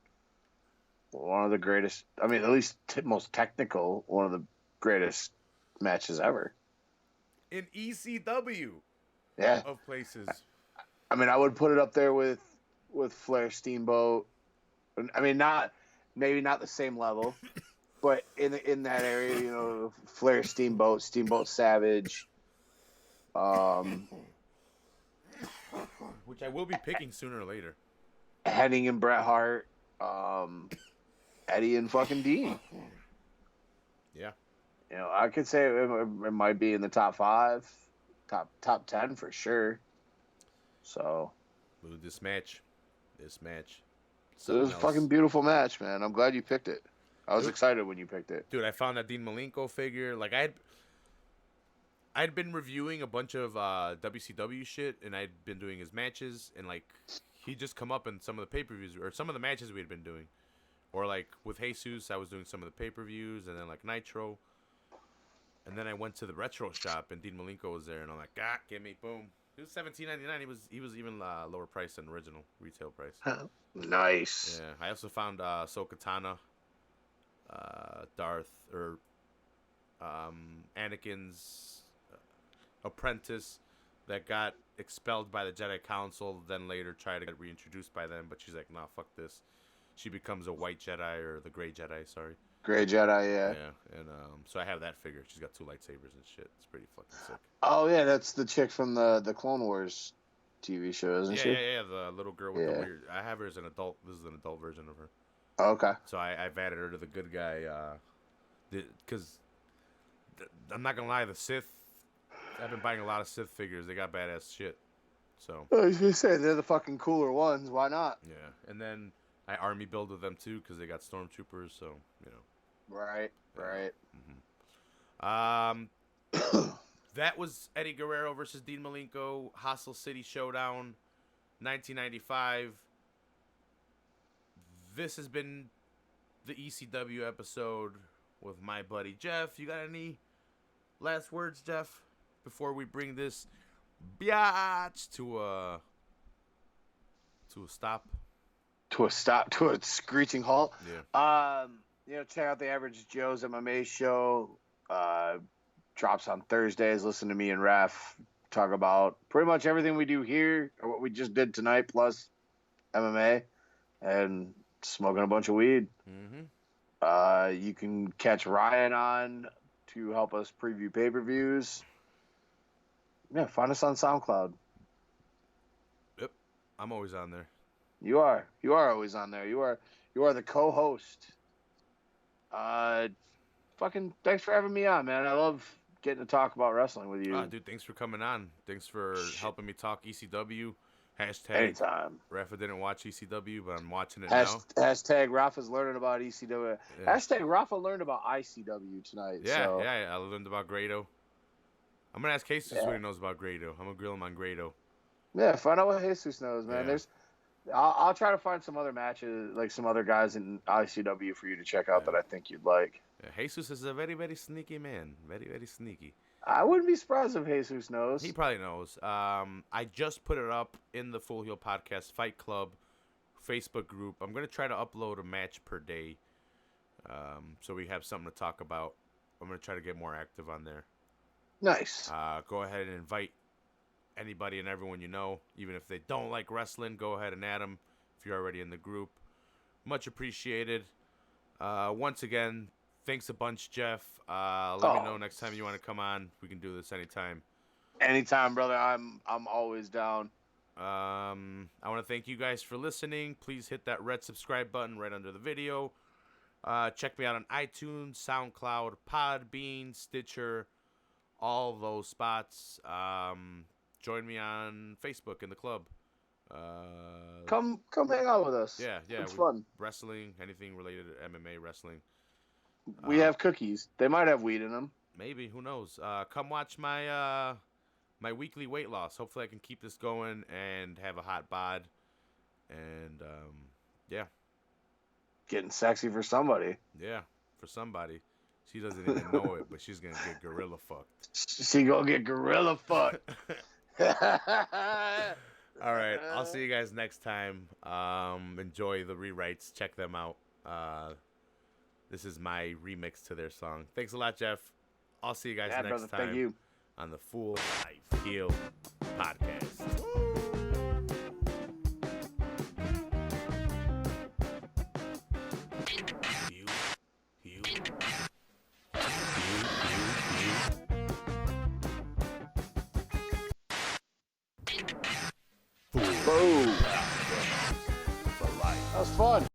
one of the greatest. I mean, at least most technical. One of the greatest matches ever. In ECW. Yeah. Of places. I mean, I would put it up there with Flair Steamboat. I mean, maybe not the same level, but in that area, Flair Steamboat Savage. Which I will be picking sooner or later. Hennig and Bret Hart. Eddie and fucking Dean. Yeah. I could say it might be in the top 5, top 10 for sure. So, This match. It was a fucking beautiful match, man. I'm glad you picked it. I was excited when you picked it. Dude, I found that Dean Malenko figure. Like, I'd been reviewing a bunch of WCW shit, and I'd been doing his matches, and, like, he'd just come up in some of the pay-per-views, or some of the matches we had been doing. Or, like, with Jesus, I was doing some of the pay-per-views, and then, like, Nitro. And then I went to the retro shop, and Dean Malenko was there, and I'm like, give me, boom. It was $17.99. He was even lower price than original retail price. Nice. Yeah, I also found Sokatana, Darth, or Anakin's apprentice that got expelled by the Jedi Council, then later tried to get reintroduced by them, but she's like, nah, fuck this. She becomes a white Jedi, or the gray Jedi, sorry. Gray Jedi, yeah. Yeah, and so I have that figure. She's got 2 lightsabers and shit. It's pretty fucking sick. Oh, yeah, that's the chick from the Clone Wars TV show, isn't she? Yeah, the little girl with the weird... I have her as an adult. This is an adult version of her. Oh, okay. So I've added her to the good guy, because I'm not going to lie, the Sith... I've been buying a lot of Sith figures. They got badass shit. So I was going to say, they're the fucking cooler ones. Why not? yeah, and then I army build with them, too, because they got stormtroopers, so, Right. Mm-hmm. That was Eddie Guerrero versus Dean Malenko, Hostile City Showdown, 1995. This has been the ECW episode with my buddy Jeff. You got any last words, Jeff? before we bring this biatch to a stop? To a screeching halt. Yeah. Check out the Average Joe's MMA show. Drops on Thursdays. Listen to me and Raf talk about pretty much everything we do here, or what we just did tonight, plus MMA, and smoking a bunch of weed. Mm-hmm. You can catch Ryan on to help us preview pay-per-views. Yeah, find us on SoundCloud. Yep, I'm always on there. You are always on there. You are the co-host. Fucking thanks for having me on, man. I love getting to talk about wrestling with you. Dude, thanks for coming on. Thanks for helping me talk ECW. Hashtag Anytime. Rafa didn't watch ECW, but I'm watching it now. now. Hashtag Rafa's learning about ECW. Yeah. Hashtag Rafa learned about ICW tonight. Yeah, I learned about Grado. I'm going to ask Jesus what he knows about Grado. I'm going to grill him on Grado. Yeah, find out what Jesus knows, man. Yeah. I'll try to find some other matches, like some other guys in ICW for you to check out that I think you'd like. Yeah, Jesus is a very, very sneaky man. Very, very sneaky. I wouldn't be surprised if Jesus knows. He probably knows. I just put it up in the Full Heel Podcast Fight Club Facebook group. I'm going to try to upload a match per day so we have something to talk about. I'm going to try to get more active on there. Nice. Go ahead and invite anybody and everyone you know. Even if they don't like wrestling, go ahead and add them if you're already in the group. Much appreciated. Once again, thanks a bunch, Jeff. Let me know next time you want to come on. We can do this anytime. Anytime, brother. I'm always down. I want to thank you guys for listening. Please hit that red subscribe button right under the video. Check me out on iTunes, SoundCloud, Podbean, Stitcher, all those spots. Join me on Facebook in the club. Come hang out with us. Yeah. It's fun. Wrestling, anything related to MMA wrestling. We have cookies. They might have weed in them. Maybe. Who knows? Come watch my my weekly weight loss. Hopefully I can keep this going and have a hot bod. And, yeah. Getting sexy for somebody. Yeah, for somebody. She doesn't even know it, but she's going to get gorilla fucked. She going to get gorilla fucked. All right. I'll see you guys next time. Enjoy the rewrites. Check them out. This is my remix to their song. Thanks a lot, Jeff. I'll see you guys next time. Thank you. On the Full Heel Podcast. Boom. That was fun.